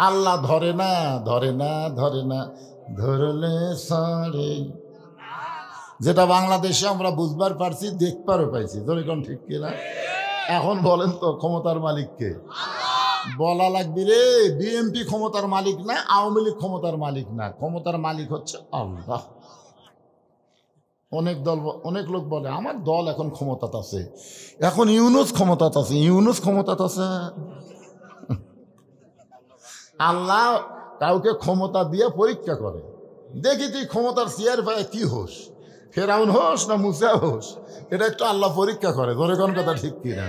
আল্লাহ ধরে না, ধরে না, ধরে না, ধরলে সারে। যেটা বাংলাদেশে আমরা বুঝবার পারছি, দেখবারও পাইছি। ধরে কোন ঠিক কিনা? এখন বলেন তো ক্ষমতার মালিককে? বলা লাগবে রে, বিএনপি ক্ষমতার মালিক না, আওয়ামী লীগ ক্ষমতার মালিক না, ক্ষমতার মালিক হচ্ছে আল্লাহ। অনেক দল, অনেক লোক বলে আমার দল এখন ক্ষমতাত আছে, এখন ইউনুস ক্ষমতাত আছে। ইউনুস ক্ষমতাত আছে? আল্লাহ কাউকে ক্ষমতা দিয়ে পরীক্ষা করে, দেখি তুই ক্ষমতার চেয়ার পায় কি হোস, ফেরাউন হোস না মুসা হোস, এটা একটু আল্লাহ পরীক্ষা করে। ধরে কোন কথা ঠিক কিনা?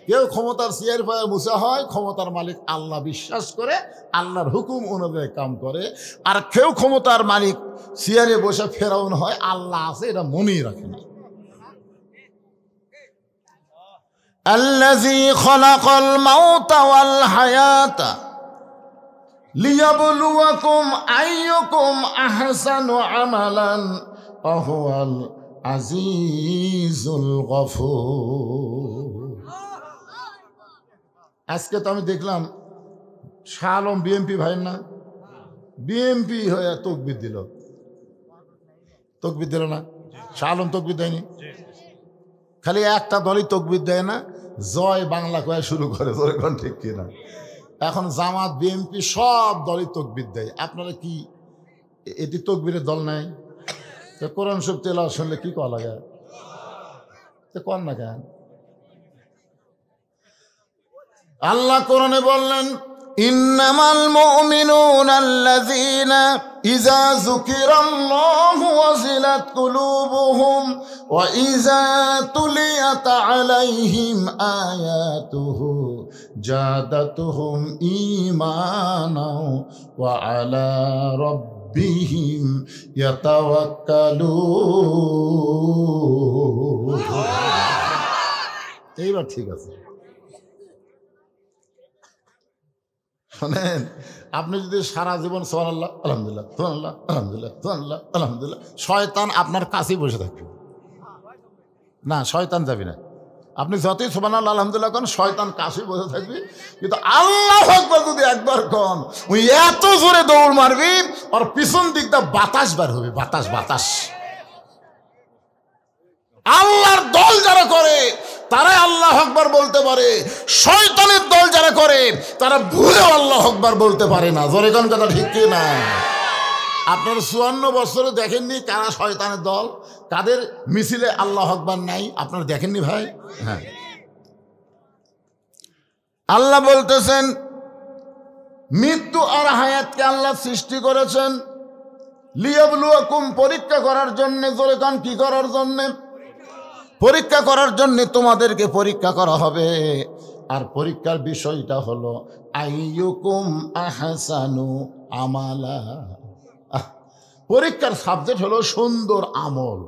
কেউ ক্ষমতার চেয়ার পায় মুসা হয়, ক্ষমতার মালিক আল্লাহ বিশ্বাস করে, আল্লাহর হুকুম অনুযায়ী কাম করে। আর কেউ ক্ষমতার মালিক চেয়ারে বসে ফেরাউন হয়, আল্লাহ আছে এটা মনেই রাখে না। আল্লাযী খালাকাল মাউতা ওয়াল হায়াতা লিয়াবলুয়াকুম আইয়ুকুম আহসানু আমালান ওয়া হুয়াল আজিজুল গফুর। আজকে তো আমি দেখলাম শাহ আলম বিএমপি ভাই না, বিএমপি হয়ে তকবির দিল। তকবির দিল না? শাহ আলম তকবির দেয়নি? খালি একটা দলই তকবির দেয় না, জয় বাংলা কয়ে শুরু করে। ধরে কোন ঠিক কিনা? এখন জামাত বিএনপি সব দলই তকবির দেয়। আপনারা কি এটি তকবিরের দল নাই? কোরআন শরীফ তেলাওয়াত শুনলে কি করা লাগে? কর না কেন? আল্লাহ কোরআনে বললেন, ইন্নামাল মুমিনুনা আল্লাযীনা ইযা যুকিরাল্লাহু ওয়াজিলাত কুলুবুহুম ওয়া ইযা তুলিয়াত আলাইহিম আয়াতুহু জাদাতুহুম ঈমানাও ওয়া আলা রাব্বিহিম ইয়াতাওয়াক্কালুন। এইবার ঠিক আছে। শোনেন, আপনি যদি সারা জীবন সুবহানাল্লাহ আলহামদুলিল্লাহ সুবহানাল্লাহ আলহামদুলিল্লাহ সুবহানাল্লাহ আলহামদুলিল্লাহ, শয়তান আপনার কাছেই বসে থাকবে না, শয়তান যাবে না। আপনি যতই সুবহানাল্লাহ আলহামদুলিল্লাহ করেন, শয়তান কাছেই বসে থাকবে। কিন্তু আল্লাহু আকবার যদি একবার কন, ওই এত জোরে দৌড় মারবি, আর পিছন দিকটা বাতাস বার হবে, বাতাস বাতাস। আল্লাহর দল যারা করে তারাই আল্লাহু আকবার বলতে পারে, শয়তানের দল যারা করে তারা ভুলেও আল্লাহু আকবার বলতে পারে না। জোরে কোন কথা ঠিক কি না? আপনারা 54 বছরে দেখেননি কারা শয়তানের দল, কাদের মিছিলে আল্লাহু আকবার নাই? আপনারা দেখেননি ভাই? হ্যাঁ, আল্লাহ বলতেছেন মৃত্যু আর হায়াতকে আল্লাহ সৃষ্টি করেছেন লিয়াবলুয়াকুম, পরীক্ষা করার জন্য। জোরে কোন কি করার জন্য? পরীক্ষা করার জন্য তোমাদেরকে পরীক্ষা করা হবে। আর পরীক্ষার বিষয়টা হলো আইয়ুকুম আহসানু আমালা। পরীক্ষার সাবজেক্ট হলো সুন্দর আমল।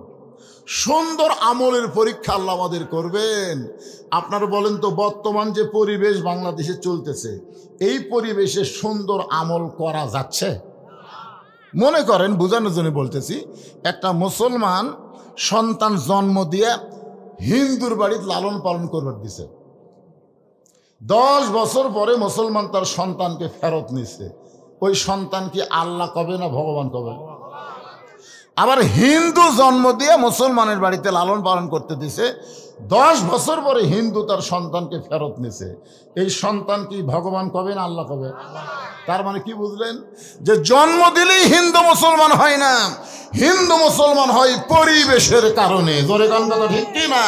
সুন্দর আমলের পরীক্ষা আল্লাহ আমাদের করবেন। আপনারা বলেন তো, বর্তমান যে পরিবেশ বাংলাদেশে চলতেছে, এই পরিবেশে সুন্দর আমল করা যাচ্ছে? মনে করেন, বোঝানোর জন্য বলতেছি, একটা মুসলমান সন্তান জন্ম দিয়ে হিন্দুর বাড়িতে লালন পালন করবার দিছে। 10 বছর পরে মুসলমান তার সন্তানকে ফেরত নিছে। ওই সন্তান কি আল্লাহ কবে না ভগবান কবে? আবার হিন্দু জন্ম দিয়ে মুসলমানের বাড়িতে লালন পালন করতে দিছে, 10 বছর পরে হিন্দু তার সন্তানকে ফেরত নিছে। এই সন্তান কি ভগবান কবে না আল্লাহ কবে? তার মানে কি বুঝলেন? যে জন্ম দিলেই হিন্দু মুসলমান হয় না, হিন্দু মুসলমান হয় পরিবেশের কারণে। জোরে কোন কথা ঠিক কি না?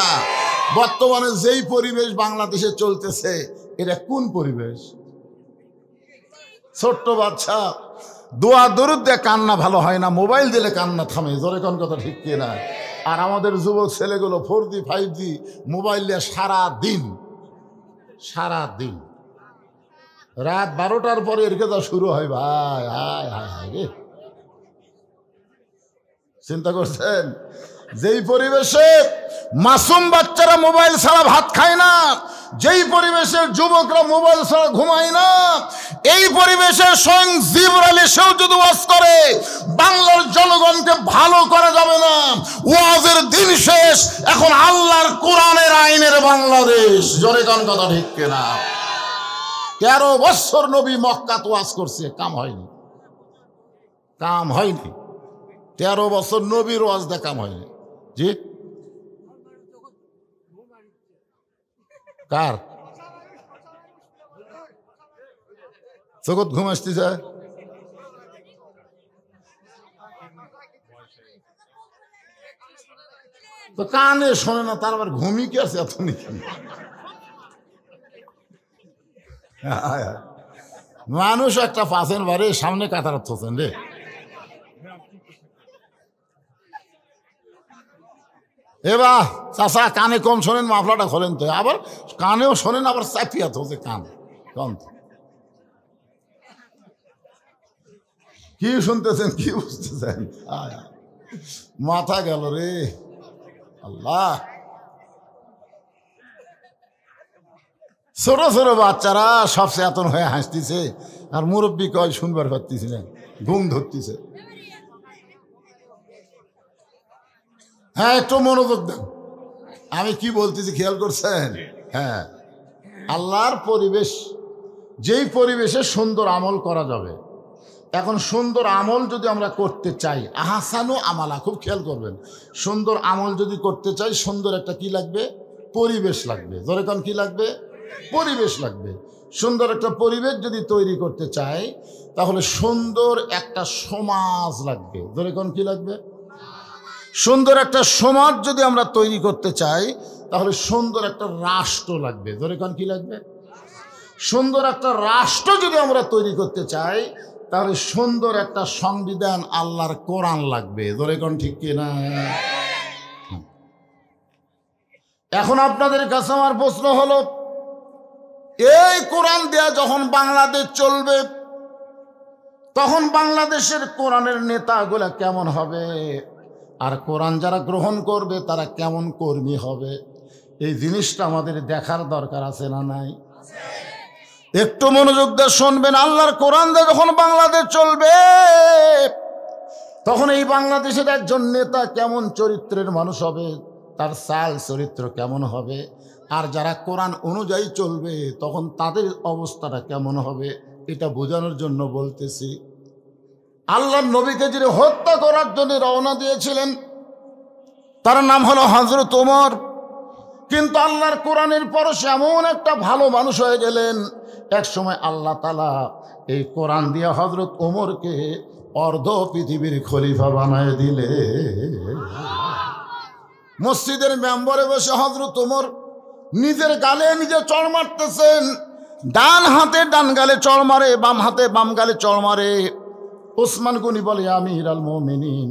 বর্তমানে যেই পরিবেশ বাংলাদেশে চলতেছে, এটা কোন পরিবেশ? ছোট্ট বাচ্চা দোয়া দরুদ দিয়ে কান্না ভালো হয় না, মোবাইল দিলে কান্না থামে। জোরে কোন কথা ঠিক কি না? আর আমাদের যুবক ছেলেগুলো 4G 5G মোবাইল দিয়ে সারা দিন রাত 12টার পরে এর কেদা শুরু হয়। ভাই হায় হায় হায় রে, চিন্তা করছেন? যেই পরিবেশে মাসুম বাচ্চারা মোবাইল ছাড়া ভাত খায় না, যেই পরিবেশের যুবকরা মোবাইল ছাড়া ঘুমায় না, এই পরিবেশে স্বয়ং জিবরাইল এসেও যদি ওয়াজ করে, বাংলার জনগণকে ভালো করা যাবে না। ওয়াজের দিন শেষ, এখন আল্লাহর কোরআনের আইনের বাংলাদেশ। জোরে কোন কথা ঠিক কিনা? 13 বছর নবী মক্কাত ওয়াজ করছে, কাম হয়নি, কাম হয়নি। 13 বছর নবীর ওয়াজ দিয়ে কাম হয়নি। জি, কার জগৎ ঘুম আসতেছে? তো কানে শোনে না, তার আবার ঘুমি কি আছে এত নাকি? মানুষ একটা পাচ্ছেন বারে সামনে কাতার থোছেন রে। এবার চাষা কানে কম শোনেন, মাফলাটা খোলেন তো। আবার কানেও শোনেন, আবার চাপিয়া থোছে কান কম। কি শুনতেছেন, কি বুঝতেছেন? মাথা গেল রে আল্লাহ। ছোট ছোট বাচ্চারা সব চেতন হয়ে হাসতেছে, আর মুরব্বী কয় শুনবার পারতেছি না, ঘুম ধরতেছে। হ্যাঁ, একটু মনোযোগ দেন, আমি কি বলতেছি খেয়াল করছেন? হ্যাঁ, আল্লাহর পরিবেশ, যেই পরিবেশে সুন্দর আমল করা যাবে। এখন সুন্দর আমল যদি আমরা করতে চাই, আহসানু আমালা, খুব খেয়াল করবেন, সুন্দর আমল যদি করতে চাই, সুন্দর একটা কি লাগবে? পরিবেশ লাগবে। ধরে কোন কি লাগবে? পরিবেশ লাগবে। সুন্দর একটা পরিবেশ যদি তৈরি করতে চাই, তাহলে সুন্দর একটা সমাজ লাগবে। ধরে কোন কি লাগবে? সুন্দর একটা সমাজ যদি আমরা তৈরি করতে চাই, তাহলে সুন্দর একটা রাষ্ট্র লাগবে। ধরে কোন কি লাগবে? সুন্দর একটা রাষ্ট্র যদি আমরা তৈরি করতে চাই, তাহলে সুন্দর একটা সংবিধান, আল্লাহর কোরআন লাগবে। ধরে কোন ঠিক কিনা? এখন আপনাদের কাছে আমার প্রশ্ন হলো, এই কোরআন দেয়া যখন বাংলাদেশ চলবে, তখন বাংলাদেশের কোরআনের নেতাগুলা কেমন হবে? আর কোরআন যারা গ্রহণ করবে তারা কেমন কর্মী হবে? এই জিনিসটা আমাদের দেখার দরকার আছে না নাই? একটু মনোযোগ দিয়ে শুনবেন। আল্লাহর কোরআন দিয়ে যখন বাংলাদেশ চলবে, তখন এই বাংলাদেশের একজন নেতা কেমন চরিত্রের মানুষ হবে, তার চাল চরিত্র কেমন হবে, আর যারা কোরআন অনুযায়ী চলবে তখন তাদের অবস্থাটা কেমন হবে, এটা বোঝানোর জন্য বলতেছি। আল্লাহর নবীকে যিনি হত্যা করার জন্য রওনা দিয়েছিলেন, তার নাম হলো হযরত ওমর। কিন্তু আল্লাহর কোরআনের পরশে এমন একটা ভালো মানুষ হয়ে গেলেন, এক সময় আল্লাহ তাআলা এই কোরআন দিয়ে হযরত ওমরকে অর্ধ পৃথিবীর খলিফা বানায় দিলে। মসজিদের মেম্বরে বসে হযরত ওমর নিজের গালে নিজে চড় মারতেছেন। ডান হাতে ডান গালে চড় মারে, বাম হাতে বাম গালে চড় মারে। ওসমান গনি বলে, আমিরুল মুমিনিন,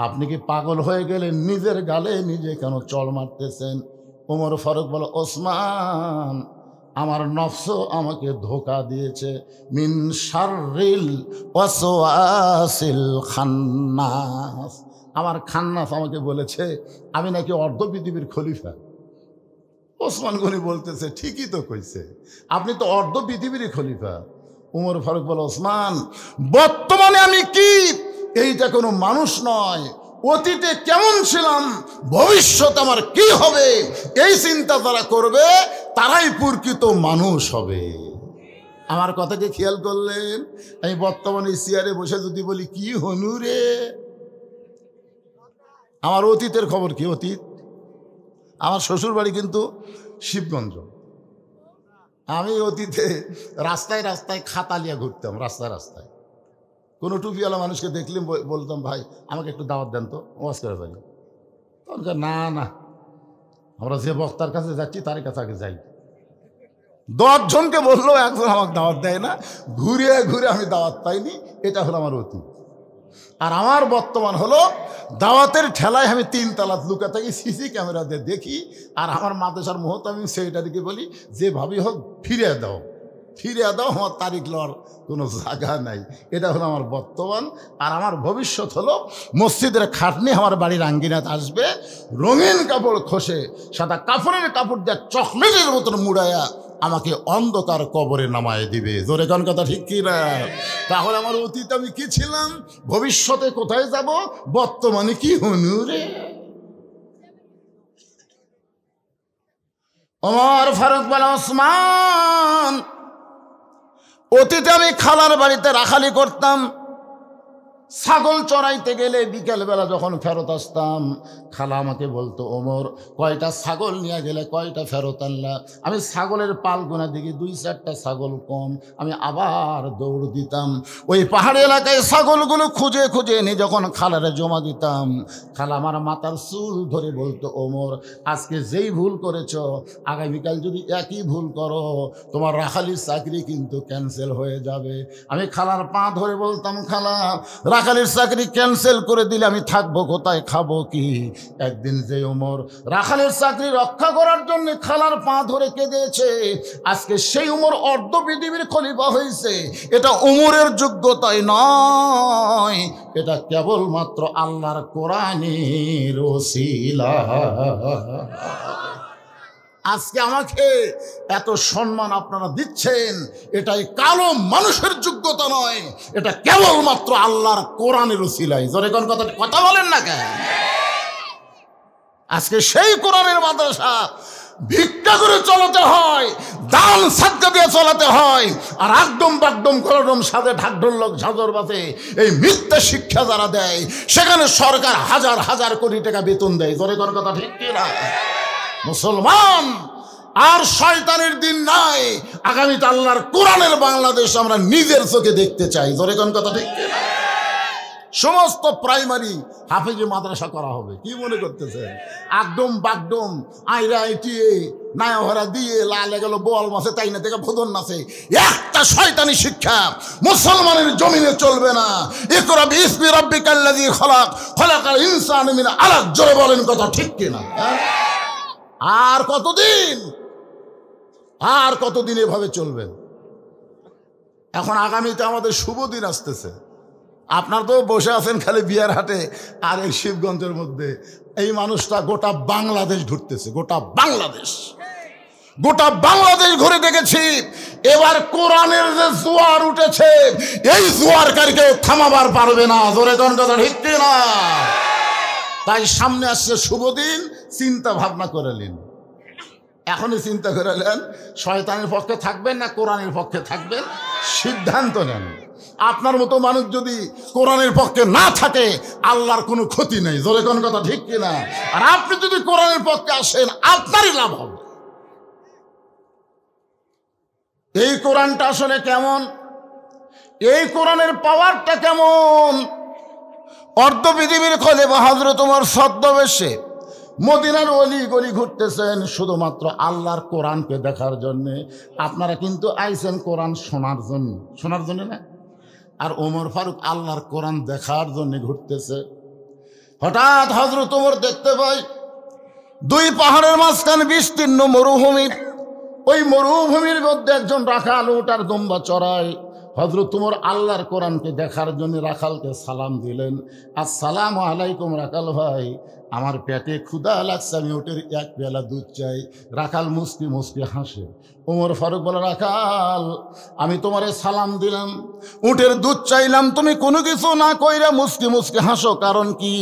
আপনি কি পাগল হয়ে গেলেন? নিজের গালে নিজে কেন চড় মারতেছেন? ওমর ফারুক বলে, ওসমান, আমার নফস আমাকে ধোকা দিয়েছে। মিন শাররিল ওয়াসওয়াসিল খান্নাস, আমার খান্নাস আমাকে বলেছে আমি নাকি অর্ধ পৃথিবীর খলিফা। ওসমান গনি বলতেছে, ঠিকই তো কইছে, আপনি তো অর্ধ পৃথিবীরই খলিফা। উমর ফারুক বলে, ওসমান, বর্তমানে আমি কি, এইটা কোনো মানুষ নয়, অতীতে কেমন ছিলাম, ভবিষ্যৎ আমার কি হবে, এই চিন্তা যারা করবে তারাই প্রকৃত মানুষ হবে। আমার কথাকে খেয়াল করলেন? আমি বর্তমানে চেয়ারে বসে যদি বলি, কি হনু রে, আমার অতীতের খবর কি? অতীত, আমার শ্বশুর বাড়ি কিন্তু শিবগঞ্জ। আমি অতীতে রাস্তায় রাস্তায় খাতা নিয়ে ঘুরতাম, রাস্তায় রাস্তায়। কোনো টুপিওয়ালা মানুষকে দেখলে বলতাম, ভাই আমাকে একটু দাওয়াত দেন তো, ওয়াজ করে পারি। তখন না না, আমরা যে বক্তার কাছে যাচ্ছি তার কাছে আগে যাই। 10 জনকে বললো, একজন আমাকে দাওয়াত দেয় না। ঘুরে ঘুরে আমি দাওয়াত পাইনি, এটা হলো আমার অতীত। আর আমার বর্তমান হলো, দাওয়াতের ঠেলায় আমি 3 তালা লুকা থাকি, সিসি ক্যামেরা দিয়ে দেখি। আর আমার মাদ্রাসার মুহূর্তে আমি সেইটাকে বলি, যেভাবেই হোক ফিরিয়ে দাও, ফিরিয়ে দাও, আমার তারিখ লওয়ার কোনো জায়গা নাই। এটা হলো আমার বর্তমান। আর আমার ভবিষ্যৎ হলো, মসজিদের খাটনি আমার বাড়ির আঙ্গিনাতে আসবে, রঙিন কাপড় খসে সাদা কাপড়ের কাপড় দিয়ে চকলেটের মতন মুড়াইয়া আমাকে অন্ধকার কবরে নামায় দিবে। জোরে কোন কথা ঠিক কি না? তাহলে আমার অতীত আমি কি ছিলাম, ভবিষ্যতে কোথায় যাব, বর্তমানে কি হনু রে? ওমর ফারুক বলে, ওসমান, অতীতে আমি খালার বাড়িতে রাখালি করতাম। ছাগল চড়াইতে গেলে বিকেলবেলা যখন ফেরত আসতাম, খালা আমাকে বলতো, ওমর কয়টা ছাগল নিয়ে গেলে, কয়টা ফেরত আনলা? আমি ছাগলের পাল গোনা দেখি 2-4টা ছাগল কম, আমি আবার দৌড় দিতাম। ওই পাহাড়ি এলাকায় ছাগলগুলো খুঁজে খুঁজে এনে যখন খালারে জমা দিতাম, খালা আমার মাথার চুল ধরে বলতো, ওমর আজকে যেই ভুল করেছ, আগামীকাল যদি একই ভুল করো, তোমার রাখালির চাকরি কিন্তু ক্যান্সেল হয়ে যাবে। আমি খালার পা ধরে বলতাম, খালা রাখালির চাকরি ক্যান্সেল করে দিলে আমি থাকবো কোথায়, খাবো কি? একদিন যে ওমর রাখালির চাকরি রক্ষা করার জন্য খালার পা ধরে কেঁদেছে, আজকে সেই ওমর অর্ধ পৃথিবীর খলিফা হয়েছে। এটা ওমরের যোগ্যতাই নয়, এটা কেবলমাত্র আল্লাহর কোরআনের ওসিলা। আজকে আমাকে এত সম্মান আপনারা দিচ্ছেন, এটাই কালো মানুষের যোগ্যতা নয়, এটা কেবলমাত্র আল্লাহর কোরআনের ওসিলায়। জোরে কোন কথা বলেন না কেন? আজকে সেই কোরআনের মাদ্রাসা ভিক্ষা করে চলাতে হয়, দান সাদকা দিয়ে চলাতে হয়, আর একদম বাকদম কলরম সাথে ঢাকঢোলক ঝাঁঝর বাজে এই মিথ্যা শিক্ষা যারা দেয়, সেখানে সরকার হাজার হাজার কোটি টাকা বেতন দেয়। জোরে কোন কথা ঠিক কিনা? মুসলমান, আর শয়তানের দিন নাই। আগামীতে আল্লাহর কোরআনের বাংলাদেশ আমরা নিজের চোখে দেখতে চাই। জোরে কোন কথা ঠিক কিনা? সমস্ত প্রাইমারি হাফেজি মাদ্রাসা করা হবে। কি মনে করতেছেন? একদম বাকডম আইরা আইটিয়ে নায়হরা দিয়ে লালে গেল বোয়াল মাছে তাই না থেকে ভোদন নাচে, একটা শয়তানি শিক্ষা মুসলমানের জমিনে চলবে না। ইকরা বিসমি রাব্বিকাল্লাযী খলাক, খলাকাল ইনসানা মিন আলাক। জোরে বলেন কথা ঠিক কিনা? আর কতদিন, আর কতদিন এভাবে চলবে? এখন আগামীতে আমাদের শুভ দিন আসতেছে। আপনার তো বসে আছেন খালি বিয়ার হাটে আর এই শিবগঞ্জের মধ্যে। এই মানুষটা গোটা বাংলাদেশ ঘুরতেছে, গোটা বাংলাদেশ, গোটা বাংলাদেশ ঘুরে দেখেছি। এবার কোরআনের যে জোয়ার উঠেছে, এই জোয়ারকারীকে থামাবার পারবে না। জোরে কোন কথা ঠিক না? তাই সামনে আসছে শুভ দিন, চিন্তা ভাবনা করে নিন। এখনই চিন্তা করে নেন, শয়তানের পক্ষে থাকবেন না কোরআনের পক্ষে থাকবেন, সিদ্ধান্ত নেন। আপনার মতো মানুষ যদি কোরআনের পক্ষে না থাকে, আল্লাহর কোনো ক্ষতি নেই। জোরে কোন কথা ঠিক কিনা? আর আপনি যদি কোরআনের পক্ষে আসেন, আপনারই লাভ হবে। এই কোরআনটা আসলে কেমন, এই কোরআনের পাওয়ারটা কেমন? অর্ধ পৃথিবীর খলিফা হযরত ওমর ছদ্মবেশে মদিনার অলি গলি ঘুরতেছেন শুধুমাত্র আল্লাহর কোরআনকে দেখার জন্য। আপনারা কিন্তু আইছেন কোরআন শোনার জন্য, শোনার জন্য না। আর ওমর ফারুক আল্লাহর কোরআন দেখার জন্য ঘুরতেছে। হঠাৎ হযরত ওমর দেখতে পাই দুই পাহাড়ের মাঝখানে বিস্তীর্ণ মরুভূমি। ওই মরুভূমির মধ্যে একজন রাখাল উট আর দুম্বা চড়ায়। হযরত ওমর আল্লাহর কোরআনকে দেখার জন্য রাখালকে সালাম দিলেন, আসসালামু আলাইকুম রাখাল ভাই, আমার পেটে ক্ষুধা লাগছে, আমি উটের এক পেয়ালা দুধ চাই। রাখাল মুস্কি মুস্কি হাসে। ওমর ফারুক বলে, রাখাল আমি তোমারে সালাম দিলাম, উটের দুধ চাইলাম, তুমি কোনো কিছু না কইরা মুস্কি মুস্কি হাসো, কারণ কি?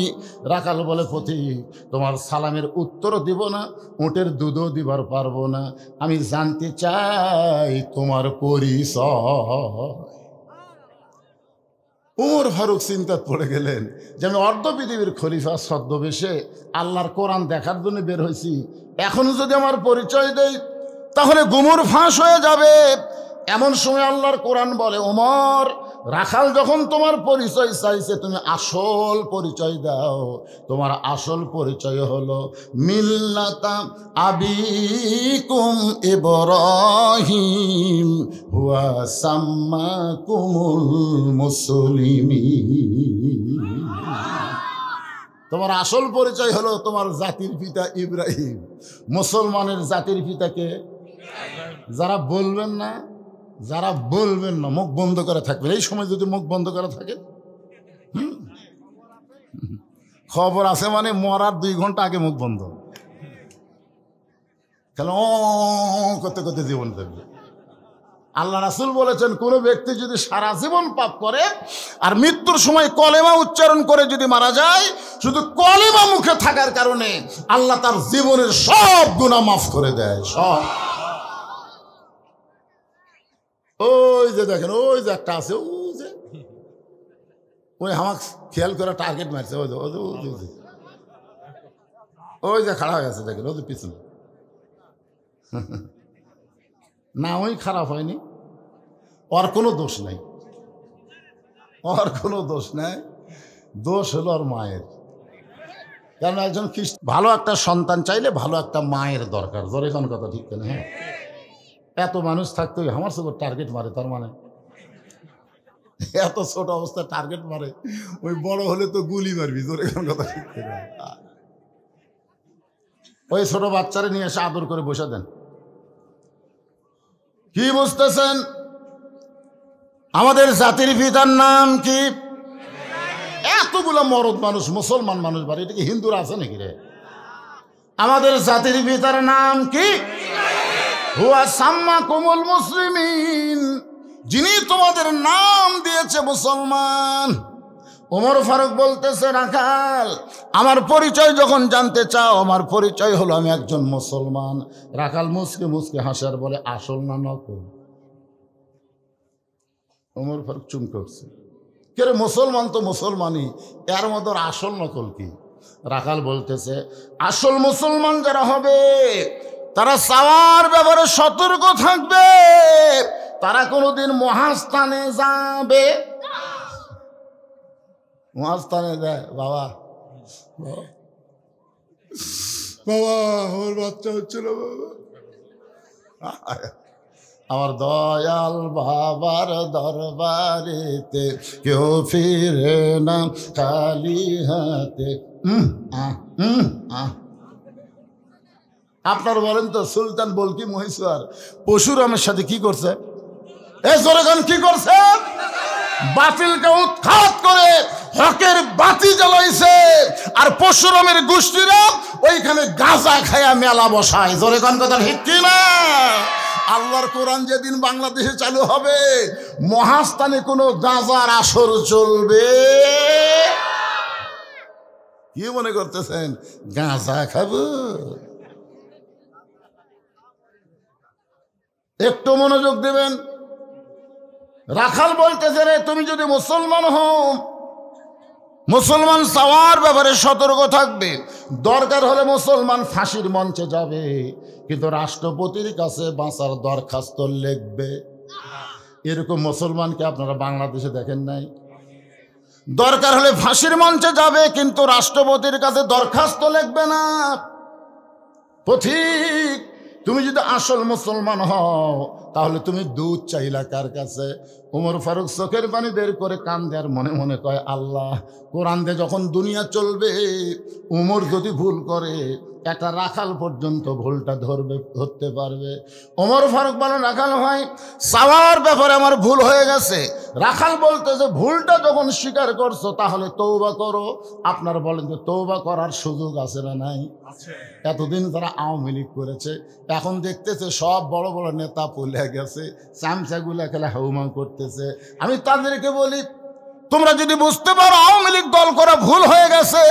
রাখাল বলে, পথিক তোমার সালামের উত্তর দিব না, উটের দুধও দিবার পারবো না, আমি জানতে চাই তোমার পরিচয়। ওমর ফারুক চিন্তা পড়ে গেলেন যে আমি অর্ধ পৃথিবীর খলিফা ছদ্মবেশে আল্লাহর কোরআন দেখার জন্য বের হয়েছি, এখন যদি আমার পরিচয় দেই তাহলে গুমর ফাঁস হয়ে যাবে। এমন সময় আল্লাহর কোরআন বলে, ওমর রাখাল যখন তোমার পরিচয় চাইছে, তুমি আসল পরিচয় দাও। তোমার আসল পরিচয় হলো মিল্লাতা আবিকুম ইব্রাহিম ওয়া সাম্মাকুমুল মুসলিমিন। তোমার আসল পরিচয় হলো তোমার জাতির পিতা ইব্রাহিম। মুসলমানের জাতির পিতাকে যারা বলবেন না, যারা বলবেন না, মুখ বন্ধ করে থাকবেন। এই সময় যদি মুখ বন্ধ করে থাকে, খবর আছে মানে মরার 2 ঘন্টা আগে মুখ বন্ধ, কেন করতে করতে জীবন থাকবে। আল্লাহ রাসূল বলেছেন, কোনো ব্যক্তি যদি সারা জীবন পাপ করে আর মৃত্যুর সময় কলেমা উচ্চারণ করে যদি মারা যায়, শুধু কলেমা মুখে থাকার কারণে আল্লাহ তার জীবনের সব গুনাহ মাফ করে দেয়, সব। ওই যে দেখেন ওই যে একটা আছে, ওই আমাক খেয়াল করে টার্গেট মারছে, ওই যে খারাপ হয়ে গেছে দেখেন ওদের পিছনে। না ওই খারাপ হয়নি, ওর কোনো দোষ নাই, ওর কোনো দোষ নাই, দোষ হলো ওর মায়ের। কারণ একজন ভালো একটা সন্তান চাইলে ভালো একটা মায়ের দরকার। জোরে কোন কথা ঠিক না? হ্যাঁ, এত মানুষ থাকতে আমার সব টার্গেট মারে, তার মানে এত ছোট অবস্থা টার্গেট মারে, ওই বড় হলে তো গুলি মারবি। জোরে কোন কথা ঠিক না? ওই ছোট বাচ্চারে নিয়ে এসে আদর করে বসে দেন। কি বুঝতেছেন? আমাদের জাতির পিতার নাম কি? এতগুলো মরদ মানুষ, মুসলমান মানুষ বাড়ি, এটা কি হিন্দুরা আছে নাকি রে? আমাদের জাতির পিতার নাম কি? হুয়া সাম্মাকুমুল মুসলিমিন, যিনি তোমাদের নাম দিয়েছে মুসলমান। ওমর ফারুক বলতেছে, রাখাল আমার পরিচয় যখন জানতে চাও, আমার পরিচয় হলো আমি একজন মুসলমান। রাখাল মুসকে মুসকে হাসার বলে, আসল না নকল? ওমর ফারুক চুমকে উঠছে, কে রে মুসলমান তো মুসলমানই, এর মধ্যে আসল নকল কি? রাখাল বলতেছে, আসল মুসলমান যারা হবে তারা চাওয়ার ব্যাপারে সতর্ক থাকবে, তারা কোনোদিন মহাস্থানে যাবে। মহাস্থানে যায় বাবা, বাবা আমার বাচ্চা হচ্ছিল বাবা, আমার দয়াল বাবার দরবারেতে কেউ ফিরে না খালি হাতে। আপনার বলেন তো, সুলতান বলকি মহেশ্বর পরশুরামের সাথে কি করছে? এই জোরেগান কি করছে? বাতিলকে উৎখাত করে হকের বাতি জ্বালাইছে, আর পরশুরামের গোষ্ঠীরা ওইখানে গাঁজা খায়া মেলা বসায়। জোরেগান কথা ঠিক কি না? আল্লাহর কোরআন যেদিন বাংলাদেশে চালু হবে, মহাস্থানে কোনো গাঁজার আসর চলবে? কি মনে করতেছেন গাঁজা খাবো? একটু মনোযোগ দেবেন। রাখাল বলতেছে, রে তুমি যদি মুসলমান হও, মুসলমান চাওয়ার ব্যাপারে সতর্ক থাকবে, দরকার হলে মুসলমান ফাঁসির মঞ্চে যাবে, কিন্তু রাষ্ট্রপতির কাছে বাঁচার দরখাস্ত লিখবে। এরকম মুসলমানকে আপনারা বাংলাদেশে দেখেন নাই? দরকার হলে ফাঁসির মঞ্চে যাবে, কিন্তু রাষ্ট্রপতির কাছে দরখাস্ত লিখবে না। পথিক, তুমি যদি আসল মুসলমান হও তাহলে তুমি দুধ চাইলা কার কাছে? ওমর ফারুক চোখের পানি বের করে কান্দে আর মনে মনে কয়, আল্লাহ, কোরআন দিয়ে যখন দুনিয়া চলবে, ওমর যদি ভুল করে একটা রাখাল পর্যন্ত ভুলটা ধরতে পারবে। ওমর ফারুক বলেন, রাখাল ভাই, চাওয়ার ব্যাপারে আমার ভুল হয়ে গেছে। রাখাল বলতেছে, ভুলটা যখন স্বীকার করছো তাহলে তওবা করো। আপনার বলেন যে তওবা করার সুযোগ আছে না নাই? এতদিন তারা আওয়ামী লীগ করেছে, এখন দেখতেছে সব বড় বড় নেতা পলে গেছে, চামচাগুলা খেলা হাউমাউ করতেছে। আমি তাদেরকে বলি, তোমরা যদি বুঝতে পারো আওয়ামী লীগ দল করা ভুল হয়ে গেছে,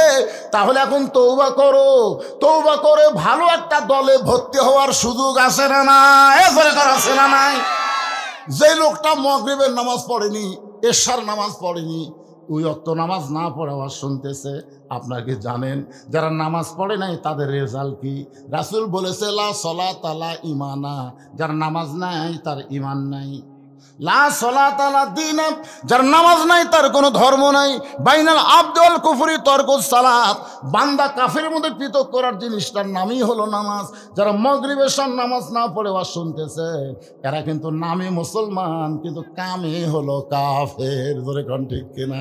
তাহলে এখন তওবা করো। তওবা করে ভালো একটা দলে ভর্তি হওয়ার সুযোগ আছে না নাই? আছে না নাই? যে লোকটা মাগরিবের নামাজ পড়েনি, এশার নামাজ পড়েনি, ওই ওয়াক্ত নামাজ না পড়ে আওয়াজ শুনতেছে, আপনারা কি জানেন যারা নামাজ পড়ে নাই তাদের রেজাল্ট কি? রাসূল বলেছে, লা সলাতা লা ঈমানা, যার নামাজ নাই তার ঈমান নাই। লা সলাতা লা দীন, যার নামাজ নাই তার কোনো ধর্ম নাই। বাইনাল আবদ ওয়াল কুফরি তরকুস সালাত, বান্দা কাফের মধ্যে পৃথক করার জিনিসটার নামই হলো নামাজ। যারা মাগরিবের নামাজ না পড়ে ওয়াজ শুনতেছে, এরা কিন্তু নামে মুসলমান কিন্তু কামে হলো কাফের। ধরে কোন ঠিক কিনা?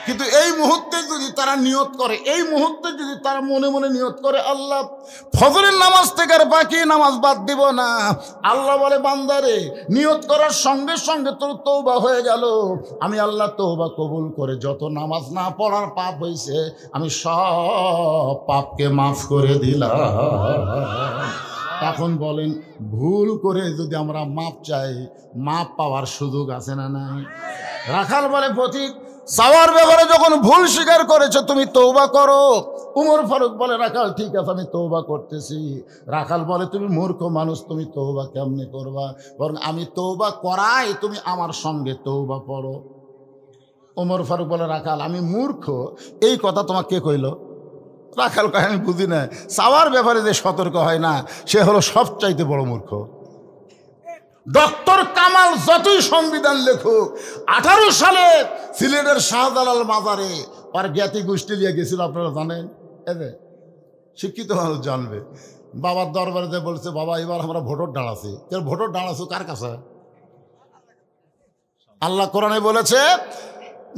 কিন্তু এই মুহূর্তে যদি তারা নিয়ত করে, এই মুহূর্তে যদি তারা মনে মনে নিয়ত করে, আল্লাহ ফজরের নামাজ থেকে আর বাকি নামাজ বাদ দিব না, আল্লাহ বলে, বান্দারে নিয়ত করার সঙ্গে সঙ্গে তোর তওবা হয়ে গেল, আমি আল্লাহ তওবা কবুল করে যত নামাজ না পড়ার পাপ হয়েছে আমি সব পাপকে মাফ করে দিলাম। এখন বলেন, ভুল করে যদি আমরা মাপ চাই, মাপ পাওয়ার সুযোগ আছে না নাই? রাখাল বলে, পথিক, চাওয়ার ব্যাপারে যখন ভুল স্বীকার করেছো তুমি তওবা করো, উমর ফারুক বলে রাখাল ঠিক আছে আমি তওবা করতেছি। রাখাল বলে তুমি মূর্খ মানুষ, তুমি তওবা কেমনে করবা, বরং আমি তওবা করাই তুমি আমার সঙ্গে তওবা পড়ো। উমর ফারুক বলে রাখাল আমি মূর্খ এই কথা তোমাকে কে কইল? রাখাল কয় আমি বুঝি না, চাওয়ার ব্যাপারে যে সতর্ক হয় না সে হলো সবচাইতে বড় মূর্খ। ডক্টর কামাল যতই সংবিধান লেখুক, 18 সালে সিলেটের শাহজালাল মাজারে আর জ্ঞাতি গোষ্ঠী নিয়ে গেছিল, আপনারা জানেন, এদের শিক্ষিত মানুষ জানবে। বাবার দরবারে যে বলছে বাবা এবার আমরা ভোটর দাঁড়াচ্ছি। ভোটর দাঁড়াচ্ছ কার কাছে? আল্লাহ কোরআনে বলেছে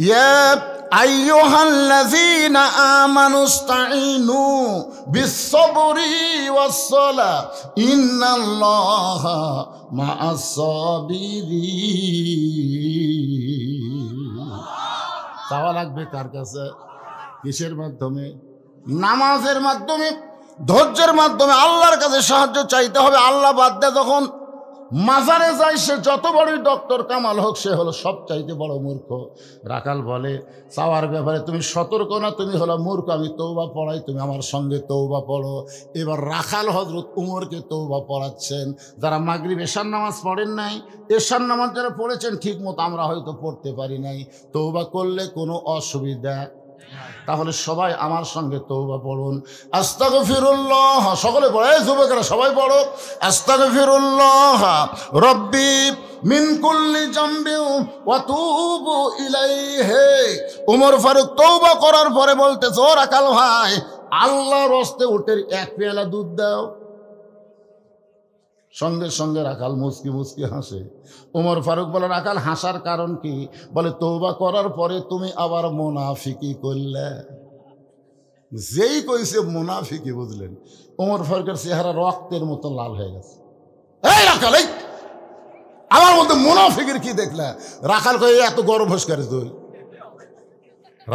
ইয়া আইয়ুহাল্লাযীনা আমানুস্তাঈনু বিস-সাবরি ওয়াস-সালাহ ইন্নাল্লাহা মা'আস-সাবিরিন। চাওয়া লাগবে কার কাছে? কিসের মাধ্যমে? নামাজের মাধ্যমে, ধৈর্যের মাধ্যমে আল্লাহর কাছে সাহায্য চাইতে হবে। আল্লাহ বাদ দিয়ে যখন মাজারে যায় সে যত বড়ই ডক্টর কামাল হোক সে হলো সবচাইতে বড় মূর্খ। রাখাল বলে চাওয়ার ব্যাপারে তুমি সতর্ক না, তুমি হলো মূর্খ, আমি তওবা পড়াই তুমি আমার সঙ্গে তওবা পড়ো। এবার রাখাল হযরত উমরকে তওবা পড়াচ্ছেন। যারা মাগরিব এশার নামাজ পড়েন নাই, এশার নামাজ যারা পড়েছেন ঠিক মতো আমরা হয়তো পড়তে পারি নাই, তওবা করলে কোনো অসুবিধা। তাহলে সবাই আমার সঙ্গে তওবা পড়ুন। আস্তাগফিরুল্লাহ, সকলে পড়ে, যুবকেরা সবাই পড়ো। আস্তাগফিরুল্লাহ রব্বি মিন কুল্লি জামবি ওয়া তুবু ইলাইহি। উমর ফারুক তওবা করার পরে বলতেছে ও রাখাল ভাই, আল্লাহর রাস্তে উটের এক পেয়ালা দুধ দাও। সঙ্গে সঙ্গে রাখাল মুচকি মুচকি হাসে। উমর ফারুক বলে রাখাল হাসার কারণ কি? বলে তওবা করার পরে তুমি আবার মুনাফিকি করলে। যেই কইছে মুনাফিকি, বুঝলেন, উমর ফারুকের চেহারা রক্তের মতো লাল হয়ে গেছে। এই রাখাল, এই আমার মধ্যে মুনাফিকের কি দেখলে? রাখাল কই এত গরম হোস করে তুই?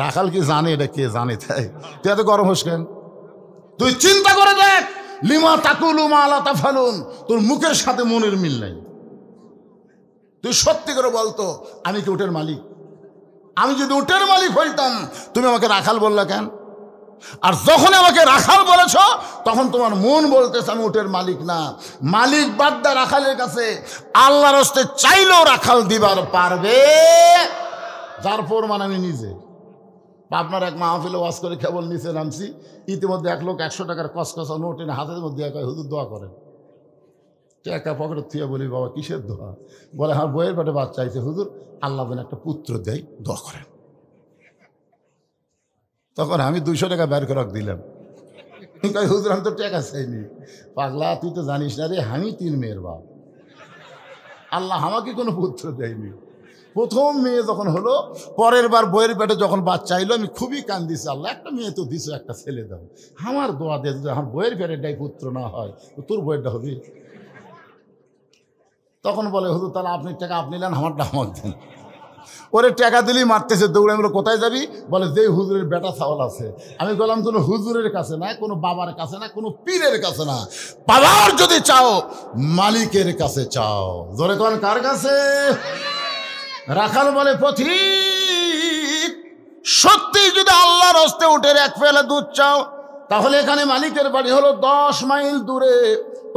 রাখাল কি জানে এটা কে জানে? তাই তুই এত গরম হোস কেন? তুই চিন্তা করে দেখ, লিমা তাকুলু মা লা তাফালুন, তোর মুখের সাথে মনের মিল নাই। তুই সত্যি করে বলতো আমি কি উটের মালিক? আমি যদি উটের মালিক হইতাম তুমি আমাকে রাখাল বললে কেন? আর যখন আমাকে রাখাল বলেছ তখন তোমার মন বলতেছে আমি উটের মালিক না। মালিক বাদ্দা রাখালের কাছে আল্লাহর হস্তে চাইলেও রাখাল দিবার পারবে, যার প্রমাণ আমি নিজে। আপনার এক মাহফিলে ওয়াজ করে কেবল নিচে নামছি, ইতিমধ্যে এক লোক 100 টাকার কসকসা নোট এনে হাতের মধ্যে হুজুর দোয়া করেন। টাকা পকেটে থুয়ে বলি বাবা কিসের দোয়া? বলে হ্যাঁ বইয়ের পেটে বাচ্চা চাইছে হুজুর, আল্লাহ যেন একটা পুত্র দেয়, দোয়া করেন। তখন আমি 200 টাকা বের করে দিলাম। হুজুর আমি তো টাকা চাইনি। পাগলা তুই তো জানিস না রে, আমি 3 মেয়ের বাপ, আল্লাহ আমাকে কোনো পুত্র দেয়নি। প্রথম মেয়ে যখন হলো, পরের বার বইয়ের পেটে যখন বাচ্চা আইলো আমি খুবই কান্দিছি, আল্লাহ একটা মেয়ে তো দিছো, একটা ছেলে দাও, আমার দোয়া দিয়ে যদি আমার বইয়ের পেটেরটাই পুত্র না হয় তো তোর বইয়েরটা হবে। তখন বলে হুজুর তাহলে আপনি টাকা আপনি নেন, আমারটা আমার দেন। ওরে টাকা দিলেই মারতেছে, দৌড়ে আমরা কোথায় যাবি? বলে যে হুজুরের বেটা ছাওয়াল আছে। আমি বললাম কোনো হুজুরের কাছে না, কোনো বাবার কাছে না, কোনো পীরের কাছে না, বাবার যদি চাও মালিকের কাছে চাও। জোরে কোন কার কাছে? রাখাল বলে পথিক সত্যি যদি আল্লাহর হস্তে উটের এক পেয়ালা দুধ চাও তাহলে এখানে মালিকের বাড়ি হলো 10 মাইল দূরে।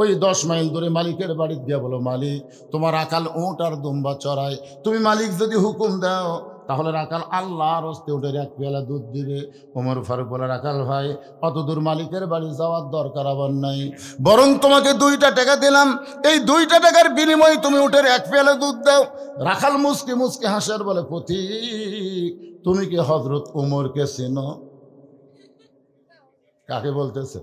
ওই 10 মাইল দূরে মালিকের বাড়ি গিয়ে বলো মালিক তোমার রাখাল উট আর দুম্বা চড়ায়, তুমি মালিক যদি হুকুম দাও তাহলে রাখাল আল্লাহর হস্তে উটের এক পেয়ালা দুধ দিবে। ওমর ফারুক বলে রাখাল ভাই অত দূর মালিকের বাড়ি যাওয়ার দরকার আবার নাই, বরং তোমাকে 2টা টাকা দিলাম, এই 2টা টাকার বিনিময়ে তুমি উটের এক পেয়ালা দুধ দাও। রাখাল মুচকি মুচকি হাসার বলে পথিক তুমি কি হযরত উমরকে চেনো? কাকে বলতেছে?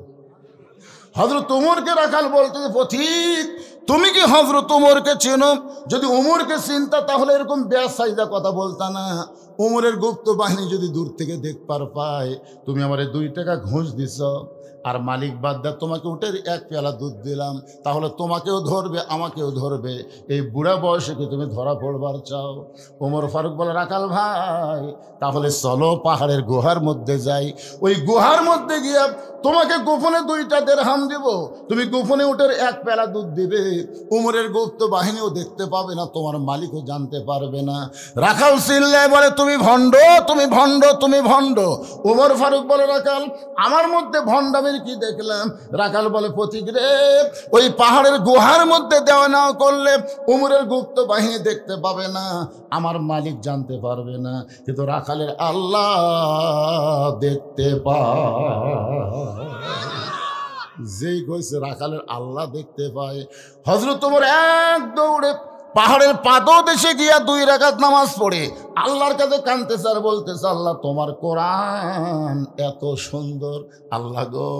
হযরত উমরকে। রাখাল বলতেছে পথিক তুমি কি হযরত উমরকে চেনো? যদি উমরকে চিনতা তাহলে এরকম বেসাইজা কথা বলতা না। উমরের গুপ্ত বাহিনী যদি দূর থেকে দেখবার পায় তুমি আমারে 2 টাকা ঘুষ দিছ আর মালিক বাদ দা তোমাকে উঠে এক পেয়ালা দুধ দিলাম, তাহলে তোমাকেও ধরবে আমাকেও ধরবে। এই বুড়া বয়সে কি তুমি ধরা পড়বার চাও? ওমর ফারুক বলে, রাখাল ভাই তাহলে চলো পাহাড়ের গুহার মধ্যে যাই, ওই গুহার মধ্যে গিয়ে তোমাকে গোপনে 2টা দিরহাম দিব, তুমি গোপনে উটের এক পেয়ালা দুধ দিবে, উমরের গুপ্ত বাহিনীও দেখতে পাবে না, তোমার মালিকও জানতে পারবে না। রাখাল চিল্লায় বলে, তুমি ভণ্ড, তুমি ভণ্ড, তুমি ভণ্ড। ওমর ফারুক বলে, রাখাল আমার মধ্যে ভণ্ডামির কি দেখলাম? রাখাল বলে, পথিক রে, ওই পাহাড়ের গুহার মধ্যে দেওয়া নেওয়া করলে উমরের গুপ্ত বাহিনী দেখতে পাবে না, আমার মালিক জানতে পারবে না, কিন্তু রাখালের আল্লাহ দেখতে পায়। যেই কইছে রাখালের আল্লাহ দেখতে পায়, হযরত ওমর এক দৌড়ে পাহাড়ের পাদদেশে গিয়া 2 রাকাত নামাজ পড়ে আল্লাহর কাছে কাঁদতেছে আর বলতেছে, আল্লাহ তোমার কোরআন এত সুন্দর, আল্লাহ গো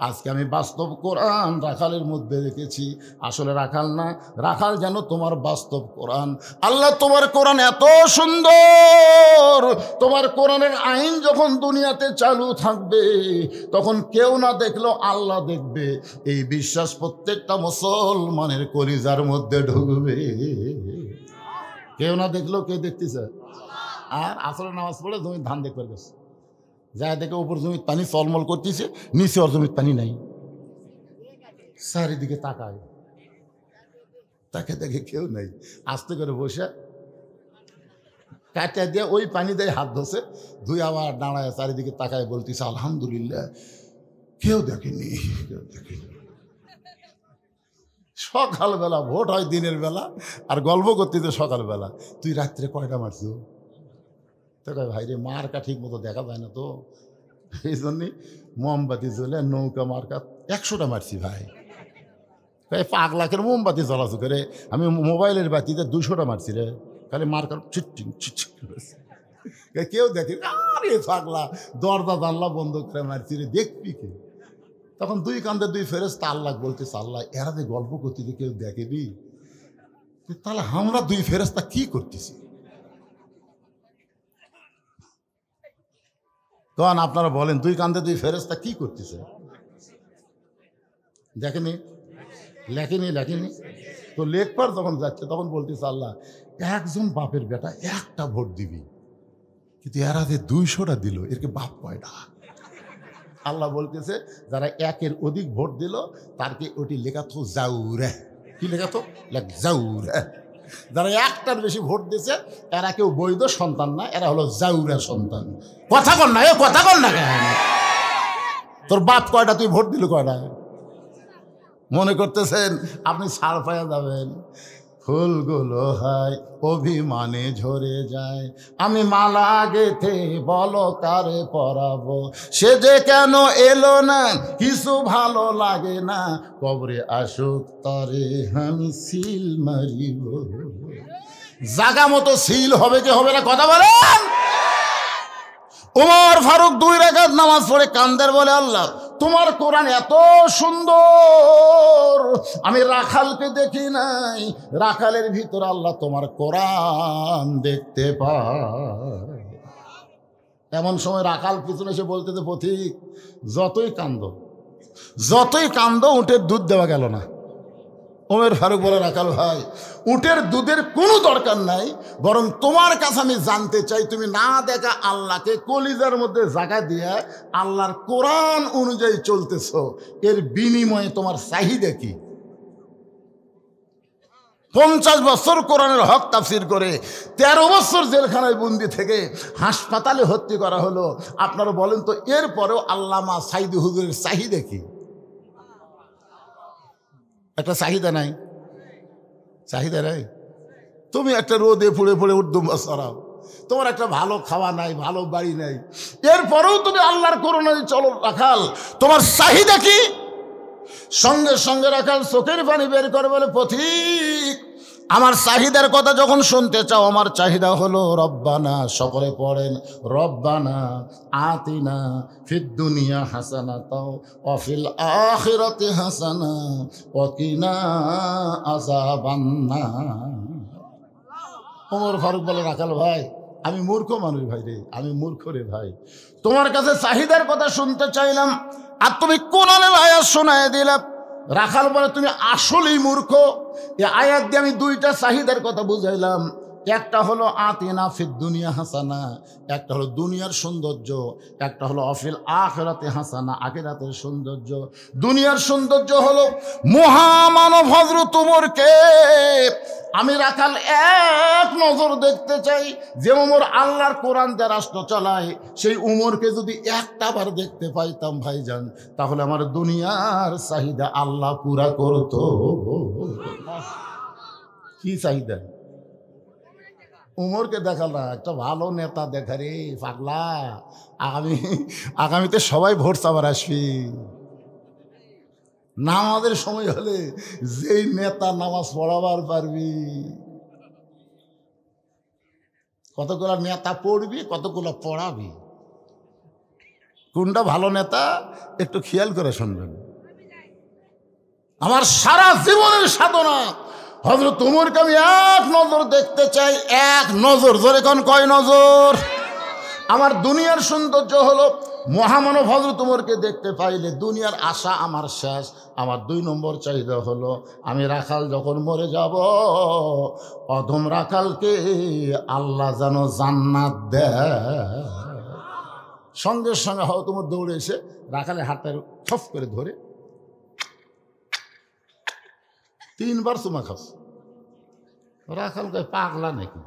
আজকে আমি বাস্তব কোরআন রাখালের মধ্যে রেখেছি, আসলে রাখাল না, রাখাল যেন তোমার বাস্তব কোরআন। আল্লাহ তোমার কোরআন এত সুন্দর, তোমার কোরআনের আইন যখন দুনিয়াতে চালু থাকবে তখন কেউ না দেখলেও আল্লাহ দেখবে, এই বিশ্বাস প্রত্যেকটা মুসলমানের কলিজার মধ্যে ঢুকবে। কেউ না দেখলেও কে দেখতেছে? আর আসলে নামাজ পড়ে জমির ধান দেখবার গেছে, যা দেখে উপর জমির পানি চলমল করতেছে, নিচে ওর জমির পানি নাই, চারিদিকে তাকায়, তাকে দেখে কেউ নাই, আস্তে করে বসে কাটিয়া দিয়ে ওই পানি দিয়ে হাত ধসে ধুই আবার দাঁড়ায় চারিদিকে তাকায় বলতেছে, আলহামদুলিল্লাহ কেউ দেখেনি, কেউ দেখেনি। সকালবেলা ভোট হয় দিনের বেলা, আর গল্প করতেছে সকালবেলা, তুই রাত্রে কয়টা মারছো? তো কয়, ভাই রে মার্কা ঠিক মতো দেখা যায় না তো, এই জন্যে মোমবাতি জ্বলে নৌকা মার্কা 100টা মারছি ভাই। 5 লাখের মোমবাতি জ্বলাছো করে, আমি মোবাইলের বাতিতে 200টা মারছি রে, খালি মার্কার চিটচিং চিটচিং করেছে, কেউ দেখে, আরে পাগলা দরজা জানলা বন্ধ করে মারছি রে, দেখবি কে? তখন 2 কান্দে 2 ফেরেশতা আল্লাহ বলতেছে, আল্লাহ এরা যে গল্প করতেছে কেউ দেখেনি, তাহলে আমরা 2 ফেরেশতা কি করতেছি? তখন আপনারা বলেন 2 কান্দে 2 ফেরেশতা কি করতেছে? দেখেনি, লেখেনি, লেখেনি তো লেখবার যখন যাচ্ছে তখন বলতেছে, আল্লাহ একজন বাপের বেটা একটা ভোট দিবি, কিন্তু এরা যে 200টা দিল, এরকে বাপ কয়টা? আল্লাহ বলতেছে, যারা 1-এর অধিক ভোট দিল তারকে ওটি লেখা তো জাউরে। কি লেখা তো? জাউরে। যারা 1টার বেশি ভোট দিয়েছে এরা কেউ বৈধ সন্তান না, এরা হলো জাউরা সন্তান। কথা কর না, এ কথা কর না কেন? তোর বাপ কয়টা, তুই ভোট দিল কয়টা? মনে করতেছেন আপনি ছাড় পাইয়া যাবেন? ফুলগুলো হয় অভিমানে ঝরে যায়, আমি মালা গেথে বলো কারে পরাবো, সে যে কেন এলো না, কিছু ভালো লাগে না, কবরে আসুক তারে আমি সিল মারিব। জাগা মতো সিল হবে কি হবে না, কথা বলেন? ওমর ফারুক 2 রাকাত নামাজ পড়ে কান্দের বলে, আল্লাহ তোমার কোরআন এত সুন্দর, আমি রাখালকে দেখি নাই, রাখালের ভিতর আল্লাহ তোমার কোরআন দেখতে পায়। এমন সময় রাখাল পিছনে এসে বলতেছে, পথিক যতই কান্দ উটের দুধ দেওয়া গেল না। ওমর ফারুক বলে, রাখাল ভাই উটের দুধের কোনো দরকার নাই, বরং তোমার কাছে আমি জানতে চাই, তুমি না দেখা আল্লাহকে কলিজার মধ্যে জায়গা দিয়ে আল্লাহর কোরআন অনুযায়ী চলতেছ, এর বিনিময়ে তোমার চাহিদা কি? 50 বছর কোরআনের হক তাফসির করে 13 বছর জেলখানায় বন্দি থেকে হাসপাতালে ভর্তি করা হলো। আপনারা বলেন তো, এরপরেও আল্লামা সাইদি হুজুরের চাহিদা কি? একটা চাহিদা নাই? চাহিদা নাই? তুমি একটা রোদে ফুড়ে ফুড়ে উর্দুম সরাও, তোমার একটা ভালো খাওয়া নাই, ভালো বাড়ি নাই, এরপরেও তুমি আল্লাহর কোরআনে চলো। রাখাল তোমার চাহিদা কি? সঙ্গে সঙ্গে রাখাল চোখের পানি বের করে বলে, পথিক আমার চাহিদার কথা যখন শুনতে চাও, আমার চাহিদা হলো রব্বানা, সকলে পড়েন, রব্বানা আতিনা ফিদ দুনিয়া হাসানাতাও ওয়া ফিল আখিরাতি হাসানা ওয়া কিনা আযাবান্নার। ওমর ফারুক বলে, রাখাল ভাই আমি মূর্খ মানুষ ভাই রে, আমি মূর্খ রে ভাই, তোমার কাছে চাহিদার কথা শুনতে চাইলাম, আর তুমি কোরআনের আয়াত শোনায় দিলে। রাখাল বলে তুমি আসলেই মূর্খ। এই আয়াত দিয়ে আমি দুইটা চাহিদার কথা বুঝাইলাম। একটা হলো আতিনা ফিদ দুনিয়া হাসানা, একটা হলো দুনিয়ার সৌন্দর্য, একটা হলো অফিল আখিরাতে হাসানা, আখিরাতের সৌন্দর্য। দুনিয়ার সৌন্দর্য হলো মহামানব হযরত ওমরকে আমি রাখাল এক নজর দেখতে চাই। যে ওমর আল্লাহর কোরআন দিয়ে রাষ্ট্র চালায়, সেই উমরকে যদি একটা বার দেখতে পাইতাম ভাইজান, তাহলে আমার দুনিয়ার চাহিদা আল্লাহ পুরা করতো। কি চাহিদা? উমরকে দেখাল না, একটা ভালো নেতা দেখা রে পাগলা। আগামীতে সবাই ভোট চাবার আসবি। নামাজের সময় হলে যেই নেতা নামাজ পড়াবার পারবি, কতগুলা নেতা পড়বি, কতগুলা পড়াবি, কোনটা ভালো নেতা একটু খেয়াল করে শুনবেন। আমার সারা জীবনের সাধনা হযরত ওমরকে আমি এক নজর দেখতে চাই, এক নজর। ধরে কোন কয় নজর? আমার দুনিয়ার সৌন্দর্য হলো মহামানব হযরত ওমরকে দেখতে পাইলে দুনিয়ার আশা আমার শেষ। আমার 2 নম্বর চাহিদা হলো আমি রাখাল যখন মরে যাব, অধম রাখালকে আল্লাহ যেন জান্নাত দেয়। সঙ্গে সঙ্গে হয়তো তোমার দৌড়ে এসে রাখালের হাতটা খপ করে ধরে 3 বার চুমা খাস। রাখাল কয় পাগলা নাকি?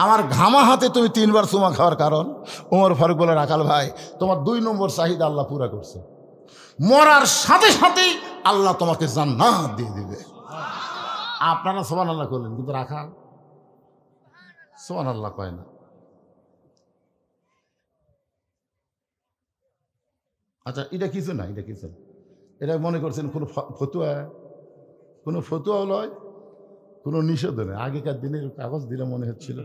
আমার ঘামা হাতে তুমি 3 বার চুমা খাওয়ার কারণ? ওমর ফারুক বলে রাখাল ভাই, তোমার 2 নম্বর চাহিদা আল্লাহ পুরা করছে। মরার সাথে সাথেই আল্লাহ তোমাকে জান্নাত দিয়ে দিবে। আপনারা সুবহানাল্লাহ করলেন, কিন্তু রাখাল সুবহানাল্লাহ কয় না। আচ্ছা, এটা কিছু না, এটা কিছু না। এটা মনে করছেন কোনো ফতুয়া? কোনো ফতুয়া নয়, কোনো নিষেধ নেই। আগেকার দিনের কাগজ দিলে মনে হচ্ছিল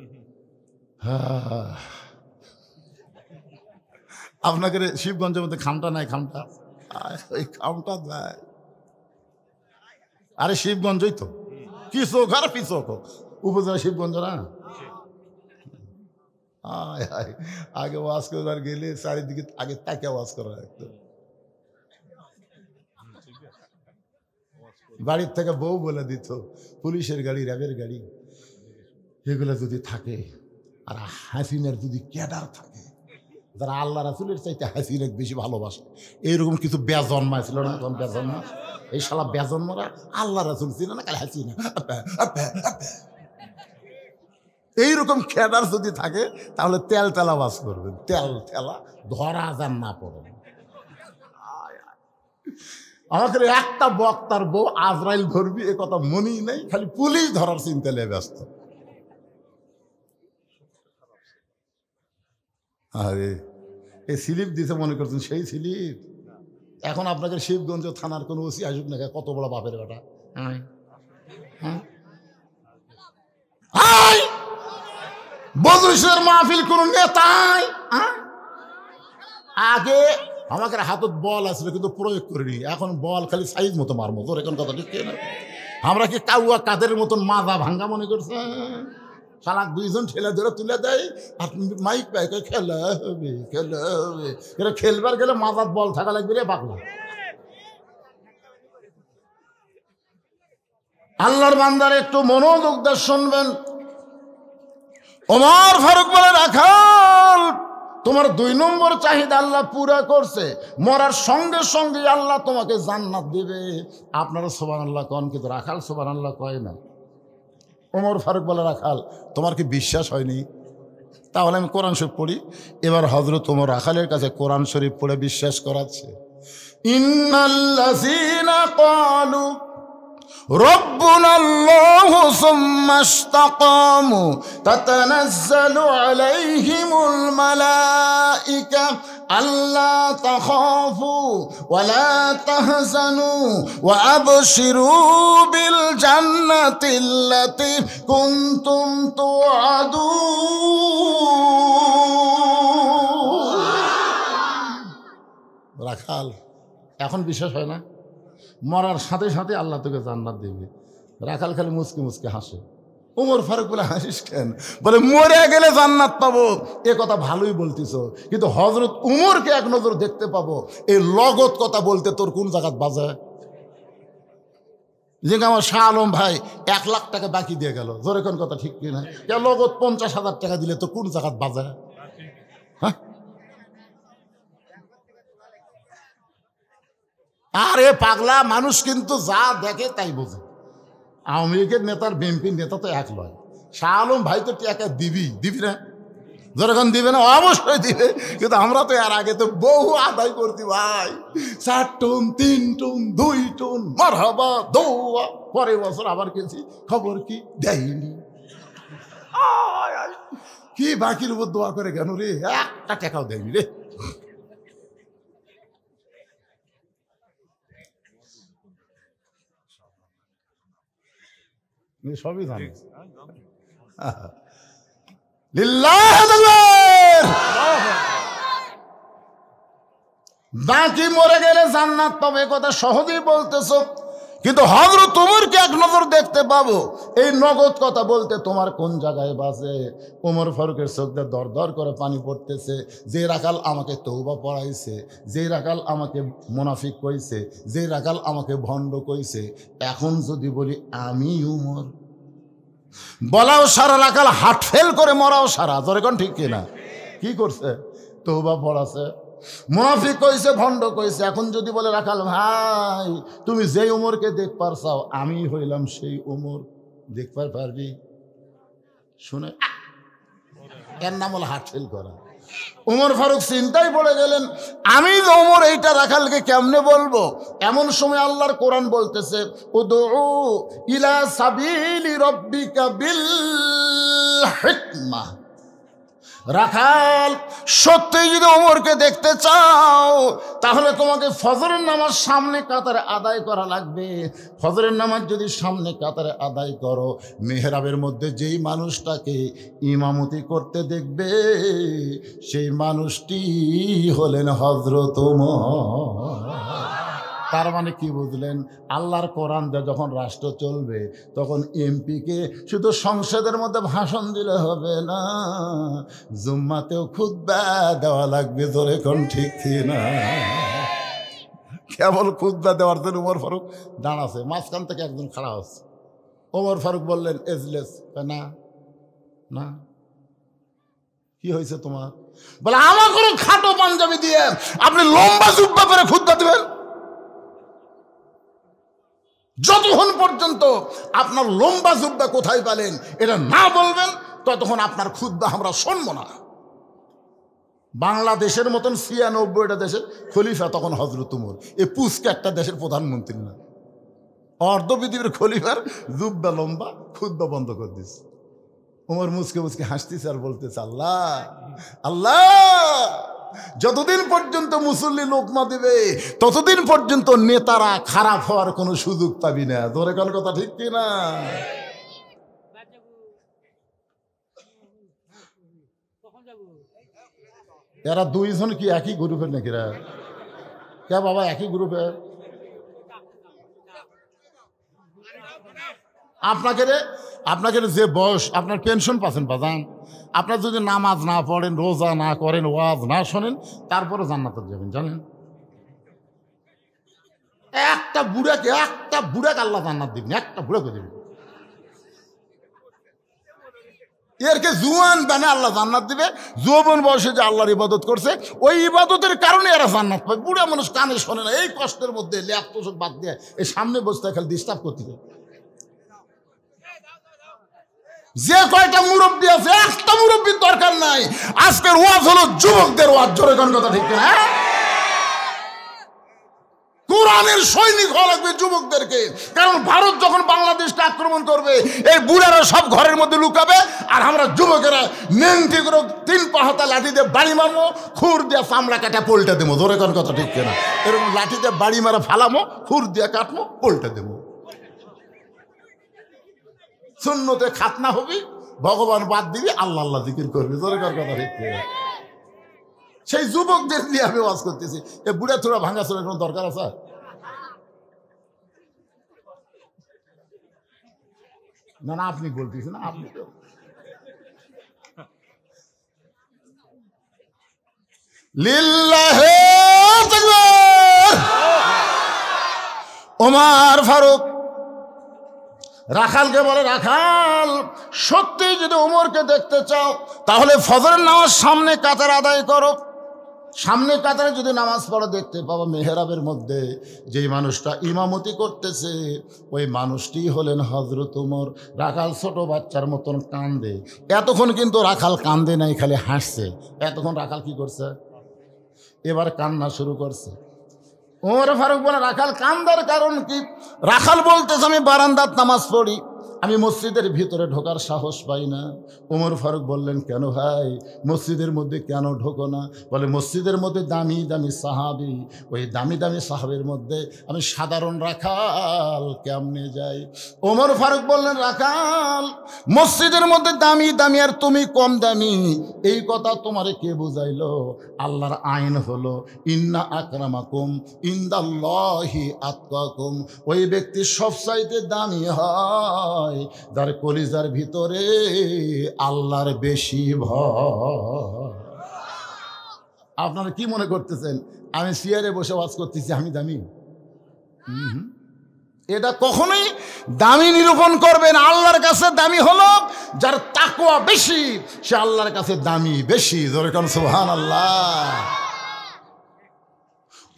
আপনাকে শিবগঞ্জের মধ্যে খামটা নাই, খামটা ওই খামটা দেয়। আরে শিবগঞ্জই তো, কি চোখ আর পি চোখ, উপজেলা শিবগঞ্জ না। আগে ওয়াজ করার গেলে চারিদিকে আগে তাকে ওয়াজ করা একদম। বাড়ির থেকে বউ বলে দিত, পুলিশের গাড়ি, র্যাবের গাড়ি, এগুলো যদি থাকে, আর হাসিনার যদি ক্যাডার থাকে, যারা আল্লাহ রাসূলের চাইতে হাসিনাকে বেশি ভালোবাসে, এইরকম কিছু বেজন্মাইছিল না? তখন বেজন্মা, এই শালা বেজন্মরা আল্লাহ রাসূল ছিল না, কাল হাসিনা। এইরকম ক্যাডার যদি থাকে তাহলে তেল তেলা বাস করবেন, তেল তেলা ধরা যান না পড়ে। আমাদের একটা বক্তার বউ আজরাইল ধরবি এ কথা মনেই নেই, খালি পুলিশ ধরার চিন্তা নিয়ে ব্যস্ত। আরে এই স্লিপ দিতে মনে করছেন সেই স্লিপ? এখন আপনাকে শিবগঞ্জ থানার কোনো ওসি আসুক না, কত বড় বাপের বেটা। বজুসের মাহফিল কোন নেতাই আগে আমাকে হাতত বল আসলে কিন্তু প্রয়োগ করিনি, এখন বল খালি সাইজ মতো মারমো। তোর এখন কথা ঠিক না? আমরা কি কাউয়া কাদের মতন মাজা ভাঙ্গা মনে করছে? শালা 2 জন ঠেলে ধরে তুলে দেয় আর মাইক পায়, খেলা হবে, খেলা হবে। এটা খেলবার গেলে মাজার বল থাকা লাগবে রে পাগলা। আল্লাহর বান্দার একটু মনোযোগ দিয়ে শুনবেন। ওমর ফারুক বলে রাখাল, তোমার 2 নম্বর চাহিদা আল্লাহ পুরা করছে। মরার সঙ্গে সঙ্গে আল্লাহ তোমাকে জান্নাত দিবে। আপনারা সুবহানাল্লাহ কন, কিন্তু রাখাল সুবহানাল্লাহ কয় না। ওমর ফারুক বলে রাখাল, তোমার কি বিশ্বাস হয়নি? তাহলে আমি কোরআন শরীফ পড়ি। এবার হযরত ওমর রাখালের কাছে কোরআন শরীফ পড়ে বিশ্বাস করাচ্ছে। ইন্নাল্লাযীনা ক্বালু ربنا الله ثم استقاموا تتنزل عليهم الملائكة ألا تخافوا ولا تحزنوا وأبشروا بالجنة التي كنتم توعدون। রাখাল এখন বিশ্বাস হয় না? মরার সাথে সাথে আল্লাহ তোকে জান্নাত দেবে। রাখাল খালি মুচকে মুচকে হাসে। ওমর ফারুক বলে হাসিস কেন? বলে মরে গেলে জান্নাত পাবো, এ কথা ভালোই বলতিস, কিন্তু হযরত উমরকে এক নজর দেখতে পাবো, এই লগত কথা বলতে তোর কোন জায়গাত বাজে? যে আমার শাহ আলম ভাই 1 লাখ টাকা বাকি দিয়ে গেল, জোরে কোন কথা ঠিক কিনা? লগত 50,000 টাকা দিলে তো কোন জায়গাত বাজে? হ্যাঁ, আরে পাগলা, মানুষ কিন্তু যা দেখে তাই বোঝে। আওয়ামী লীগের নেতার বিএনপির নেতা তো এক লয়। শাহ আলম ভাই তো টাকা দিবি না? যখন দিবে না অবশ্যই দিবে, কিন্তু আমরা তো এর আগে তো বহু আদায় করছি ভাই, 4 টন 3 টন 2 টন মারহাবা দৌয়া, পরের বছর আবার গেছি, খবর কি দেয়নি। কি বাকির উপর দোয়া করে কেন রে? একটা টাকাও দেয়নি রে। সবই জানি। বাকি মরে গেলে জান্নাত পাবে, কথা সহজেই বলতেছ, কিন্তু হযরত ওমরকে এক নজর দেখতে পাবো, এই নগদ কথা বলতে তোমার কোন জায়গায় বাজে? ওমর ফারুকের চোখ দিয়ে দর দর করে পানি পড়তেছে। যে রাখাল আমাকে তওবা পড়াইছে, যে রাখাল আমাকে মুনাফিক কইছে, যে রাখাল আমাকে ভণ্ড কইছে, এখন যদি বলি আমি উমর, বলাও সারা, রাখাল হার্ট ফেল করে মরাও সারা, জোরে কোন ঠিক কিনা? কি করছে? তওবা পড়াছে, মুনাফিক কইছে, ভণ্ড কইছে। এখন যদি বলে রাখাল ভাই তুমি যে উমরকে দেখবার চাও, আমি হইলাম সেই উমর, দেখবার পারবি? শুনে এর নাম হলো হার্ট ফেল করা। উমর ফারুক চিন্তায় পড়ে গেলেন, আমি যে উমর এইটা রাখালকে কেমনে বলবো? এমন সময় আল্লাহর কোরআন বলতেছে, উদউ ইলা সাবিলি রাব্বিকা বিল হিকমাহ। রাখাল সত্যি যদি ওমরকে দেখতে চাও, তাহলে তোমাকে ফজরের নামাজ সামনে কাতারে আদায় করা লাগবে। ফজরের নামাজ যদি সামনে কাতারে আদায় করো, মেহরাবের মধ্যে যেই মানুষটাকে ইমামতি করতে দেখবে, সেই মানুষটি হলেন হযরত ওমর। তার মানে কি বুঝলেন? আল্লাহর কোরআন দিয়ে যখন রাষ্ট্র চলবে, তখন এমপিকে শুধু সংসদের মধ্যে ভাষণ দিলে হবে না, জুম্মাতেও খুতবা দেওয়া লাগবে, জোরে কোন ঠিক না? কেবল খুতবা দেওয়ার জন্য ওমর ফারুক দাঁড়াছে, মাঝখান থেকে একজন খাড়া হচ্ছে। ওমর ফারুক বললেন এজলেস। না না, কি হয়েছে তোমার? বলে আমার কোনো খাটো পাঞ্জাবি দিয়ে আপনি লম্বা জুব্বা পরে খুতবা দেবেন? যতক্ষণ পর্যন্ত আপনার লম্বা জুব্বা কোথায় পেলেন এটা না বলবেন, ততক্ষণ আপনার খুতবা আমরা শুনবো না। বাংলাদেশের মতন ৯৬টা দেশের খলিফা তখন হযরত ওমর, এ পুস্কা একটা দেশের প্রধানমন্ত্রী না, অর্ধ পৃথিবীর খলিফার জুব্বা লম্বা, খুতবা বন্ধ করে দিচ্ছে। ওমর মুচকে মুচকে হাসতেছে আর বলতেছে, আল্লাহ আল্লাহ, যতদিন পর্যন্ত মুসল্লি লোকমা দিবে, ততদিন পর্যন্ত নেতারা খারাপ হওয়ার কোনো সুযোগ পাবি না। ধরে কোন কথা ঠিক কিনা? এরা দুইজন কি একই গ্রুপের নাকি? কে বাবা একই গ্রুপের? আপনাকে যে বয়স, আপনার পেনশন পাচ্ছেন বাজান, আপনার যদি নামাজ না পড়েন, রোজা না করেন, ওয়াজ না শোনেন, তারপরে জান্নাতে যাবেন জানেন? একটা বুড়াকে আল্লাহ জান্নাত দিবেন, একটা বুড়াকে দিবেন। এরকে জুয়ান বানে আল্লাহ জান্নাত দিবে। যৌবন বয়সে যে আল্লাহর ইবাদত করছে, ওই ইবাদতের কারণে এরা জান্নাত পাবে। বুড়া মানুষ কানে শোনে না, এই কষ্টের মধ্যে ল্যাপ তোষক বাদ দিয়ে এই সামনে বসতে খালি ডিস্টার্ব করতে হবে। যে কয়টা মুরব্বী আছে, একটা মুরব্বীর দরকার নাই। আজকের ওয়াজ হলো যুবকদের ওয়াজ, জোরে কোন কথা ঠিক না? কোরআনের সৈনিক হওয়া লাগবে যুবকদেরকে। কারণ ভারত যখন বাংলাদেশকে আক্রমণ করবে, এই বুড়ারা সব ঘরের মধ্যে লুকাবে, আর আমরা যুবকেরা নেংটি করে 3 পাহাতা লাঠি দিয়ে বাড়ি মারবো, খুর দিয়ে চামড়া কাটা পল্টে দেবো। ধরে কোন কথা ঠিক কিনা? এরকম লাঠি দিয়ে বাড়ি মারা ফালামো, খুর দিয়ে কাটবো, পল্টে দেবো। সুন্নতে খাতনা হবি, ভগবান বাদ দিবি, আল্লাহ আল্লাহ জিকির করবি। ধরে কোন কথা ঠিক কিনা? সেই যুবকদের নিয়ে আমি ওয়াজ করতেছি। এ বুড়া থোড়া ভাঙা চোরের কোনো দরকার আছে? না না, আপনি বলতেছেন, আপনি তো লিল্লাহে তাকবীর। ওমর ফারুক রাখালকে বলে, রাখাল সত্যি যদি ওমরকে দেখতে চাও তাহলে ফজরের নামাজ সামনে কাতার আদায় করো। সামনে কাতারে যদি নামাজ পড়ে দেখতে পাবো মেহরাবের মধ্যে যেই মানুষটা ইমামতি করতেছে ওই মানুষটি হলেন হযরত ওমর। রাখাল ছোট বাচ্চার মতন কান্দে। এতক্ষণ কিন্তু রাখাল কান্দে নাই, খালি হাসছে। এতক্ষণ রাখাল কি করছে? এবার কান্না শুরু করছে। ওমর ফারুক বলে, রাখাল কান্দার কারণ কি? রাখাল বলতেছে, আমি বারান্দাত নামাজ পড়ি, আমি মসজিদের ভিতরে ঢোকার সাহস পাই না। ওমর ফারুক বললেন, কেন ভাই মসজিদের মধ্যে কেন ঢোকো না? বলে, মসজিদের মধ্যে দামি দামি সাহাবি, ওই দামি দামি সাহাবের মধ্যে আমি সাধারণ রাখাল কেমনে যাই? ওমর ফারুক বললেন, রাখাল মসজিদের মধ্যে দামি দামি আর তুমি কম দামি, এই কথা তোমারে কে বুঝাইলো? আল্লাহর আইন হলো ইন্না আকরামাকুম ইনদাল্লাহি আতকাকুম। ওই ব্যক্তি সবচাইতে দামি হয় যার কলিজার ভিতরে আল্লাহর বেশি ভয়। আপনারা কি মনে করতেছেন আমি চেয়ারে বসে ওয়াজ করতেছি আমি দামি? এটা কখনোই দামি নিরূপণ করবেন। আল্লাহর কাছে দামি হলো যার তাকওয়া বেশি, সে আল্লাহর কাছে দামি বেশি। জোরে কোন সুবহানাল্লাহ।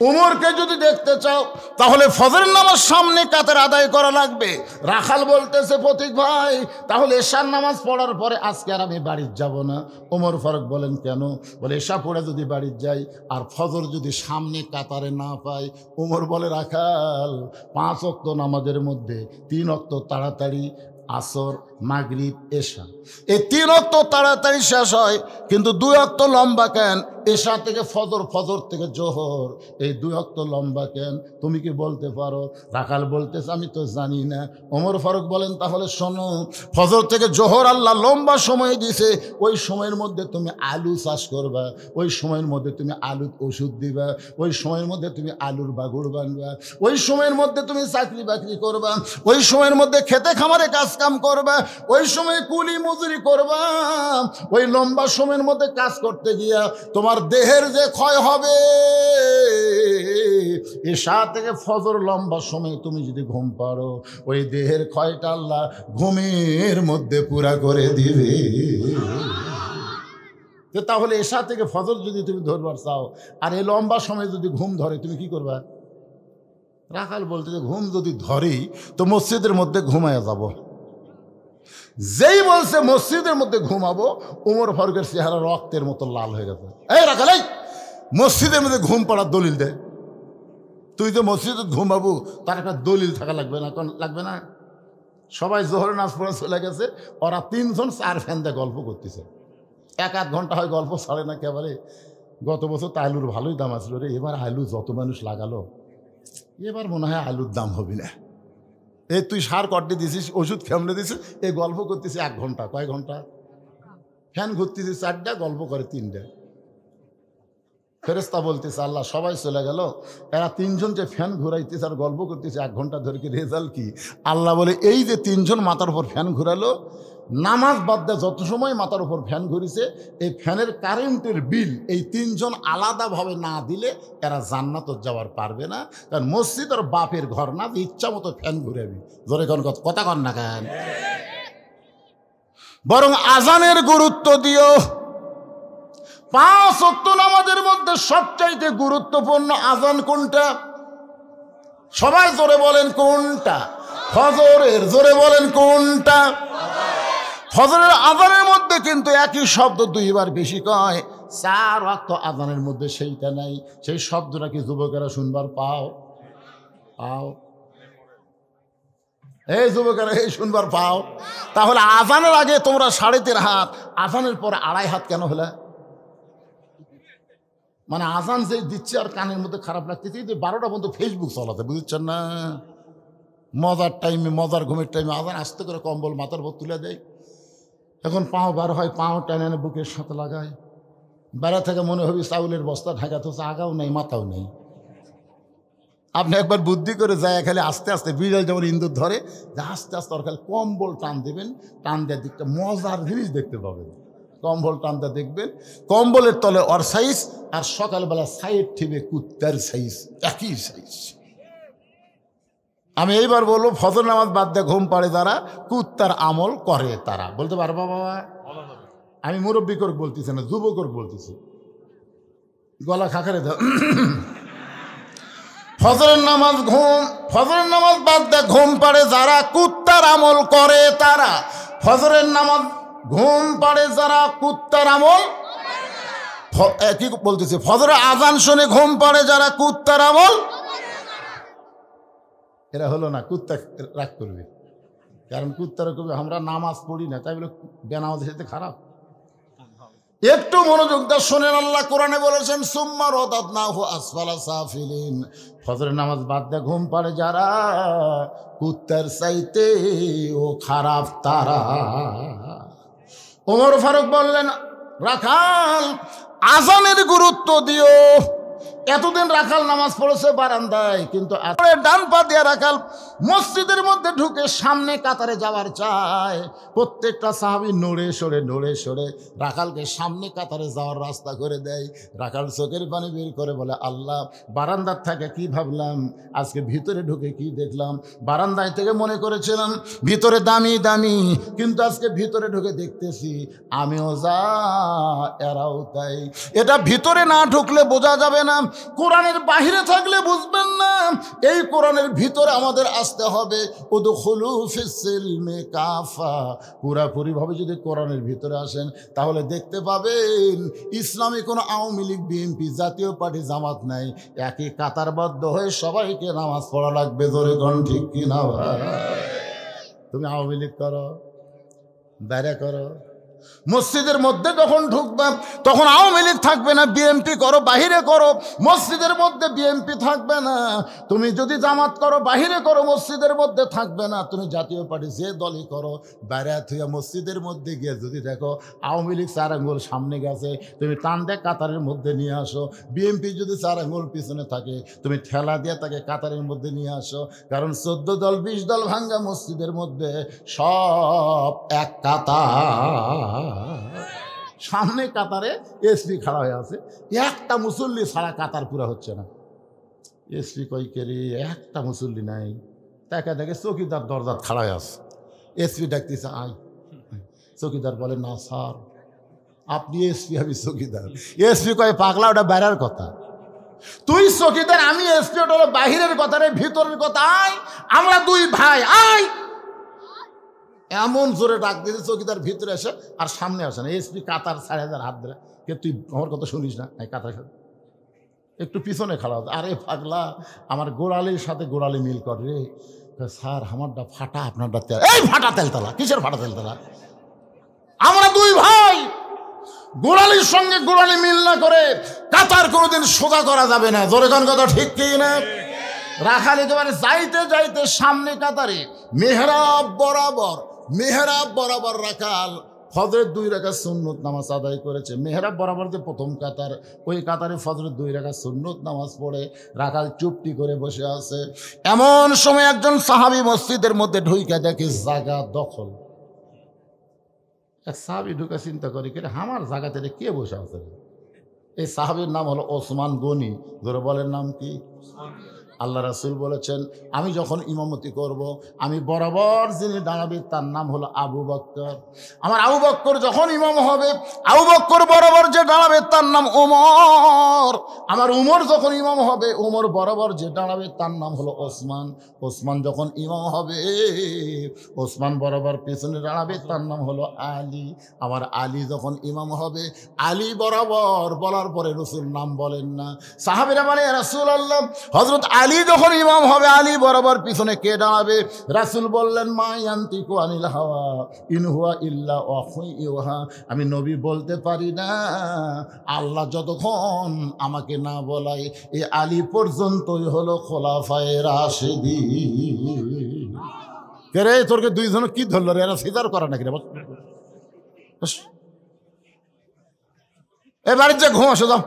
ওমরকে যদি দেখতে চাও তাহলে ফজরের নামাজ সামনে কাতার আদায় করা লাগবে। রাখাল বলতেছে, প্রতীক ভাই তাহলে এশার নামাজ পড়ার পরে আজকে আর আমি বাড়ি যাব না। ওমর ফারুক বলেন, কেন? বলে, এশা পড়ে যদি বাড়ি যাই আর ফজর যদি সামনে কাতারে না পাই। ওমর বলে, রাখাল 5 ওয়াক্ত নামাজের মধ্যে 3 ওয়াক্ত তাড়াতাড়ি, আসর, মাগরিব, এশা, এই 3 ওয়াক্ত তাড়াতাড়ি শেষ হয়, কিন্তু 2 ওয়াক্ত লম্বা কেন? এশা থেকে ফজর, ফজর থেকে জোহর, এই 2 ওয়াক্ত লম্বা কেন? তুমি কি বলতে পারো? রাখাল বলতেছে, আমি তো জানি না। ওমর ফারুক বলেন, তাহলে শোনো, ফজর থেকে জোহর আল্লাহ লম্বা সময় দিছে, ওই সময়ের মধ্যে তুমি আলু চাষ করবা, ওই সময়ের মধ্যে তুমি আলুর ওষুধ দিবা, ওই সময়ের মধ্যে তুমি আলুর বাগুড় বানবা, ওই সময়ের মধ্যে তুমি চাকরি বাকরি করবা, ওই সময়ের মধ্যে খেতে খামারে কাজ কাম করবা, ওই সময় কুলি মজুরি করবা। ওই লম্বা সময়ের মধ্যে কাজ করতে গিয়া তোমার দেহের যে ক্ষয় হবে, এশা থেকে ফজর লম্বা সময় তুমি যদি ঘুম পারো, ওই দেহের ক্ষয়টা আল্লাহ ঘুমের মধ্যে পুরা করে দিবে। তাহলে এশা থেকে ফজর যদি তুমি ধরবার চাও আর এই লম্বা সময় যদি ঘুম ধরে, তুমি কি করবা? রাখাল বলতে, ঘুম যদি ধরেই তো মসজিদের মধ্যে ঘুমায় যাব। যেই বলছে মসজিদের মধ্যে ঘুমাবো, ওমর ফারুকের চেহারা রক্তের মতো লাল হয়ে গেছে। এই রাখাল, এই মসজিদের মধ্যে ঘুম পড়ার দলিল দে। তুই তো মসজিদে ঘুমাবো, তার একটা দলিল থাকা লাগবে না? লাগবে না? সবাই জোহরের নামাজ পড়ে চলে গেছে, ওরা 3 জন 4 ফ্যান দিয়ে গল্প করতেছে। 1-1 ঘন্টা হয় গল্প ছাড়ে না একেবারে। গত বছর তো আলুর ভালোই দাম আসলো রে, এবার আলু যত মানুষ লাগালো, এবার মনে হয় আলুর দাম হবে না। এই তুই সার কটে দিছিস, ওষুধ খেমড়ে দিছিস, এই গল্প করতেছি 1 ঘন্টা। কয় ঘন্টা? ফ্যান ঘুরতেছি 4টা, গল্প করে 3টা। ফেরেশতা বলতেছে, আল্লাহ সবাই চলে গেল, এরা 3 জন যে ফ্যান ঘুরাইতেছে আর গল্প করতেছে 1 ঘন্টা ধরে, কি রেজাল্ট কি? আল্লাহ বলে, এই যে 3 জন মাথার উপর ফ্যান ঘুরালো, নামাজ বাদ দেয় যত সময় মাথার উপর ফ্যান ঘুরিছে, এই ফ্যানের কারেন্টের বিল এই 3 জন আলাদাভাবে না দিলে এরা জান্নাত যাওয়ার পারবে না। কারণ মসজিদ আর বাপের ঘর না, ইচ্ছা মতো ফ্যান ঘুরাবি। জোরে কোন কথা কন না কেন? বরং আজানের গুরুত্ব দিও। 5 ওয়াক্ত নামাজের মধ্যে সবচাইতে গুরুত্বপূর্ণ আজান কোনটা? সবাই জোরে বলেন কোনটা? ফজরের। জোরে বলেন কোনটা? ফজরের আজানের মধ্যে কিন্তু একই শব্দ 2 বার বেশি কয়। 4 ওয়াক্ত আজানের মধ্যে সেইটা নাই। সেই শব্দটা কি যুবকেরা শুনবার পাও? এই যুবকেরা, এই শুনবার পাও? তাহলে আজানের আগে তোমরা 3.5 হাত, আজানের পরে 2.5 হাত কেন হলে? মানে আজান যে দিচ্ছে আর কানের মধ্যে খারাপ লাগতেছে, 12টা পর্যন্ত ফেসবুক চালাতে, বুঝছেন না? মজার টাইমে, মজার ঘুমের টাইমে আজান আস্তে করে কম্বল মাথার উপর তুলে দেয়। এখন পাও বার হয়, পাও টেনে এনে বুকের সাথে লাগায়। বেড়া থেকে মনে হবে চাউলের বস্তা ঢাকা, তো আগাও নেই মাথাও নেই। আপনি একবার বুদ্ধি করে যায় খালি আস্তে আস্তে বিড়াল যেমন ইন্দুর ধরে, আস্তে আস্তে ওর খালি কম্বল টান দেবেন, টান দেওয়ার দিকটা মজার জিনিস দেখতে পাবেন। কম্বল টানটা দেখবেন, কম্বলের তলে ওর সাইজ, আর সকালবেলা সাইড ঠিবে কুত্তার সাইজ, একই সাইজ। আমি এইবার বলবো, ফজর নামাজ বাদ দিয়ে ঘুম পাড়ে যারা, কুত্তার আমল করে তারা। বলতে পারবা বাবা? আমি মুরব্বী করে বলতেছি না, যুবকর বলতেছি, গলা খাকারে দাও। ফজরের নামাজ বাদ দিয়ে ঘুম পাড়ে যারা, কুত্তার আমল করে তারা। ফজরের নামাজ ঘুম পাড়ে যারা, কুত্তার আমল কি বলতেছে, ফজরের আজান শুনে ঘুম পাড়ে যারা, কুত্তার আমল। এরা হলো না, কুত্তা রাগ করবে, কারণ কুত্তারা করবে আমরা নামাজ পড়ি না, তাই বলে বেনামাজ যেতে খারাপ। একটু মনোযোগ দিয়ে শোনেন, আল্লাহ কোরআনে বলেছেন সুম্মা রাদাদনাহু আসফালা সাফিলিন। ফজরের নামাজ বাদ দিয়ে ঘুম পাড়ে যারা, কুত্তার চাইতে ও খারাপ তারা। ওমর ফারুক বললেন, রাখাল আজানের গুরুত্ব দিও। এতদিন রাখাল নামাজ পড়েছে বারান্দায়, কিন্তু ডান পা দিয়ে রাখাল মসজিদের মধ্যে ঢুকে সামনে কাতারে যাওয়ার চায়। প্রত্যেকটা সাহাবী নড়ে সরে রাখালকে সামনে কাতারে যাওয়ার রাস্তা করে দেয়। রাখাল চোখের পানি বের করে বলে, আল্লাহ, বারান্দার থেকে কি ভাবলাম, আজকে ভিতরে ঢুকে কি দেখলাম। বারান্দায় থেকে মনে করেছিলাম ভিতরে দামি দামি, কিন্তু আজকে ভিতরে ঢুকে দেখতেছি আমিও যা এরাও তাই। এটা ভিতরে না ঢুকলে বোঝা যাবে না, কোরআনের বাহিরে থাকলে বুঝবেন না। এই কোরআনের ভিতরে আমাদের আসতে হবে। উদখুলু ফিস-সিলমি কাফা, পুরাপুরি ভাবে যদি কোরআনের ভিতরে আসেন তাহলে দেখতে পাবেন ইসলামী কোনো আওয়ামী লীগ, বিএনপি, জাতীয় পার্টি, জামাত নাই। একই কাতারবদ্ধ হয়ে সবাইকে নামাজ পড়া লাগবে। ধরে কোন ঠিক কিনা ভাই? তুমি আওয়ামী লীগ করো, বাইরে করো, মসজিদের মধ্যে যখন ঢুকবা তখন আওয়ামী লীগ থাকবে না, বিএনপি করো, বাহিরে করো, মসজিদের মধ্যে বিএনপি থাকবে না। তুমি যদি জামাত করো, বাহিরে করো, মসজিদের মধ্যে থাকবে না। তুমি জাতীয় পার্টি যে দলই করো, বাইরে থেকে মসজিদের মধ্যে গিয়ে যদি দেখো আওয়ামী লীগ 4 আঙ্গুল সামনে গেছে, তুমি টান দিয়ে কাতারের মধ্যে নিয়ে আসো। বিএনপি যদি 4 আঙ্গুল পিছনে থাকে, তুমি ঠেলা দিয়ে তাকে কাতারের মধ্যে নিয়ে আসো। কারণ 14 দল 20 দল ভাঙ্গা মসজিদের মধ্যে সব এক কাতার। সামনে কাতারে এসপি খাড়া হয়ে আছে, একটা মুসল্লি ছাড়া কাতার পুরা হচ্ছে না। এসপি কই কেরে, একটা মুসল্লি নাই। তাকে দেখে চৌকিদার দরজার খাড়া হয়ে আছে। এসপি ডাকতেছে, আয়। চৌকিদার বলে, না স্যার, আপনি এসপি, আমি চৌকিদার। এসপি কয়, পাগলা, ওটা বাইরের কথা। তুই চৌকিদার, আমি এসপি, ওটা হলো বাহিরের কথা রে, ভিতরের কথা। আয়, আমরা 2 ভাই, আয়। এমন জোরে ডাক দিয়েছে, চৌকিদার ভিতরে আসে আর সামনে আসে না। এসপি কাতার 4,000 হাত ধরে, কে তুই আমার কথা শুনিস না? কাতার একটু পিছনে খাড়া হতো। আরে পাগলা, আমার গোড়ালির সাথে গোড়ালি মিল কর রে। স্যার, আমারটা ফাটা, আপনারটা তেল। এই ফাটা তেলতলা, কিসের ফাটা তেলতলা? আমরা 2 ভাই, গোড়ালির সঙ্গে গোড়ালি মিল না করে কাতার কোনোদিন সোজা করা যাবে না। জোরে কোন কথা ঠিক কি না? রাখাল একেবারে যাইতে সামনে কাতারে মেহরাব বরাবর রাখাল ফজরের 2 রাকাত সুন্নত নামাজ আদায় করেছে। মেহরাব বরাবর যে প্রথম কাতার, ওই কাতারে ফজরের 2 রাকাত সুন্নত নামাজ পড়ে রাখাল চুপটি করে বসে আছে। এমন সময় একজন সাহাবী মসজিদের মধ্যে ঢুইকা দেখে জায়গা দখল। এক সাহাবী ঢুকে চিন্তা করে, আমার জায়গাতে কে বসে আছে? এই সাহাবীর নাম হলো ওসমান গনি। ধরে বলেন, নাম কি? আল্লাহ রাসূল বলেছেন, আমি যখন ইমামতি করব, আমি বরাবর যিনি দাঁড়াবে তার নাম হলো আবু বকর। আমার আবু বকর যখন ইমাম হবে, আবু বকর বরাবর যে দাঁড়াবে তার নাম ওমর। আমার উমর যখন ইমাম হবে, উমর বরাবর যে দাঁড়াবে তার নাম হলো ওসমান। ওসমান যখন ইমাম হবে, ওসমান বরাবর পেছনে দাঁড়াবে তার নাম হলো আলী। আমার আলী যখন ইমাম হবে, আলী বরাবর বলার পরে রাসূল নাম বলেন না। সাহাবীরা বলে, ইয়া রাসূলুল্লাহ, হযরত আলী যখন ইমাম হবে, আলী বরাবর পিছনে কে দাঁড়াবে? রাসূল বললেন, মা ইয়ান্তিকু আনিল হাওয়া ইন হুয়া ইল্লা ওয়াহয়ুন ইউহা। আমি নবী বলতে পারি না, আল্লাহ যতক্ষণ আমাকে না বলায়, এই আলী পর্যন্তই হলো খোলাফায়ে রাশিদিন। কে রে, তোরকে 2 জন কি ধরল রে? এরা সিজার করা নাকি রে? এবারে যে ঘুম আসো, যাও।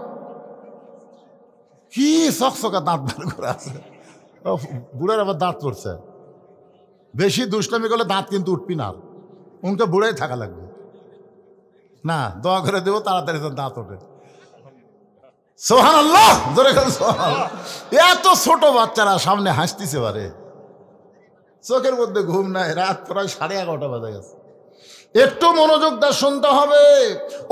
কি চকচকা দাঁত বার করে আছে, বুড়ার আবার দাঁত পড়ছে, বেশি দুষ্টামি করলে দাঁত কিন্তু উঠবি না, উনকে বুড়াই থাকা লাগবে না। দোয়া করে দেবো তাড়াতাড়ি তোর দাঁত ওঠে। সুবহানাল্লাহ, জোরে করে সুবহানাল্লাহ। এত ছোট বাচ্চারা সামনে হাসতেছে পারে, চোখের মধ্যে ঘুম নাই, রাত প্রায় 11:30 বাজে গেছে। একটু মনোযোগ দিয়ে শুনতে হবে।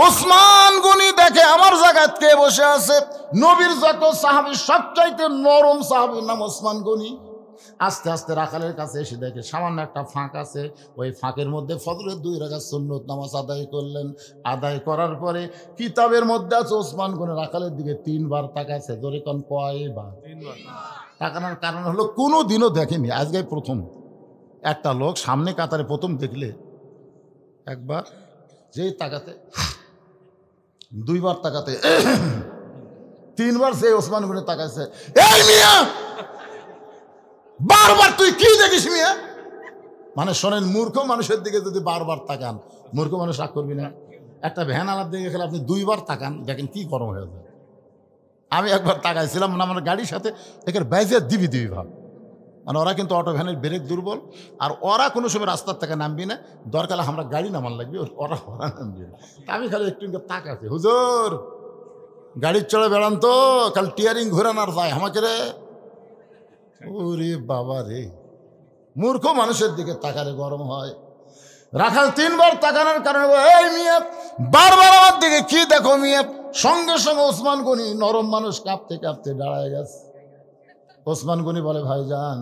ওসমান গনি দেখে আমার জায়গায় কে বসে আছে, নবীর যত সাহাবী সবচাইতে নরম সাহাবীর নাম ওসমান গনি। আস্তে আস্তে রাখালের কাছে এসে দেখে সামান্য একটা ফাঁক আছে, ওই ফাঁকের মধ্যে ফজরের 2 রাকাত সুন্নত নামাজ আদায় করলেন। আদায় করার পরে কিতাবের মধ্যে আছে ওসমান গনি রাখালের দিকে 3 বার তাকাইছে। ধরে কোন কয়বার? 3 বার। তাকানোর কারণ হলো কোনো দিনও দেখেনি, আজকে প্রথম। একটা লোক সামনে কাতারে প্রথম দেখলে একবার, যেই তাকাতে 2 বার তাকাতে 3 বার সেই ওসমান গনি তাকাইছে। এই মিয়া, বারবার তুই কি দেখিস মিয়া? মানে শোনেন, মূর্খ মানুষের দিকে যদি বারবার তাকান, মূর্খ মানুষ রাগ করবি না? একটা ভ্যান আলার দিকে গেলে আপনি 2 বার তাকান, দেখেন কি গরম হয়ে যায়। আমি একবার তাকাইছিলাম, মানে আমার গাড়ির সাথে একের বাইজে দিবি ভাব। মানে ওরা কিন্তু অটো ভ্যানের ব্রেক দুর্বল, আর ওরা কোনো সময় রাস্তার থেকে নামবি না, দরকার আমরা গাড়ি নামান লাগবে, ওরা নামবি না। আমি খালি একটু তাকাচ্ছি, হুজুর গাড়ির চড়ে বেড়ান তো, খালি টিয়ারিং ঘুরান আর যায় আমাকে রে। ওরে বাবা রে, মূর্খ মানুষের দিকে তাকালে গরম হয়। রাখাল 3 বার তাকানোর কারণে, এই মিয়া বারবার আমার দিকে কি দেখো মিয়া? সঙ্গে সঙ্গে ওসমান গনি নরম মানুষ কাঁপতে কাঁপতে দাঁড়ায় গেছে। ওসমান গনি বলে, ভাইজান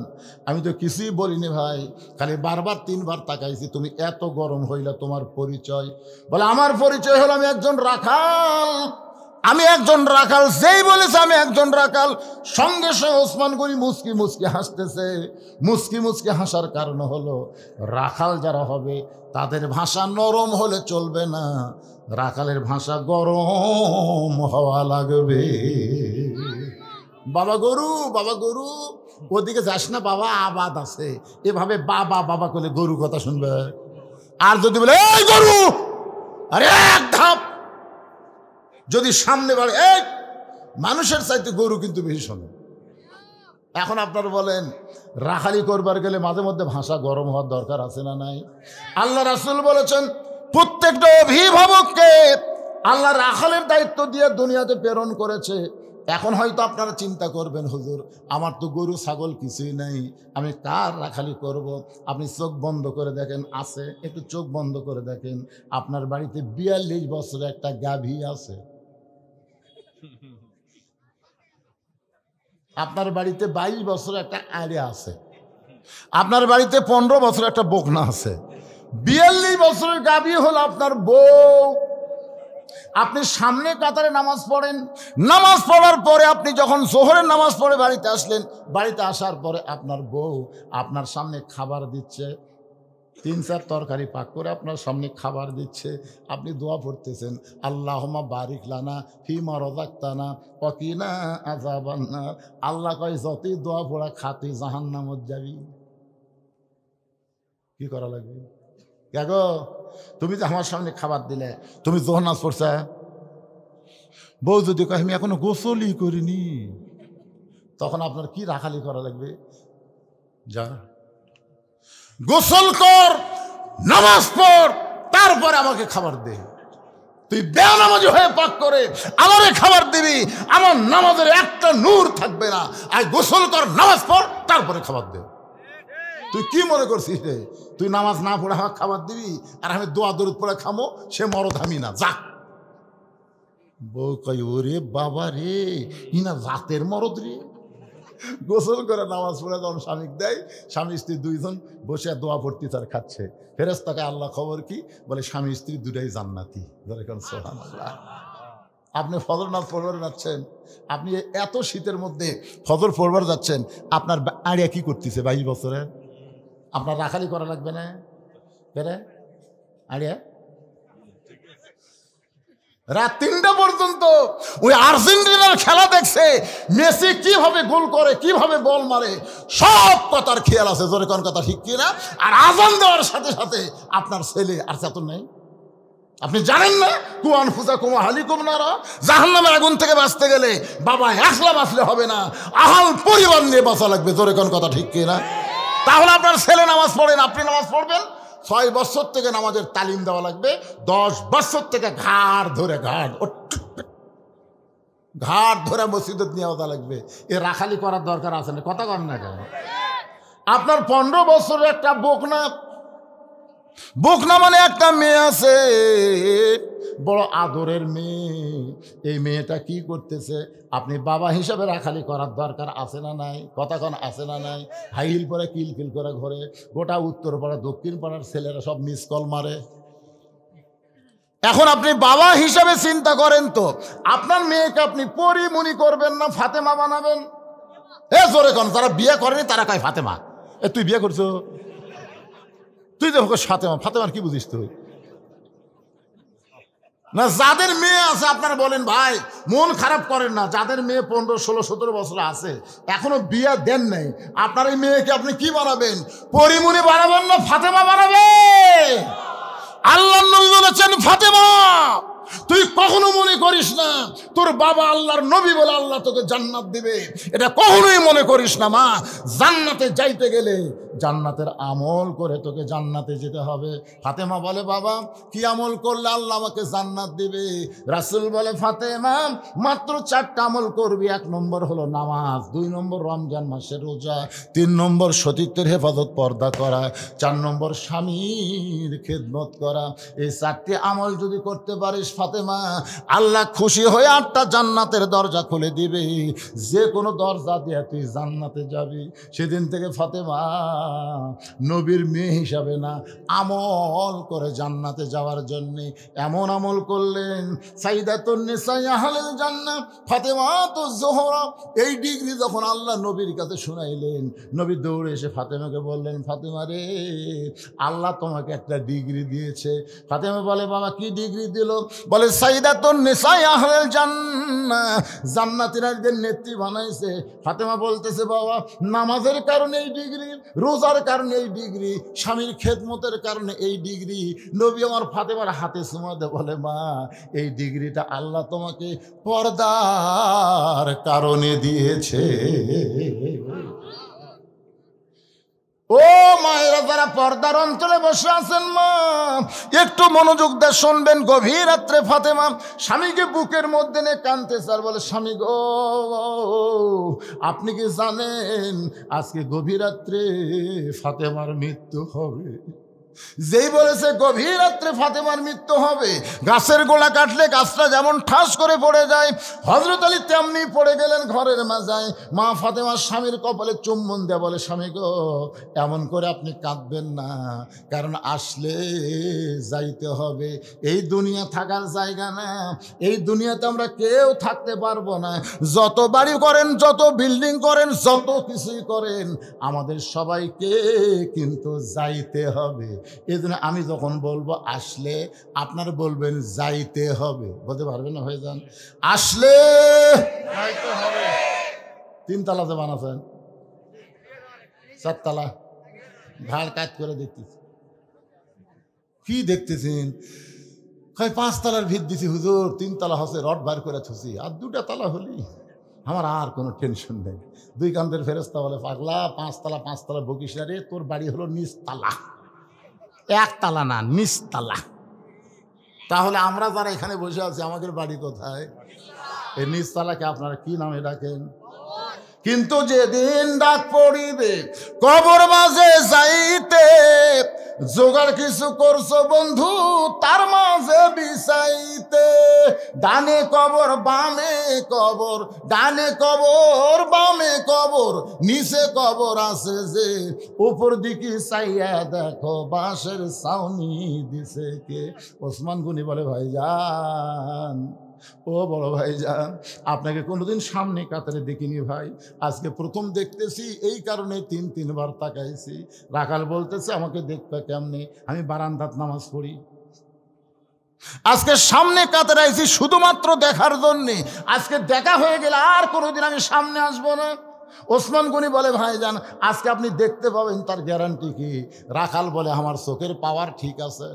আমি তো কিছুই বলিনি ভাই, খালি বারবার 3 বার তাকাইছি, তুমি এত গরম হইলা, তোমার পরিচয়? বলে, আমার পরিচয় হলো আমি একজন রাখাল, আমি একজন রাখাল। যেই বলেছে আমি একজন রাখাল, সঙ্গে সঙ্গে ওসমান গনি মুচকি মুচকি হাসতেছে। মুচকি মুচকি হাসার কারণ হলো, রাখাল যারা হবে তাদের ভাষা নরম হলে চলবে না, রাখালের ভাষা গরম হওয়া লাগবে। বাবা গরু, বাবা গরু, ওদিকে যাস না বাবা, আবাদ আছে। এভাবে বাবা বাবা করলে গরু কথা শুনবে। আর যদি বলে এই গরু, আরে এক ধাপ যদি সামনে বাড়ে, এই মানুষের চাইতে গরু কিন্তু বেশি শোনে। এখন আপনারা বলেন, রাখালি করবার গেলে মাঝে মধ্যে ভাষা গরম হওয়ার দরকার আছে না নাই? আল্লাহ রাসূল বলেছেন, প্রত্যেকটা অভিভাবককে আল্লাহ রাখালের দায়িত্ব দিয়ে দুনিয়াতে প্রেরণ করেছে। এখন হয়তো আপনারা চিন্তা করবেন, হুজুর আমার তো গরু ছাগল কিছুই নাই, আমি কার রাখালি করব? আপনি চোখ বন্ধ করে দেখেন, আছে, একটু চোখ বন্ধ করে দেখেন, আপনার বাড়িতে 42 বছরের একটা গাভী আছে, আপনার বাড়িতে 22 বছরের একটা আড়ে আছে, আপনার বাড়িতে 15 বছরের একটা বকনা আছে, 42 বছরের গাভী হলো আপনার বউ। আপনি সামনে কাতারে নামাজ পড়েন, নামাজ পড়ার পরে আপনি যখন জোহরের নামাজ পড়ে বাড়িতে আসলেন, বাড়িতে আসার পরে আপনার বউ আপনার সামনে খাবার দিচ্ছে, 3-4 তরকারি পাক করে আপনার সামনে খাবার দিচ্ছে, আপনি দোয়া পড়তেছেন, আল্লাহুম্মা বারিক লানা ফিমা রাযাকতানা ওয়া কিনা আযাবান নার। আল্লাহ কয়, যতই দোয়া পড়া খাতি জাহান্নামত যাবি। কি করা লাগবে? গো তুমি যে আমার সামনে খাবার দিলে, তুমি যোহর নামাজ পড়ছা? বউ যদি কয় আমি এখনো গোসলই করিনি, তখন আপনার কি রাখালি করা লাগবে? যা গোসল কর, নামাজ পড়, তারপরে আমাকে খাবার দে। তুই বেনামাজি হয়ে পাক করে আমারে খাবার দিবি, আমার নামাজের একটা নূর থাকবে না। আর গোসল কর, নামাজ পড়, তারপরে খাবার দে। তুই কি মনে করছিস রে? তুই নামাজ না পড়ে আমাকে খাবার দিবি, আর আমি দোয়া দরুদ পড়ে খামো, সে মরদ আমি না, যা। বউ কয়, ওরে বাবা রে, ইনা রাতের মরদ রে। গোসল করে নামাজ পড়ে যখন স্বামীকে দেয়, স্বামী স্ত্রী 2 জন বসে দোয়া পড়তে তার খাচ্ছে। ফেরেশতাকে আল্লাহ খবর কি বলে, স্বামী স্ত্রী 2টাই জান্নাতি। সুবহানাল্লাহ। আপনি ফজর নামাজ পড়বার যাচ্ছেন, আপনি এত শীতের মধ্যে ফজর পড়বার যাচ্ছেন, আপনার আড়িয়া কি করতেছে 22 বছরে? আপনার রাখালি করা লাগবে না? বেরে আড়িয়া রাত 3টা পর্যন্ত ওই আর্জেন্টিনার খেলা দেখছে, মেসি কিভাবে গোল করে, কিভাবে বল মারে, সব কথার খেয়াল আছে। জোরে কোন কথা ঠিক কিনা? আর আজান দেওয়ার সাথে সাথে আপনার ছেলে আর চেতন নেই, আপনি জানেন না কুয়ান ফুসাকুম হালিকুম নারা, জাহান্নামের আগুন থেকে বাঁচতে গেলে বাবা একলা বাঁচলে হবে না, আহাল পরিবার নিয়ে বাঁচা লাগবে। জোরে কোন কথা ঠিক কিনা? তাহলে আপনার ছেলে নামাজ পড়েন, আপনি নামাজ পড়বেন। 6 বছর থেকে নামাজের তালিম দেওয়া লাগবে, 10 বছর থেকে ঘাড় ধরে মসজিদে নিয়ে আসা লাগবে। এ রাখালি করার দরকার আছে না? কথা কন না কেন? আপনার 15 বছরের একটা বোকনা মানে একটা মেয়ে আছে, বড় আদরের মেয়ে। এই মেয়েটা কি করতেছে? আপনি বাবা হিসাবে রাখালি করার দরকার আছে না নাই? কথা কন আছে না নাই? হাইল পরে কিলকিল করে ঘরে গোটা উত্তর পাড়া দক্ষিণ পাড়ার ছেলেরা সব মিস কল মারে। এখন আপনি বাবা হিসাবে চিন্তা করেন তো, আপনার মেয়েকে আপনি পরিমণি করবেন না ফাতেমা বানাবেন? জোরে কন, যারা বিয়ে করেনি তারা কয় ফাতেমা। তুই বিয়ে করছো, তুই তো ফাতেমার কি বুঝিস তুই? না, যাদের মেয়ে আছে আপনারা বলেন ভাই মন খারাপ করেন না, যাদের মেয়ে 15, 16, 17 বছর আছে এখনো বিয়ে দেন নাই, আপনার এই মেয়েকে আপনি কি বানাবেন? পরিমণি বানাবেন না ফাতেমা বানাবেন? আল্লাহর নবী বলেছেন ফাতেমা তুই কখনো মনে করিস না তোর বাবা আল্লাহর নবী বলে আল্লাহ তোকে জান্নাত দিবে, এটা কখনোই মনে করিস না। মা, জান্নাতে যাইতে গেলে জান্নাতের আমল করে তোকে জান্নাতে যেতে হবে। ফাতেমা বলে বাবা কি আমল করলে আল্লাহ আমাকে জান্নাত দিবে? রাসূল বলে ফাতেমা মাত্র 4টা আমল করবি। 1 নম্বর হলো নামাজ, 2 নম্বর রমজান মাসের রোজা, 3 নম্বর সতীত্বের হেফাজত পর্দা করা, 4 নম্বর স্বামীর খেদমত করা। এই 4টি আমল যদি করতে পারিস ফাতেমা, আল্লাহ খুশি হয়ে 8টা জান্নাতের দরজা খুলে দিবে, যে কোনো দরজা দিয়ে তুই জান্নাতে যাবি। সেদিন থেকে ফাতেমা নবীর মেয়ে হিসাবে না, আমল করে জান্নাতে যাওয়ার জন্যে এমন আমল করলেন সাইয়্যিদাতুন নিসা আহলিল জান্নাহ ফাতেমাতুজ জোহরা। এই ডিগ্রি যখন আল্লাহ নবীর কাছে শুনাইলেন, নবী দৌড়ে এসে ফাতেমাকে বললেন ফাতেমা রে, আল্লাহ তোমাকে একটা ডিগ্রি দিয়েছে। ফাতেমা বলে বাবা কি ডিগ্রি দিল? বলে সাইয়্যিদাতুন নিসা আহলিল জান্নাহ, জান্নাতীদের নেত্রী বানাইছে। ফাতেমা বলতেছে বাবা নামাজের কারণে এই ডিগ্রি, রোজার কারণে এই ডিগ্রি, স্বামীর খেদমতের কারণে এই ডিগ্রি। নবী আমার ফাতেমার হাতে চুমা দিয়ে বলে মা এই ডিগ্রিটা আল্লাহ তোমাকে পর্দার কারণে দিয়েছে। ও মায়েরা যারা পর্দার অঞ্চলে বসে আছেন মা, একটু মনোযোগ দিয়ে শুনবেন। গভীর রাত্রে ফাতেমা স্বামীকে বুকের মধ্যে নিয়ে কাঁদতেছে আর বলে স্বামী গো, আপনি কি জানেন আজকে গভীর রাত্রে ফাতেমার মৃত্যু হবে? যেই বলেছে গভীর রাত্রে ফাতেমার মৃত্যু হবে, গাছের গোড়া কাটলে গাছটা যেমন ঠাস করে পড়ে যায়, হযরত আলী তেমনি পড়ে গেলেন ঘরের মাঝায়। মা ফাতেমার স্বামীর কপালে চুম্বন দেয়া বলে স্বামী গো এমন করে আপনি কাঁদবেন না, কারণ আসলে যাইতে হবে। এই দুনিয়া থাকার জায়গা না, এই দুনিয়াতে আমরা কেউ থাকতে পারবো না। যত বাড়ি করেন, যত বিল্ডিং করেন, যত কিছুই করেন, আমাদের সবাইকে কিন্তু যাইতে হবে। এই জন্য আমি যখন বলবো আসলে, আপনারা বলবেন যাইতে হবে। বলতে পারবেন না? হয়ে যান আসলে যাইতে হবে। 3 তালা যে বানাচ্ছেন, 4 তালা ঘাড় কাজ করে দেখতেছি। কি দেখতেছেন? 5 তালার ভিত দিছি হুজুর, 3 তালা হচ্ছে রড বার করে থুছি, আর 2টা তালা হলি আমার আর কোনো টেনশন নেই। 2 কান্দের ফেরেশতা বলে পাগলা 5 তালা 5 তালা বকিস না রে, তোর বাড়ি হলো নিচতলা, 1 তালা না নিচতলা। তাহলে আমরা যারা এখানে বসে আছি আমাদের বাড়ি কোথায়? এই নিচতলাকে আপনারা কি নামে ডাকেন? কিন্তু যেদিন ডাক পড়িবে কবর মাঝে যাইতে, জোগাড় কিছু করছো বন্ধু তার মাঝে বিছাইতে। ডানে কবর বামে কবর, ডানে কবর বামে কবর, নিচে কবর আছে যে, উপর দিকে চাইয়া দেখো বাঁশের ছাউনি দিছে কে। ওসমান গনি বলে ভাইজান, ও বড় ভাইজান, আপনাকে কোনোদিন সামনে কাতারে দেখিনি ভাই, আজকে প্রথম দেখতেছি, এই কারণে 3 বার তাকাইছি। রাখাল বলতেছে আমাকে দেখতে কেমনে? আমি বারান্দাত নামাজ পড়ি, আজকে সামনে কাতারে আইছি শুধুমাত্র দেখার জন্যে। আজকে দেখা হয়ে গেলে আর কোনোদিন আমি সামনে আসবো না। ওসমান গনি বলে ভাইজান আজকে আপনি দেখতে পাবেন, তার গ্যারান্টি কি? রাখাল বলে আমার চোখের পাওয়ার ঠিক আছে,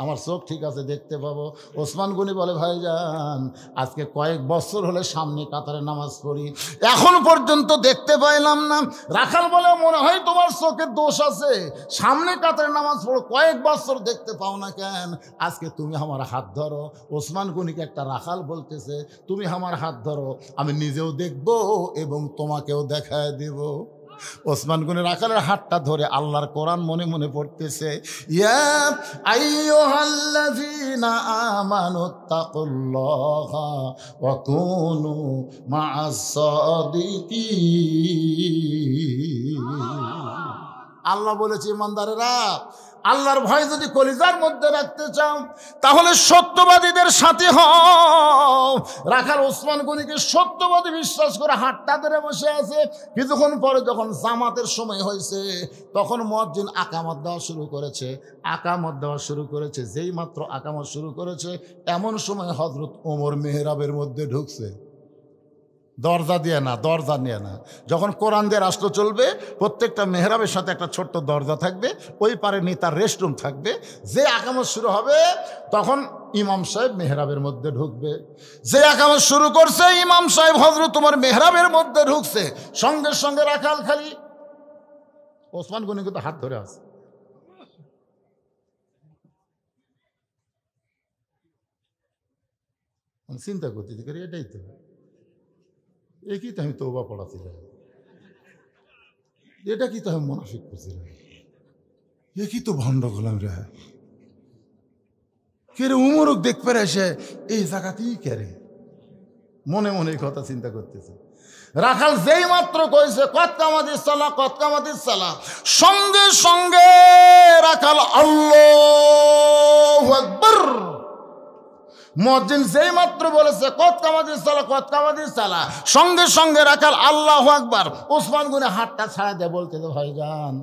আমার চোখ ঠিক আছে, দেখতে পাবো। ওসমান গনি বলে ভাইজান আজকে কয়েক বছর হলে সামনে কাতারে নামাজ পড়ি, এখন পর্যন্ত দেখতে পাইলাম না। রাখাল বলে মনে হয় তোমার চোখের দোষ আছে, সামনে কাতারে নামাজ পড়ো, কয়েক বছর দেখতে পাও না কেন? আজকে তুমি আমার হাত ধরো। ওসমান গনিকে একটা রাখাল বলতেছে তুমি আমার হাত ধরো, আমি নিজেও দেখব এবং তোমাকেও দেখায় দেব। ওসমান গনি রাখালের হাতটা ধরে আল্লাহর কোরআন মনে মনে পড়তেছে, ইয়া আইয়ুহাল্লাযীনা আমানুত্তাকুল্লাহা ওয়া কুনু মা'আস সাদিকিন। আল্লাহ বলেছে ইমানদারেরা, আল্লাহর ভয় যদি কলিজার মধ্যে রাখতে চাও তাহলে সত্যবাদীদের সাথে হও। রাখাল ওসমান গনিকে সত্যবাদী বিশ্বাস করে হাতটা ধরে বসে আছে। কিছুক্ষণ পরে যখন জামাতের সময় হয়েছে তখন মুয়াজ্জিন আকামত দেওয়া শুরু করেছে। যেই মাত্র আকামত শুরু করেছে এমন সময় হযরত ওমর মেহরাবের মধ্যে ঢুকছে। দরজা দিয়ে না, দরজা নিয়ে না। যখন কোরআন দিয়ে রাষ্ট্র চলবে প্রত্যেকটা মেহরাবের সাথে একটা ছোট্ট দরজা থাকবে, ওই পারে নেতার রেস্টরুম থাকবে। যে আকামত শুরু হবে তখন ইমাম সাহেব মেহরাবের মধ্যে ঢুকবে। যে আকামত শুরু করছে ইমাম সাহেব হযরত ওমর মেহরাবের মধ্যে ঢুকছে, সঙ্গে সঙ্গে রাখাল খালি ওসমান গনি কিন্তু হাত ধরে আছে। চিন্তা করতে পারি এটাই তো, একই তো আমি তওবা পড়াছিলাম, এটা কি তো আমি মুনাফিক করছিলাম, একই তো ভণ্ড গোলাম রে। কে রে উমরক দেখতে এসে এই জায়গাতেই কেরে মনে মনে কথা চিন্তা করতেছে। রাখাল যেই মাত্র কইছে কত কামাদিস সালাহ, সঙ্গে সঙ্গে রাখাল আল্লাহু আকবার। মুয়াজ্জিন যেই মাত্র বলেছে কত কামাদিস সালাহ, সঙ্গে সঙ্গে রাখাল আল্লাহু আকবার। ওসমান গনি হাতটা ছাড়া দিয়ে বলতেছে ভাইজান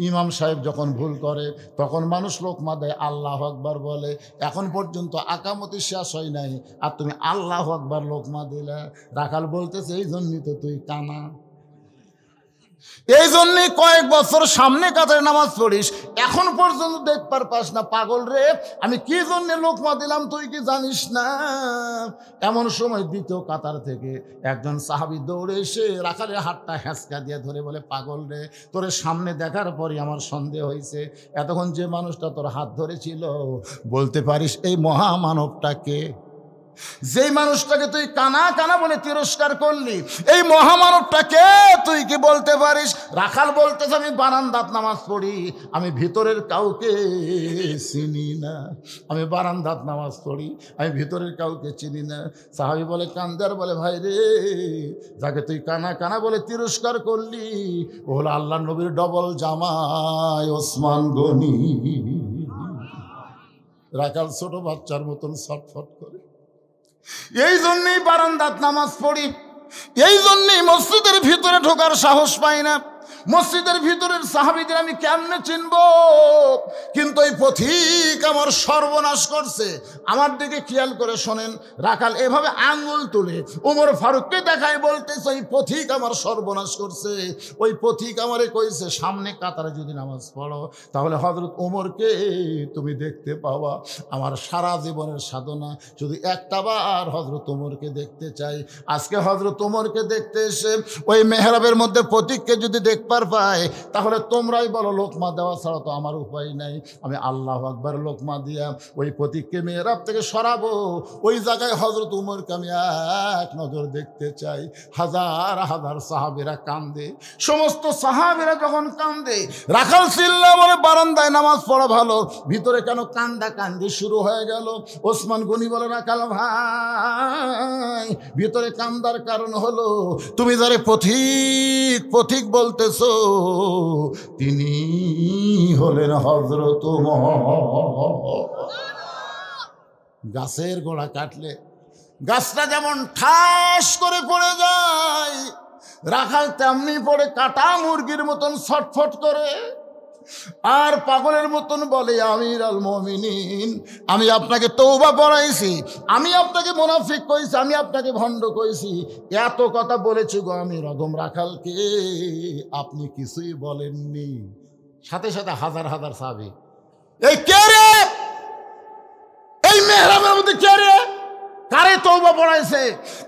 ইমাম সাহেব যখন ভুল করে তখন মানুষ লোকমা দেয়, আল্লাহু আকবার বলে, এখন পর্যন্ত আকামতি শেষ হয় নাই আর তুমি আল্লাহু আকবার লোকমা দিলে। রাখাল বলতেছে এই জন্যই তো তুই কানা, এই জন্যই কয়েক বছর সামনে কাতারে নামাজ পড়িস, এখন পর্যন্ত দেখবার পাস না। পাগল রে, আমি কি জন্য লোকমা দিলাম তুই কি জানিস না? এমন সময় দ্বিতীয় কাতার থেকে একজন সাহাবী দৌড়ে এসে রাখালের হাতটা হ্যাঁচকা দিয়ে ধরে বলে, পাগল রে, তোর সামনে দেখার পরই আমার সন্দেহ হয়েছে, এতক্ষণ যে মানুষটা তোর হাত ধরেছিল বলতে পারিস এই মহামানবটাকে? যেই মানুষটাকে তুই কানা কানা বলে তিরস্কার করলি, এই মহামানবটাকে তুই কি বলতে পারিস? রাখাল বলতেছে আমি বারান্দাত নামাজ পড়ি, আমি ভিতরের কাউকে চিনি না। আমি বারান্দাত নামাজ পড়ি, আমি ভিতরের কাউকে চিনি না। সাহাবী বলে কান্দার বলে ভাই রে, যাকে তুই কানা কানা বলে তিরস্কার করলি ও হলো আল্লাহ নবীর ডবল জামাই ওসমান গনি। রাখাল ছোট বাচ্চার মতন ছটফট করে। এই জন্যই বারান্দাত নামাজ পড়ি, এই জন্যই মসজিদের ভিতরে ঢোকার সাহস পাই না। মসজিদের ভিতরের সাহাবীদের আমি কেমনে চিনব? কিন্তু এই পথিক আমার সর্বনাশ করছে। আমার দিকে খেয়াল করে শোনেন, রাখাল এভাবে আঙ্গুল তুলে ওমর ফারুককে দেখায় বলতেছে এই পথিক আমার সর্বনাশ করছে। ওই পথিক আমারে কইছে সামনে কাতারে যদি নামাজ পড়ো তাহলে হযরত ওমরকে তুমি দেখতে পাওয়া। আমার সারা জীবনের সাধনা শুধু একটা বার হযরত ওমরকে দেখতে চাই। আজকে হযরত ওমরকে দেখতে এসে ওই মেহরাবের মধ্যে পথিককে যদি দেখতে পাই তাহলে তোমরাই বলো লোকমা দেওয়া ছাড়া তো আমার উপায় নাই। আমি আল্লাহু আকবার লোকমা দিয়া ওই পথিককে মেহরাব থেকে সরাবো, ওই জায়গায় হযরত উমরকে আমি এক নজর দেখতে চাই। হাজার হাজার সাহাবীরা কান্দে, সমস্ত সাহাবীরা যখন কান্দে রাখাল চিল্লা বলে বারান্দায় নামাজ পড়া ভালো, ভিতরে কেন কান্দা কান্দি শুরু হয়ে গেল? ওসমান গনি বলে রাখাল ভাই, ভিতরে কান্দার কারণ হলো তুমি যারে পথিক পথিক বলতেছ তিনি হলেন হযরত ওমর। গাছের গোড়া কাটলে গাছটা যেমন ঠাস করে পড়ে যায়, রাখাল তেমনি পড়ে কাটা মুরগির মতন ছটফট করে আর পাগলের মতন বলে আমির আল মুমিনিন, আমি আপনাকে তওবা পড়াইছি, আমি আপনাকে মুনাফিক কইছি, আমি আপনাকে ভণ্ড কইছি, এত কথা বলেছি গো আমি রগম রাখালকে, আপনি কিছুই বলেননি। সাথে সাথে হাজার হাজার সাহাবী এই কে রে বিচারপতি কে রে? কারে তওবা পড়াইছে,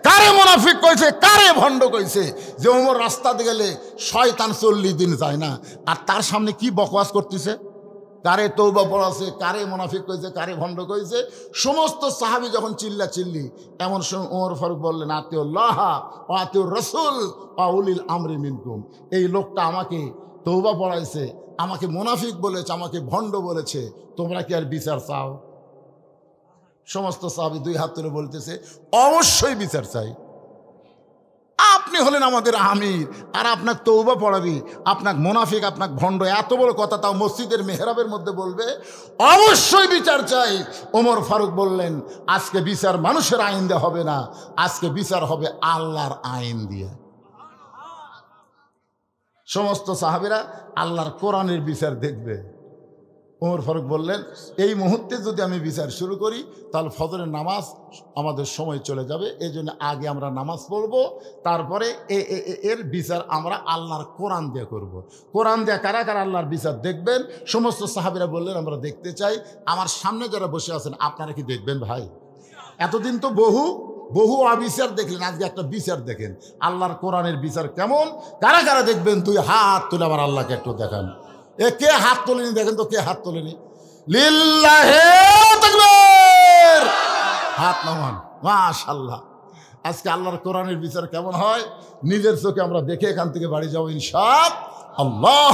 কারে মুনাফিক কইছে, কারে ভণ্ড কইছে যে ওমর রাস্তাতে গেলে শয়তান 40 দিন যায় না, আর তার সামনে কি বকওয়াস করতেছে? কারে তওবা পড়াছে, কারে মুনাফিক কইছে, কারে ভণ্ড কইছে? সমস্ত সাহাবী যখন চিল্লা চিল্লি, এমন সময় ওমর ফারুক বললেন, আতিউল্লাহ ওয়া আতিউর রাসূল ওয়া উলিল আমরি মিনকুম। এই লোকটা আমাকে তওবা পড়াইছে, আমাকে মুনাফিক বলেছে, আমাকে ভণ্ড বলেছে, তোমরা কি আর বিচার চাও? সমস্ত সাহাবী দুই হাত তুলে বলতেছে, অবশ্যই বিচার চাই। আপনি হলেন আমাদের আমির, আর আপনার তওবা পড়াবি, আপনার মুনাফিক, আপনার ভণ্ড, এত বড় কথা তাও মসজিদের মেহরাবের মধ্যে বলবে? অবশ্যই বিচার চাই। ওমর ফারুক বললেন, আজকে বিচার মানুষের আইন দিয়ে হবে না, আজকে বিচার হবে আল্লাহর আইন দিয়ে। সমস্ত সাহাবীরা আল্লাহর কোরআনের বিচার দেখবে। ওমর ফারুক বললেন, এই মুহূর্তে যদি আমি বিচার শুরু করি তাহলে ফজরের নামাজ আমাদের সময় চলে যাবে, এই জন্য আগে আমরা নামাজ পড়ব, তারপরে এর বিচার আমরা আল্লাহর কোরআন দিয়ে করব। কোরআন দিয়ে কারা কারা আল্লাহর বিচার দেখবেন? সমস্ত সাহাবীরা বললেন, আমরা দেখতে চাই। আমার সামনে যারা বসে আছেন, আপনারা কি দেখবেন ভাই? এতদিন তো বহু অবিচার দেখলেন, আজকে একটা বিচার দেখেন, আল্লাহর কোরআনের বিচার কেমন। কারা কারা দেখবেন? দুই হাত তুলে আমার আল্লাহকে একটু দেখান। এ কে হাত তোলেনি? দেখেন তো কে হাত তোলেনি। লিল্লাহে তাকবীর, হাত নামান। মাশাআল্লাহ, আজকে আল্লাহর কোরআনের বিচার কেমন হয় নিজের চোখে আমরা দেখে এখান থেকে বাড়ি যাবো ইনশাআল্লাহ।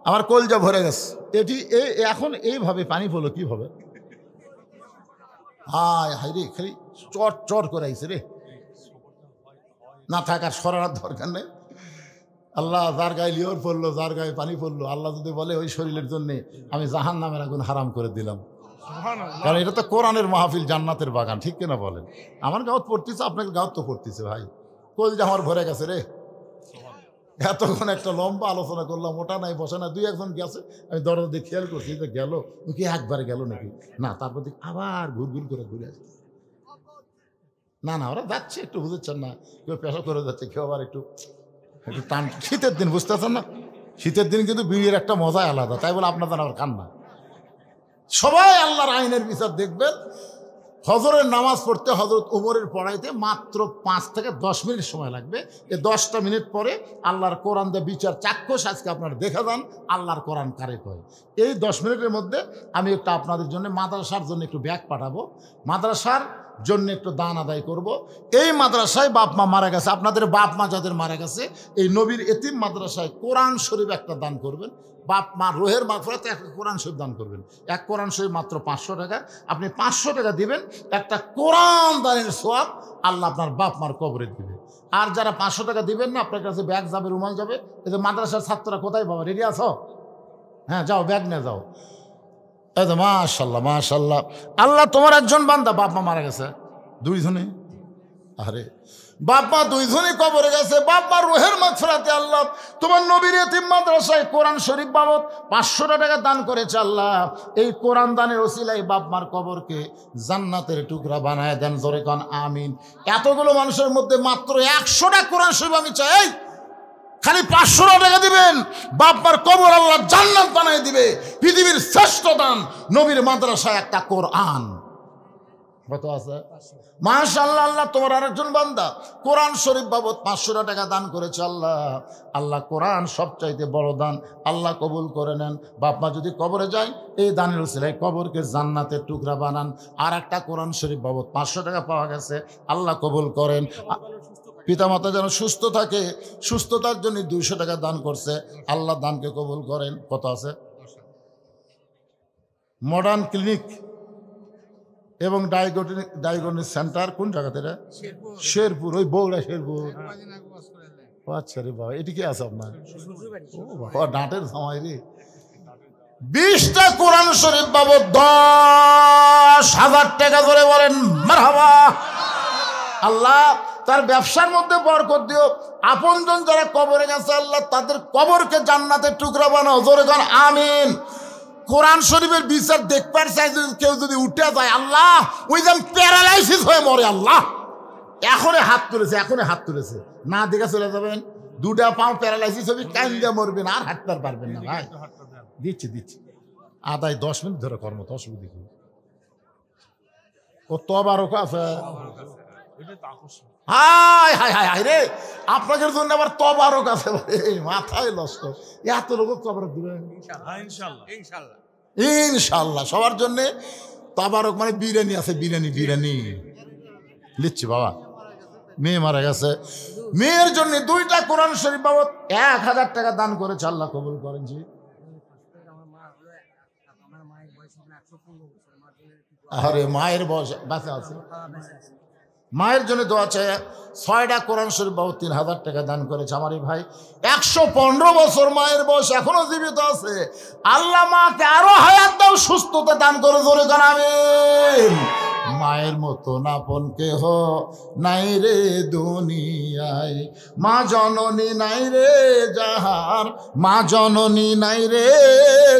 আমার কলজা ভরে গেছে। এটি এখন এইভাবে পানি পড়লো কিভাবে? হায় হায় রে, খালি চর চর করে আইছে রে। না থাকার সরার দরকার নেই। আল্লাহ যার গায়ে লিওর পড়লো, যার গায়ে পানি পড়লো, আল্লাহ যদি বলে ওই শরীরের জন্যে আমি জাহান্নামের আগুন হারাম করে দিলাম। কারণ এটা তো কোরআনের মাহফিল, জান্নাতের বাগান, ঠিক কিনা বলেন? আমার গাঁত পড়তেছে, আপনাকে গাঁত তো পড়তেছে ভাই। কলজা আমার ভরে গেছে রে। এতক্ষণ একটা লম্বা আলোচনা করলাম, ওটা নাই বসে না, দুই একজন গেছে, আমি দরজা দিয়ে খেয়াল করছি যে গেল কি, একবারে গেল নাকি না, তারপর দেখি আবার ঘুরঘুর করে ঘুরে আসছে। না না, ওরা যাচ্ছে, একটু বুঝেছেন না, কেউ পেশা করে যাচ্ছে, কেউ আবার একটু টান। শীতের দিন, বুঝতে পারছেন না, শীতের দিন কিন্তু বিড়ির একটা মজাই আলাদা, তাই বলে আপনাদের আবার খান না। সবাই আল্লাহর আইনের বিচার দেখবেন। হজরের নামাজ পড়তে হজরত ওমরের পড়াইতে মাত্র 5 থেকে 10 মিনিট সময় লাগবে। এই 10টা মিনিট পরে আল্লাহর কোরআন দিয়ে বিচার চাক্ষুষ আজকে আপনারা দেখা যান আল্লাহর কোরআন কারে কয়। এই 10 মিনিটের মধ্যে আমি একটা আপনাদের জন্য মাদ্রাসার জন্য একটু ব্যাগ পাঠাবো, মাদ্রাসার জন্য একটু দান আদায় করব। এই মাদ্রাসায় বাপ মা মারা গেছে, আপনাদের বাপ মা যাদের মারা গেছে, এই নবীর এতিম মাদ্রাসায় কোরআন শরীফ একটা দান করবেন। বাপ মা রোহের মাগফিরাতে একটা কোরআন শরীফ দান করবেন। এক কোরআন শরীফ মাত্র 500 টাকা। আপনি 500 টাকা দিবেন, একটা কোরআন দানের সওয়াব আল্লাহ আপনার বাপ মার কবরে দিবে। আর যারা 500 টাকা দিবেন না, আপনার কাছে ব্যাগ যাবে, রুমাল যাবে। এই যে মাদ্রাসার ছাত্ররা কোথায় বাবা, রেডি আছো? হ্যাঁ যাও, ব্যাগ নিয়ে যাও। এই তো মাশাল্লাহ মাশাল্লাহ। আল্লাহ তোমার একজন বান্দা বাপ মা মারা গেছে, 2 জনে। আরে বাপ মা 2 জনে কবরে গেছে, বাপ মা রোহের মাগফিরাতে আল্লাহ তোমার নবীর এতিম মাদ্রাসায় কোরআন শরীফ বাবদ 500 টাকা দান করেছে। আল্লাহ এই কোরআন দানের ওসিলায় বাপ মার কবরকে জান্নাতের টুকরা বানায় দেন, জোরে কোন আমিন। এতগুলো মানুষের মধ্যে মাত্র 100টা কোরআন শরীফ আমি চাই, খালি 500 টাকা দিবেন, বাপ মার কবর আল্লাহ জান্নাত বানায় দিবে। পৃথিবীর শ্রেষ্ঠ দান নবীর মাদ্রাসায় একটা কোরআন। কত আছে? মাশাআল্লাহ। আল্লাহ তোমার আরেকজন বান্দা কোরআন শরীফ বাবদ 500 টাকা দান করেছে। আল্লাহ আল্লাহ কোরআন সবচাইতে বড় দান, আল্লাহ কবুল করে নেন। বাপ মা যদি কবরে যায়, এই দানের উসিলায় কবরকে জান্নাতের টুকরা বানান। আর একটা কোরআন শরীফ বাবদ 500 টাকা পাওয়া গেছে, আল্লাহ কবুল করেন। পিতামাতা যেন সুস্থ থাকে, সুস্থতার জন্য 200 টাকা দান করছে, আল্লাহ দানকে কবুল করেন। কত আছে? মডার্ন ক্লিনিক এবং ডায়াগনস্টিক সেন্টার কোন জায়গাতে? শেরপুর, ওই বগুড়া শেরপুর। আচ্ছা রে বাবা, এটি কি আছে আপনার? ডাঁটের সময় রে। 20টা কোরআন শরীফ বাবদ 10,000 টাকা ধরে বলেন মারহাবা। আল্লাহ তার ব্যবসার মধ্যে বরকত দিও। আপনজন যারা কবরে গেছে, আল্লাহ তাদের কবরকে জান্নাতের টুকরা বানাও, জোরে কোন আমিন। কোরআন শরীফের বিচার দেখবার চাই, কেউ যদি উঠে যায়, আল্লাহ ওই যেন প্যারালাইসিস হয়ে মরে। আল্লাহ এখনই হাত তুলেছে, না দেখে চলে যাবেন, 2টা পাও প্যারালাইসিস হবে, কান্দে মরবেন, আর হাঁটতে পারবেন না ভাই। দিচ্ছি আদায় 10 মিনিট ধরে কর্ম, অসুবিধা কি? ও তবারক আছে। হায় হায় হায় হায় রে, আপনাদের জন্য আবার তবারক আছে, মাথায় নষ্ট। এত লোক তবারক দিবেন ইনশাল্লাহ। সবার জন্য তবারক মানে বিরিয়ানি আছে, বিরিয়ানি বিরিয়ানি লিচ্ছি বাবা। মেয়ে মারা গেছে, মেয়ের জন্য 2টা কোরআন শরীফ বাবদ 1000 টাকা দান করেছে, আল্লাহ কবুল করেন। জি আরে মায়ের বয়স বাঁচা আছে, মায়ের জন্য দোয়া চাই। 6টা কোরআন শরীফ বাবদ 3000 টাকা দান করেছে আমার এই ভাই। 115 বছর মায়ের বয়স, এখনো জীবিত আছে। আল্লাহ মাকে আরো হায়াত দাও, সুস্থতা দান করে, জোরে কর আমিন। মায়ের মতো আপন কেহ নাই রে দুনিয়ায়, মা জননী নাই রে যাহার, মা জননী নাই রে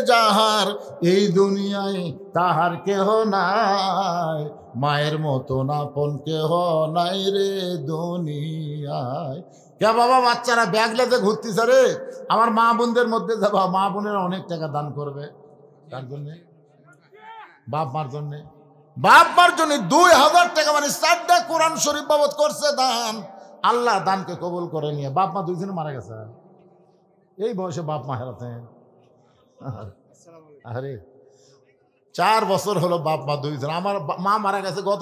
যাহার, এই দুনিয়ায় তাহার কেহ নাই। মায়ের মতো আপন কেহ নাই রে দুনিয়ায়। কে বাবা বাচ্চারা ব্যাগ লেতে ঘুরতেছে রে, আমার মা বোনদের মধ্যে যাবা, মা বোনেরা অনেক টাকা দান করবে। কার জন্যে? বাপ মার জন্যে। বাপ মার জন্য 2000 টাকা, মানে 4টা কোরআন শরীফ বাবদ করছে দান। আল্লাহ দানকে কবুল করে নিয়ে। বাপ মা 2 জনে মারা গেছে, এই বয়সে বাপ মা হারাতেন। আরে 4 বছর হলো বাপ মা 2 জন। আমার মা মারা গেছে গত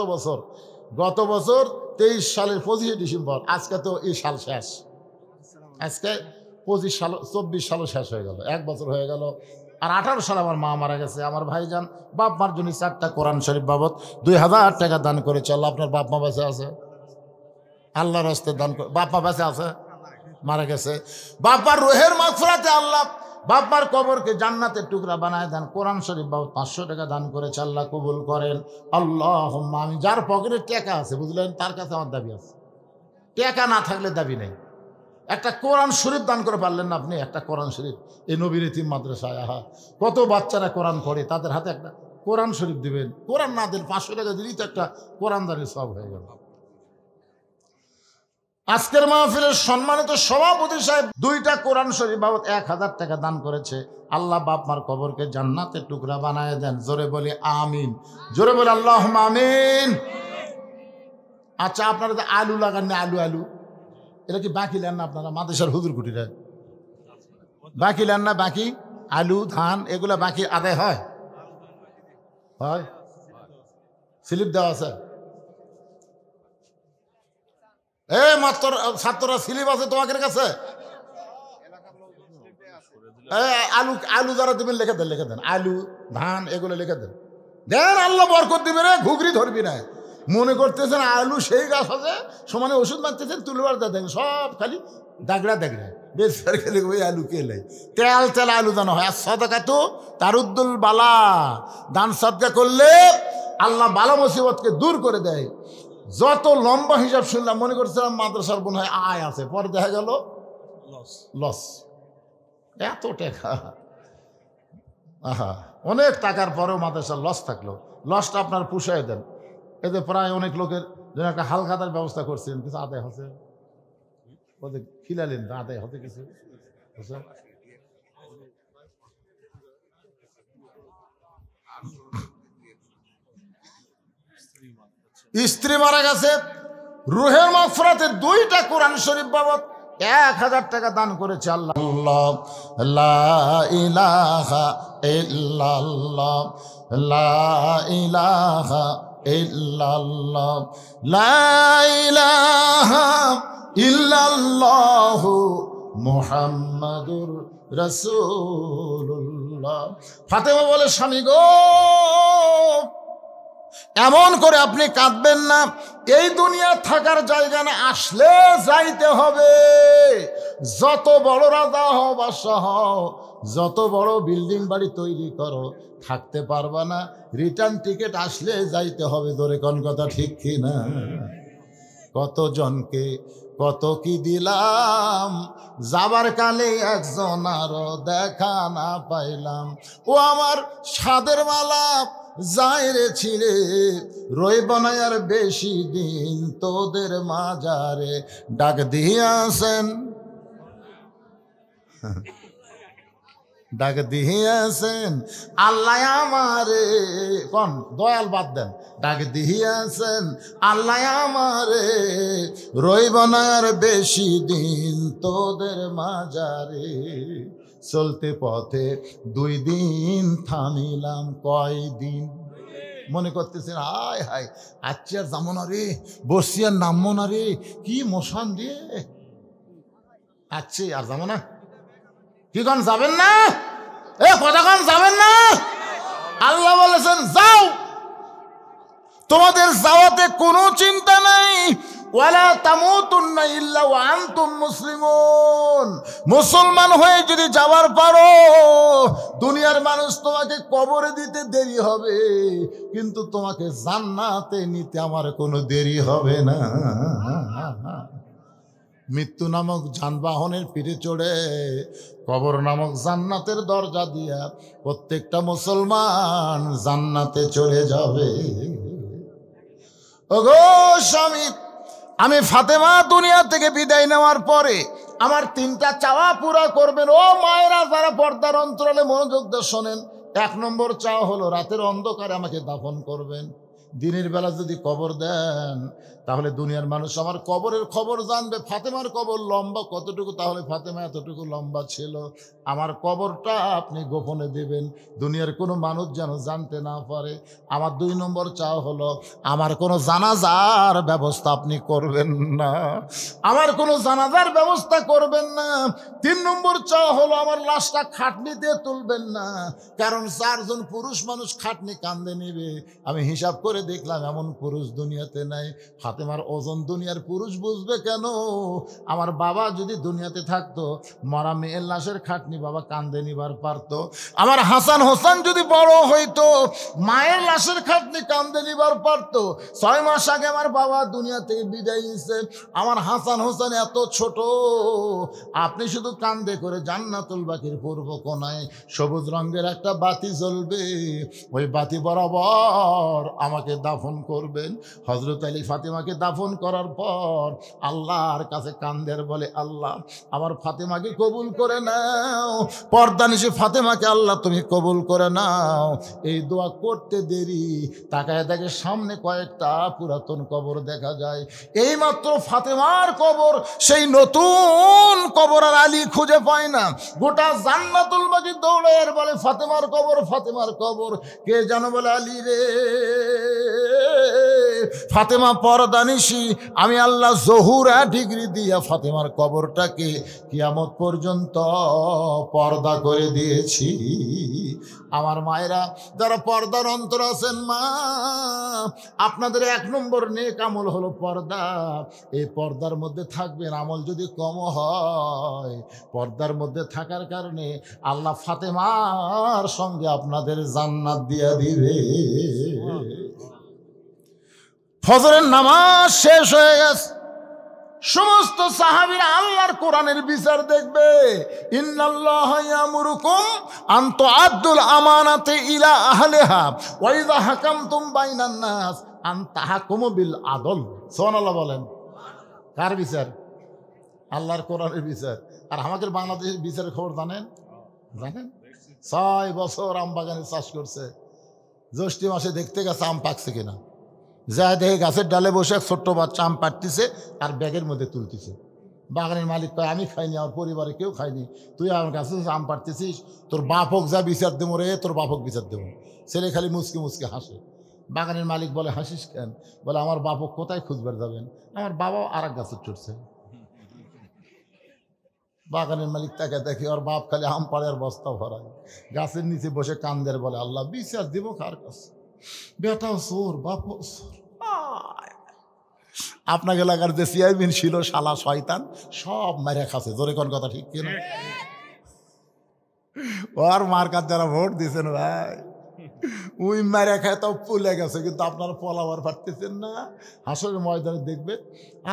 বছর 23 সালের 25 ডিসেম্বর। আজকে তো এই সাল শেষ, আজকে 25 সাল, 24 সালও শেষ হয়ে গেল, 1 বছর হয়ে গেল। আর 18 সালে আমার মা মারা গেছে। আমার ভাইজান বাপ মার জন্য 4টা কোরআন শরীফ বাবদ 2000 টাকা দান করেছে। আল্লাহ আপনার বাপ মা বেঁচে আছে, আল্লাহর রাস্তায় দান করে। বাপ মা বেঁচে আছে, মারা গেছে। বাপার রুহের মাগফিরাতে আল্লাহ বাপমার কবরকে জান্নাতের টুকরা বানায় দেন। কোরআন শরীফ বাবদ 500 টাকা দান করেছে, আল্লাহ কবুল করেন। আল্লাহুম্মা আমিন। যার পকেটে টাকা আছে বুঝলেন, তার কাছে আমার দাবি আছে, টাকা না থাকলে দাবি নেই। একটা কোরআন শরীফ দান করে পারলেন না আপনি, একটা কোরআন শরীফ। এই নবীর এতিম মাদ্রাসায় আহা কত বাচ্চারা কোরআন পড়ে, তাদের হাতে একটা কোরআন শরীফ দিবেন। কোরআন না দিন 500 টাকা দিলেই তো একটা কোরআন দানের সব হয়ে গেল। আজকের মাহফিলের সম্মানিত সভাপতি সাহেব 2টা কোরআন শরীফ বাবদ 1000 টাকা দান করেছে। আল্লাহ বাপ মার কবরকে জান্নাতের টুকরা বানায় দেন। জোরে বলি আমিন, জোরে বলি আল্লাহুম্মা আমিন। আচ্ছা আপনারা তো আলু লাগান না, আলু আলু এটা কি বাকি নেন না আপনারা? মাদ্রাসার হুজুর কুটিরা বাকি নেন না? বাকি আলু ধান এগুলা বাকি আদায় হয়? হয়, স্লিপ দেওয়া আছে। মাত্র ছাত্ররা স্লিপ আছে তোমাদের কাছে? আলু আলু যারা দেবেন লিখে দেন, লিখে দেন। আলু ধান এগুলো লিখে দেন, দেন আল্লাহ বরকত দিবে রে। ঘুগরি ধরবি না, মনে করতেছেন আলু সেই গাছ আছে, সমানে ওষুধ মারতেছেন, তুলবার দেন সব খালি দাগড়া দাগড়া। বেশ খেলে ওই আলু কেলে তেল তেল আলু দানো হয়। আর সদকা তো তারুদ্দুল বালা, দান সদকা করলে আল্লাহ বালা মুসিবতকে দূর করে দেয়। যত লম্বা হিসাব শুনলাম মনে করছিলাম মাদ্রাসার বোন হয় আয় আছে, পরে দেখা গেল লস। এত টাকা, আহা অনেক টাকার পরেও মাদ্রাসার লস থাকলো। লসটা আপনার পুষায় দেন। এতে প্রায় অনেক লোকের জন্য একটা হালখাতার ব্যবস্থা করছেন, কিছু আদায় হচ্ছে, ওদের খিলালেন আদায় হতে কিছু। স্ত্রী মারা গেছে, রুহের মাগফিরাতে 2টা কোরআন শরীফ বাবদ 1000 টাকা দান করেছে। আল্লাহ লা ইলাহা ইল্লাল্লাহ, লা ইলাহা ইল্লাল্লাহ, লা ইলাহা ইল্লাল্লাহু মুহাম্মাদুর রাসূলুল্লাহ। ফাতেমা বলে, স্বামী গো এমন করে আপনি কাঁদবেন না, এই দুনিয়া থাকার জায়গা না, আসলে যাইতে হবে। যত বড় রাজা হও বাদশা হও, যত বড় বিল্ডিং বাড়ি তৈরি করো, থাকতে পারবা না, রিটার্ন টিকিট আসলে যাইতে হবে। ধরে কোন কথা ঠিক কি না? কতজনকে কত কি দিলাম, যাবার কালে একজন আরো দেখা না পাইলাম। ও আমার সাদের মালা যায় রে ছিঁড়ে, রইব না আর বেশি দিন তোদের মাজারে। ডাক দিয়াছেন ডাক দিয়েছেন আল্লাহ আমারে, কোন দয়াল বাদ দেন, ডাক দিয়েছেন আল্লাহ আমারে, রইব না আর বেশি দিন তোদের মাঝারে, চলতে পথে 2 দিন থামিলাম কয়দিন। মনে করতেছেন হায় হায় আচ্ছা আর যাবো না রে, বসছি আর নামবো না রে, কি মশান দিয়ে আচ্ছা আর যাবো না, কি কন যাবেন না? এ কথা কন যাবেন না? আল্লাহ বলেছেন যাও, তোমাদের যাওয়াতে কোনো চিন্তা নাই। ওয়ালা তামুতুন্না ইল্লা ওয়া আনতুম মুসলিমুন, মুসলমান হয়ে যদি যাওয়ার পারো, দুনিয়ার মানুষ তোমাকে কবরে দিতে দেরি হবে, কিন্তু তোমাকে জান্নাতে নিতে আমার কোনো দেরি হবে না। মৃত্যু নামক যানবাহনের পিঠে চড়ে কবর নামক জান্নাতের দরজা দিয়া প্রত্যেকটা মুসলমান জান্নাতে চলে যাবে। ওগো স্বামী, আমি ফাতেমা দুনিয়া থেকে বিদায় নেওয়ার পরে আমার 3টা চাওয়া পুরা করবেন। ও মায়েরা যারা পর্দার অন্তরালে মনোযোগ দিয়ে শোনেন, 1 নম্বর চাওয়া হলো রাতের অন্ধকারে আমাকে দাফন করবেন। দিনের বেলা যদি কবর দেন তাহলে দুনিয়ার মানুষ আমার কবরের খবর জানবে। ফাতেমার কবর লম্বা কতটুকু, তাহলে ফাতেমা এতটুকু লম্বা ছিল। আমার কবরটা আপনি গোপনে দেবেন, দুনিয়ার কোনো মানুষ যেন জানতে না পারে। আমার 2 নম্বর চাওয়া হলো আমার কোনো জানাজার ব্যবস্থা আপনি করবেন না, আমার কোনো জানাজার ব্যবস্থা করবেন না। 3 নম্বর চাওয়া হলো আমার লাশটা খাটনি দিয়ে তুলবেন না, কারণ 4 জন পুরুষ মানুষ খাটনি কান্দে নেবে। আমি হিসাব করে দেখলাম এমন পুরুষ দুনিয়াতে নাই। ফাতেমার ওজন দুনিয়ার পুরুষ বুঝবে কেন? আমার বাবা যদি দুনিয়াতে থাকতো, মরা মেয়ের লাশের খাটনি বাবা কান্দে নিবার পারতো। আমার হাসান হোসেন যদি বড় হইতো, মায়ের লাশের খাটনি কান্দে নিবার পারতো। 6 মাস আগে আমার বাবা দুনিয়া থেকে বিদায় নিয়েছে। আমার হাসান হোসেন এত ছোট, আপনি শুধু কান্দে করে জান্নাতুল বাকির পূর্ব কোণায় সবুজ রঙের একটা বাতি জ্বলবে, ওই বাতি বরাবর আমাকে দাফন করবেন। হযরত আলী ফাতেমাকে দাফন করার পর আল্লাহর কাছে কান্দের বলে, আল্লাহ আমার ফাতেমাকে কবুল করে নাও, পর্দানিশি ফাতেমাকে আল্লাহ তুমি কবুল করে নাও। এই দোয়া করতে দেরি, তাকায় দেখে সামনে কয়েকটা পুরাতন কবর দেখা যায়। এইমাত্র ফাতেমার কবর, সেই নতুন কবর আর আলী খুঁজে পায় না। গোটা জান্নাতুল বাকি দৌড়ে বলে ফাতেমার কবর, ফাতেমার কবর। কে জানো বলে আলী রে। ফাতেমা পর্দানিশি, আমি আল্লাহ জহুরা ডিগ্রি দিয়া ফাতেমার কবরটাকে কিয়ামত পর্যন্ত পর্দা করে দিয়েছি। আমার মায়েরা যারা পর্দার অন্তর আছেন, মা আপনাদের 1 নম্বর নেক আমল হলো পর্দা। এই পর্দার মধ্যে থাকবেন। আমল যদি কম হয়, পর্দার মধ্যে থাকার কারণে আল্লাহ ফাতেমার সঙ্গে আপনাদের জান্নাত দিয়া দিবে। ফজরের নামাজ শেষ হয়ে গেছে, সমস্ত সাহাবীরা আল্লাহর কোরআনের বিচার দেখবে। ইন্নাল্লাহা ইয়ামুরুকুম আন তুআদ্দুল আমানাতি ইলা আহলিহা ওয়া ইযা হাকামতুম বাইনান নাস আন তাহকুমু বিল আদল। সুবহানাল্লাহ বলেন। কার বিচার? আল্লাহর কোরআনের বিচার। আর আমাদের বাংলাদেশের বিচারের খবর জানেন? 6 বছর আম বাগানে চাষ করছে, জ্যৈষ্ঠ মাসে দেখতে গেছে আম পাকছে কিনা, যা দেখে গাছের ডালে বসে এক ছোট্ট বাচ্চা আম পাড়তেছে আর ব্যাগের মধ্যে তুলতেছে। বাগানের মালিক কয়, আমি খাইনি, আমার পরিবারে কেউ খায়নি, তুই আমার কাছে আম পাড়তেছিস, তোর বাপ হোক যা বিচার দেবো রে, তোর বাপ হোক বিচার দেবো। ছেলে খালি মুচকে মুচকে হাসে। বাগানের মালিক বলে, হাসিস কেন? বলে, আমার বাপ হোক কোথায় খুঁজবার যাবেন, আমার বাবাও আর এক গাছে চড়ছে। বাগানের মালিক তাকে দেখে, ওর বাপ খালি আম পাড়ে আর বস্তা ভরায়, গাছের নিচে বসে কান্দের, বলে, আল্লাহ বিচার দিব কার কাছে? বেটাও চোর, বাপও চোর। আপনাকে এলাকার যে চেয়ারম্যান ছিল শালা শয়তান, সব মারে খাচ্ছে। জোরে কোন কথা ঠিক কিনা? ওর মার্কার যারা ভোট দিয়েছেন ভাই, ওই মারে খায় তাও পুলে গেছে, কিন্তু আপনারা পলাবার পারতেছেন না। হাসরের ময়দানে দেখবেন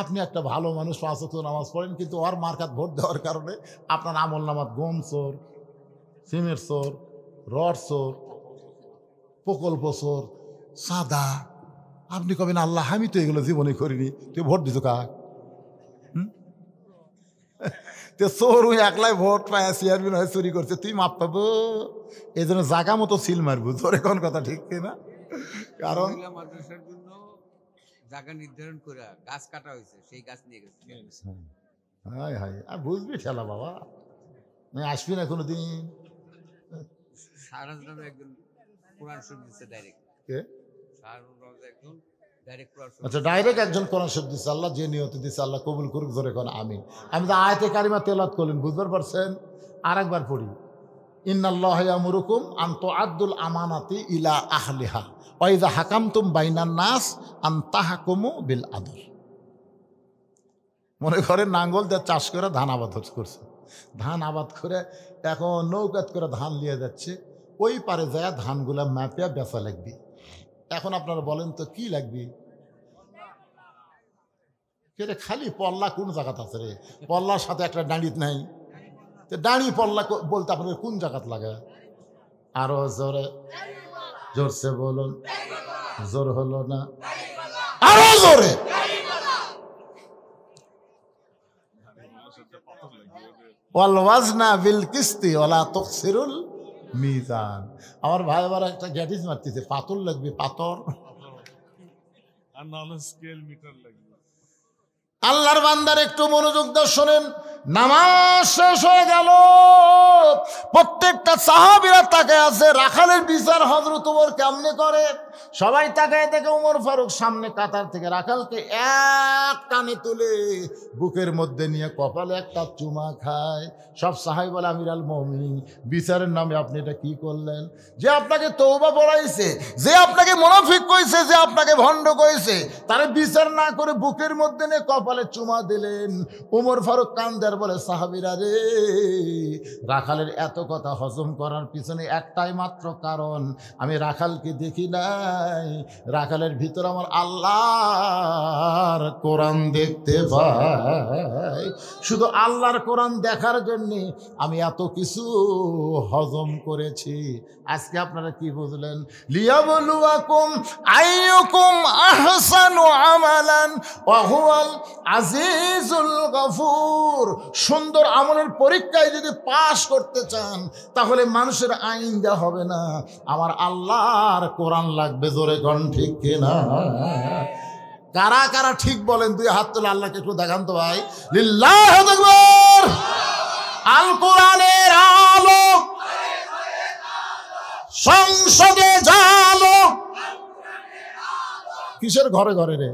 আপনি একটা ভালো মানুষ, 5 ওয়াক্ত নামাজ পড়েন, কিন্তু ওর মার্কাত ভোট দেওয়ার কারণে আপনার আমল নামাত গম চোর, সিমের চোর, রড চোর, প্রকল্প চোর, সাদা। আপনি কবেন, আল্লাহ আমি তো এগুলো জীবনে করিনি, তুই ভোট দিছ কাক? তো চোর একলাই ভোট পায় চেয়ারম্যান হয়ে চুরি করছে, তুই মাপ পাবো, এই জন্য জাগা মতো সিল মারবো। তোরে কোন কথা ঠিক না? কারণ মাদ্রাসার জন্য জায়গা নির্ধারণ করে গাছ কাটা হয়েছে, সেই গাছ নিয়ে গেছে। হাই হাই, আর বুঝবি ঠেলা বাবা, আসবি না কোনোদিন। শাহরাজ নামে একজন কোরআন শরীফ দিচ্ছে ডাইরেক্ট। কে? শাহরাজ একজন ডাইরেক্ট কোরআন শরীফ। আচ্ছা, ডাইরেক্ট একজন কোরআন শরীফ দিচ্ছে, আল্লাহ যে নিয়তে দিচ্ছে আল্লাহ কবুল করুক, জোরে কোন আমিন। আমি তো আয়াতে কারিমা তেলাওয়াত করলেন, বুঝবার পারছেন? আর একবার পড়ি, ইন্নাল্লাহা ইয়ামুরুকুম আন তুআদ্দুল আমানাতি ইলা আহলিহা ওয়া ইযা হাকামতুম বাইনান নাস আন তাহকুমু বিল আদল। মনে করেন নাঙ্গল দিয়ে চাষ করে ধান আবাদ করছে, ধান আবাদ করে এখন নৌকাত করে ধান নিয়ে যাচ্ছে, ওই পারে যায় ধানগুলা মাপিয়া বেচা লাগবে। এখন আপনারা বলেন তো কি লাগবে? রে খালি পল্লা কোন জায়গাত আছে রে? পল্লার সাথে একটা ডাঁড়িত নাই, তো দাঁড়ি পল্লা বলতে আপনাদের কোন জায়গাত লাগে? আরো জোরে, জোরসে বলুন, জোর হলো না, আরো জোরে। ওয়াল ওয়াজনা বিল কিস্তি ওয়ালা তুকসিরুল মিজান। আমার ভাই আবার একটা গ্যাটিস মারতেছে, পাথর লাগবে, পাথর আর নাহলে স্কেল মিটার লাগবে। আল্লাহর বান্দার একটু মনোযোগ দিয়ে শোনেন। নামাজ শেষ হয়ে গেল, প্রত্যেকটা সাহাবীরা তাকায় আছে, রাখালের বিচার হযরত ওমর কেমনে করে। সবাই তাকায় দেখে ওমর ফারুক সামনে কাতার থেকে রাখালকে এক টানে তুলে বুকের মধ্যে নিয়ে কপালে একটা চুমা খায়। সব সাহাবী বলে, আমির আল মুমিনিন, বিচারের নামে আপনি এটা কি করলেন? যে আপনাকে তওবা পড়াইছে, যে আপনাকে মুনাফিক কইছে, যে আপনাকে ভণ্ড কইছে, তারে বিচার না করে বুকের মধ্যে নিয়ে কপালে চুমা দিলেন। ওমর ফারুক কান্দার বলে, সাহাবীরা রে, রাখালের এত কথা হজম করার পিছনে একটাই মাত্র কারণ, আমি রাখালকে দেখি নাই, রাখালের ভিতর আমার আল্লাহর কোরআন দেখতে পাই। শুধু আল্লাহর কোরআন দেখার জন্য আমি এত কিছু হজম করেছি। আজকে আপনারা কি বুঝলেন? লিয়াবলুয়াকুম আইয়ুকুম আহসানু আমালান ওয়া হুয়াল আজিজুল গফুর। সুন্দর আমলের পরীক্ষায় যদি পাশ করতে চান, তাহলে মানুষের আইন দেওয়া হবে না, আমার আল্লাহর কোরআন লাগবে। জোরে কোন ঠিক কিনা? কারা কারা ঠিক বলেন? দুই হাত তুলে আল্লাহকে একটু দেখান তো ভাই। লিল্লাহু আকবার। আল কোরআনের আলো সংসদে জালো। কিসের ঘরে ঘরে রে?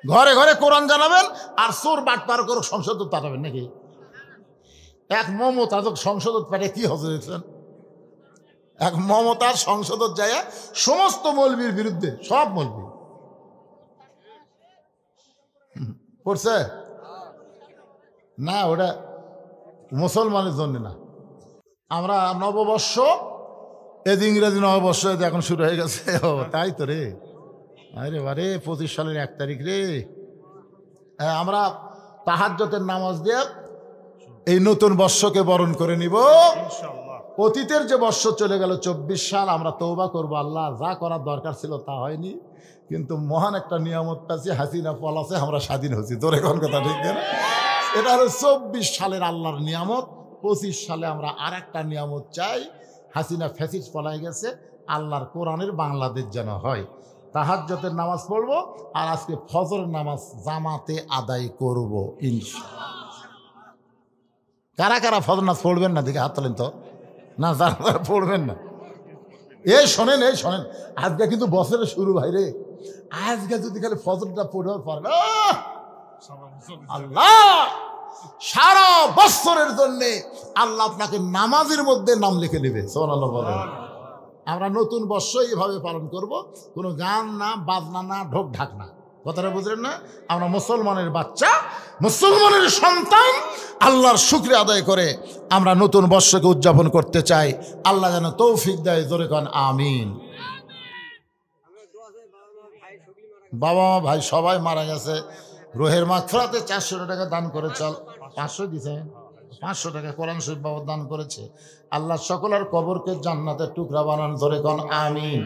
ঘরে ঘরে কোরআন জানাবেন, আর চোর বাটপার করে সংসদ পাঠাবেন নাকি? এক মমতা সংসদ পাঠে কি হয়েছেন? এক মমতার সংসদ যায় সমস্ত মৌলবীর বিরুদ্ধে, সব মৌলবী করছে না, ওটা মুসলমানের জন্য না। আমরা নববর্ষ, এদ ইংরেজি নববর্ষ এখন শুরু হয়ে গেছে। ও তাই তো রে, আরে বারে 25 সালের 1 তারিখ রে। আমরা তাহাজ্জুদের নামাজ দিয়ে এই নতুন বর্ষকে বরণ করে নিব। অতীতের যে বর্ষ চলে গেল 24 সাল, আমরা তওবা করব। আল্লাহ, যা করার দরকার ছিল তা হয়নি, কিন্তু মহান একটা নিয়ামত পাচ্ছি, হাসিনা পলাছে, আমরা স্বাধীন হচ্ছি। তোর এখন কথা ঠিক না? এটা হলো 24 সালের আল্লাহর নিয়ামত। 25 সালে আমরা আর একটা নিয়ামত চাই, হাসিনা ফ্যাসিস্ট পলাই গেছে, আল্লাহর কোরআনের বাংলাদেশ যেন হয়। তাহাজ্জুদের নামাজ পড়ব, আর আজকে ফজরের নামাজ জামাতে আদায় করব ইনশাআল্লাহ। কারা কারা ফজর নামাজ পড়বেন না দেখে হাত তোলেন তো। না, যারা পড়বেন না, এই শোনেন, এই শোনেন, আজকে কিন্তু বছরের শুরু ভাই রে। আজকে যদি খালি ফজরটা পড়ে পারেন, আল্লাহ সারা বছরের জন্য আল্লাহ আপনাকে নামাজের মধ্যে নাম লিখে নেবে। সুবহানাল্লাহ বলেন। আমরা নতুন বর্ষ এইভাবে পালন করব, কোনো গান না, বাজনা না, ঢোক ঢাক না। কথাটা বুঝলেন না? আমরা মুসলমানের বাচ্চা, মুসলমানের সন্তান, আল্লাহর শুকরিয়া আদায় করে আমরা নতুন বর্ষকে উদযাপন করতে চাই। আল্লাহ যেন তৌফিক দেয়। জোরে কন আমিন। বাবা মা ভাই সবাই মারা গেছে, রোহের মাগফিরাতে 400 টাকা দান করে, চল 500 দিছে, 500 টাকা কোরআন শরীফ বাবা দান করেছে। আল্লাহ সকলের কবরকে জান্নাতের টুকরা বানান। ধরে কোন আমিন।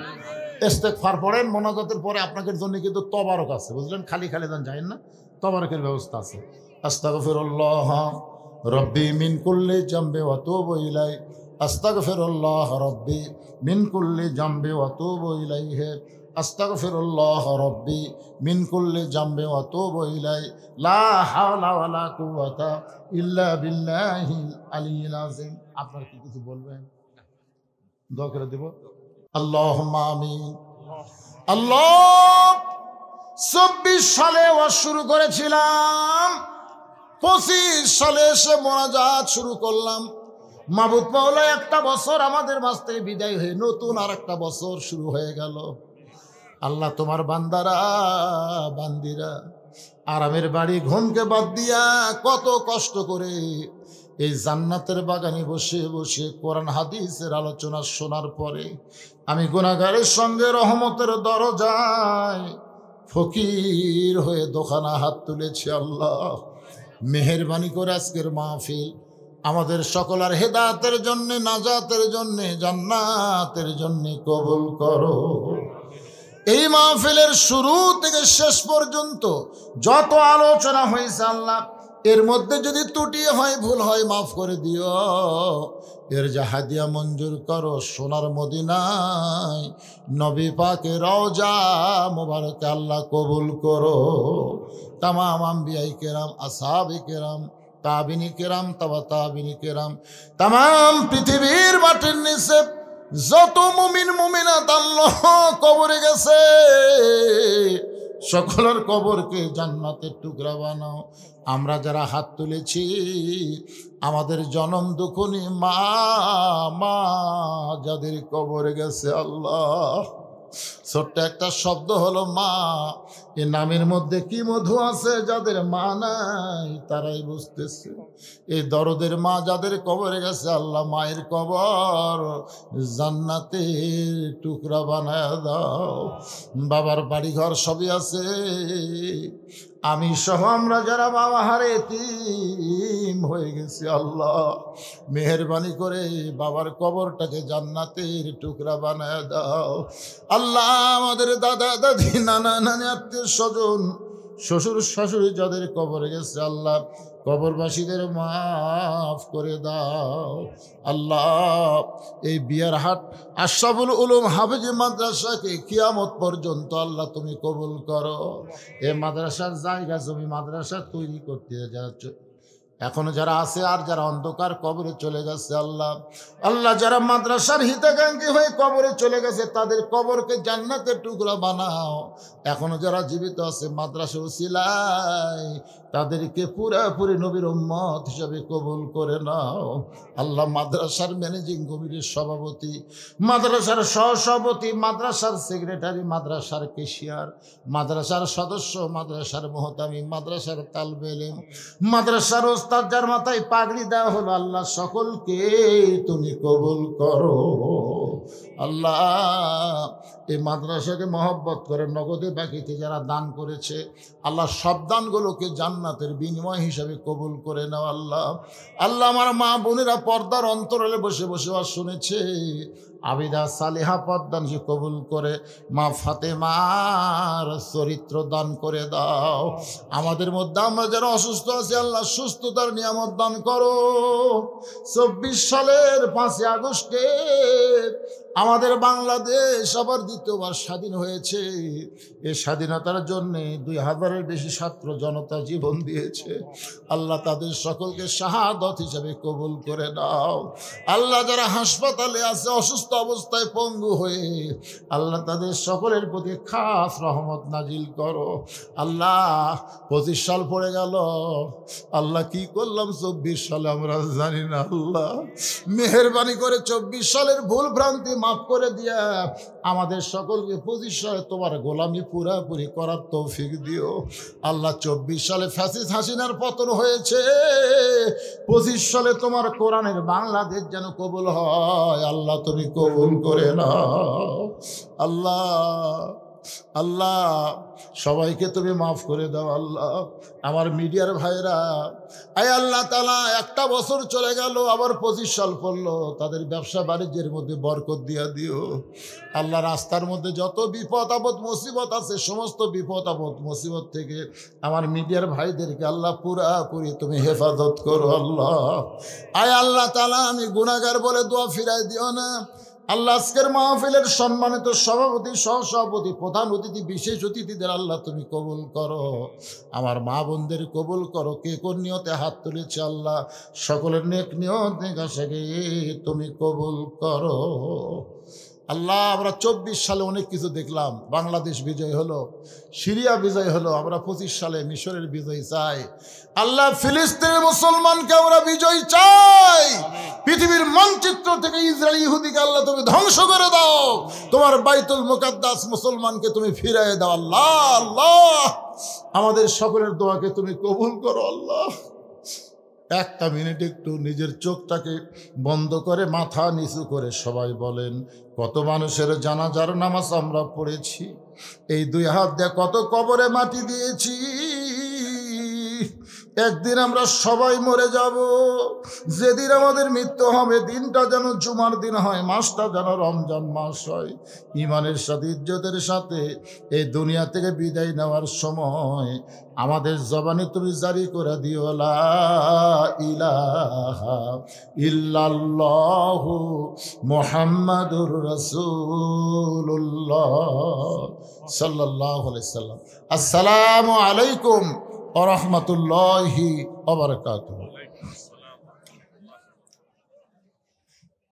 ইস্তেগফার পড়েন, মোনাজাতের পরে আপনাদের জন্য কিন্তু তবারক আছে, বুঝলেন? খালি খালি দান যাবেন না, তবারকের ব্যবস্থা আছে। আস্তাগফিরুল্লাহ রব্বি মিন কুল্লি জামবি ওয়া আতুবু ইলাইহি আস্তাগফিরুল্লাহ রব্বি মিন কুল্লি জামবি ওয়া আতুবু ইলাইহি আস্তাগফিরুল্লাহ রব্বি মিন কুল্লি জামবি ওয়া আতুবু ইলাইহি লা হাওলা ওয়া লা কুওয়াতা ইল্লা বিল্লাহিল আলিয়্যিল আযীম। আপনারা কি কিছু বলবেন? দোয়া করে দেব। আল্লাহুম্মা আমিন। আল্লাহ 24 সালে ওয়াজ শুরু করেছিলাম, 25 সালে এসে মোনাজাত শুরু করলাম। মাবুদ মাওলা একটা বছর আমাদের মাঝ থেকে বিদায় হয়ে নতুন আর একটা বছর শুরু হয়ে গেল। আল্লাহ তোমার বান্দারা বান্দিরা আরামের বাড়ি ঘুমকে বাদ দিয়া কত কষ্ট করে এই জান্নাতের বাগানে বসে বসে কোরআন হাদিসের আলোচনা শোনার পরে আমি গুনাহগারের সঙ্গে রহমতের দরজায় ফকির হয়ে দোকানা হাত তুলেছি। আল্লাহ মেহেরবানি করে আজকের মাহফিল আমাদের সকলের হেদায়েতের জন্য, নাজাতের জন্য, জান্নাতের জন্য কবুল করো। এই মাহফিলের শুরু থেকে শেষ পর্যন্ত যত আলোচনা হয়েছে আল্লাহ, এর মধ্যে যদি ত্রুটি হয়, ভুল হয়, মাফ করে দিও। এর হাদিয়া মঞ্জুর করো সোনার মদিনায় নবী পাকের রওজা মোবারকে আল্লাহ কবুল করো। তামাম আম্বিয়ায়ে কেরাম, আসহাবে কেরাম, তাবিনী কেরাম, তাবা তাবিনী কেরাম, তামাম পৃথিবীর মাটির নিচে যত মুমিন মুমিনাত আল্লাহ কবরে গেছে সকলের কবরকে জান্নাতের টুকরা বানাও। আমরা যারা হাত তুলেছি আমাদের জনম দুঃখনী মা মা যাদের কবরে গেছে আল্লাহ, ছোট্ট একটা শব্দ হলো মা, এ নামের মধ্যে কি মধু আছে, যাদের মা নাই তারাই বুঝতেছে। এই দরদের মা যাদের কবরে গেছে আল্লাহ, মায়ের কবর জান্নাতের টুকরা বানায় দাও। বাবার বাড়িঘর সবই আছে, আমি সহ আমরা যারা বাবা হারে এতিম হয়ে গেছি আল্লাহ মেহেরবানি করে বাবার কবরটাকে জান্নাতের টুকরা বানায় দাও। আল্লাহ আমাদের দাদা দাদি, নানা নানি, আত্মীয় স্বজন, শ্বশুর শাশুড়ি যাদের কবরে গেছে আল্লাহ কবরবাসীদের মাফ করে দাও। আল্লাহ এই বিয়ারহাট আশরাফুল উলুম হাফেজ মাদ্রাসাকে কিয়ামত পর্যন্ত আল্লাহ তুমি কবুল করো। এই মাদ্রাসার জায়গা জমি মাদ্রাসা তৈরি করতে যাচ্ছ, এখনো যারা আছে আর যারা অন্ধকার কবরে চলে গেছে আল্লাহ, আল্লাহ যারা মাদ্রাসার হিতাকাঙ্ক্ষী হয়ে কবরে চলে গেছে তাদের কবরকে জান্নাতের টুকরা বানাও। এখনো যারা জীবিত আছে মাদ্রাসার উসিলায় তাদেরকে পুরাপুরি নবীর উম্মত হিসাবে কবুল করে নাও। আল্লাহ মাদ্রাসার ম্যানেজিং কমিটির সভাপতি, মাদ্রাসার সহসভাপতি, মাদ্রাসার সেক্রেটারি, মাদ্রাসার কেশিয়ার, মাদ্রাসার সদস্য, মাদ্রাসার মোহতামি, মাদ্রাসার তালবে ইলম, মাদ্রাসার ওস্তাদ যার মাথায় পাগড়ি দেওয়া হলো আল্লাহ সকলকে তুমি কবুল করো। আল্লাহ এই মাদ্রাসাকে মহব্বত করে নগদে বাকিতে যারা দান করেছে আল্লাহ সব দানগুলোকে জান্নাতের বিনিময় হিসাবে কবুল করে নাও। আল্লাহ আল্লাহ আমার মা বোনেরা পর্দার অন্তরালে বসে বসে শুনেছে, আবিদা সালেহা পদ্দান সে কবুল করে, মা ফাতেমার চরিত্র দান করে দাও। আমাদের মধ্যে আমরা যারা অসুস্থ আছি আল্লাহ সুস্থতার নিয়ামত দান করো। 24 সালের 5 আগস্টে আমাদের বাংলাদেশ আবার দ্বিতীয়বার স্বাধীন হয়েছে। এই স্বাধীনতার জন্য 2000-এর বেশি ছাত্র জনতা জীবন দিয়েছে। আল্লাহ তাদের সকলকে শাহাদত হিসাবে কবুল করে দাও। আল্লাহ যারা হাসপাতালে আছে অসুস্থ অবস্থায় পঙ্গু হয়ে আল্লাহ তাদের সকলের প্রতি খাস রহমত নাজিল করো। আল্লাহ 25 সাল পড়ে গেল, আল্লাহ কি করলাম 24 সালে আমরা জানি না। আল্লাহ মেহেরবানি করে 24 সালের ভুল ভ্রান্তি মাফ করে দিয়া আমাদের সকলকে 25 সালে তোমার গোলামি পুরাপুরি করার তৌফিক দিও। আল্লাহ 24 সালে ফ্যাসিস্ট হাসিনার পতন হয়েছে, 25 সালে তোমার কোরআনের বাংলাদেশ যেন কবুল হয়। আল্লাহ তুমি কবুল করে নাও। আল্লাহ আল্লাহ সবাইকে তুমি মাফ করে দাও আল্লাহ। আমার মিডিয়ার ভাইরা, আয় আল্লাহ তাআলা, একটা বছর চলে গেল, আবার 25 সাল পড়লো, তাদের ব্যবসা বাণিজ্যের মধ্যে বরকত দিয়া দিও আল্লাহ। রাস্তার মধ্যে যত বিপদ আপদ মুসিবত আছে, সমস্ত বিপদ আপদ মুসিবত থেকে আমার মিডিয়ার ভাইদেরকে আল্লাহ পুরাপুরি তুমি হেফাজত করো আল্লাহ। আয় আল্লাহ তাআলা, আমি গুনাহগার বলে দোয়া ফিরাই দিও না আল্লাহ। আজকের মাহফিলের সম্মানিত সভাপতি, সহসভাপতি, প্রধান অতিথি, বিশেষ অতিথিদের আল্লাহ তুমি কবুল করো। আমার মা বোনদের কবুল করো। কে কোন নিয়তে হাত তুলেছে আল্লাহ, সকলের নেক নিয়ত নেকাশাকে তুমি কবুল করো আল্লাহ। আমরা 24 সালে অনেক কিছু দেখলাম। বাংলাদেশ বিজয় হলো, সিরিয়া বিজয় হলো, আমরা 25 সালে মিশরের বিজয় চাই আল্লাহ। ফিলিস্তিনের মুসলমানকে আমরা বিজয় চাই। পৃথিবীর মানচিত্র থেকে ইসরায়েল ইহুদিকে আল্লাহ তুমি ধ্বংস করে দাও। তোমার বাইতুল মুকাদ্দাস মুসলমানকে তুমি ফিরিয়ে দাও আল্লাহ। আল্লাহ আমাদের সকলের দোয়াকে তুমি কবুল করো আল্লাহ। একটা মিনিট একটু নিজের চোখটাকে বন্ধ করে মাথা নিচু করে সবাই বলেন, কত মানুষের জানাজার নামাজ আমরা পড়েছি, এই 2 হাত দিয়ে কত কবরে মাটি দিয়েছি। একদিন আমরা সবাই মরে যাব। যেদিন আমাদের মৃত্যু হবে, দিনটা যেন জুমার দিন হয়, মাসটা যেন রমজান মাস হয়। ইমানের সাথে, ইজ্জতের সাথে এই দুনিয়া থেকে বিদায় নেওয়ার সময় আমাদের জবানে তুমি জারি করে দিও, লা ইলাহা ইল্লাল্লাহু মুহাম্মাদুর রাসূলুল্লাহ সাল্লাল্লাহু আলাইহি সাল্লাম। আসসালামু আলাইকুম ওয়া রাহমাতুল্লাহি ওয়া বারাকাতুহু।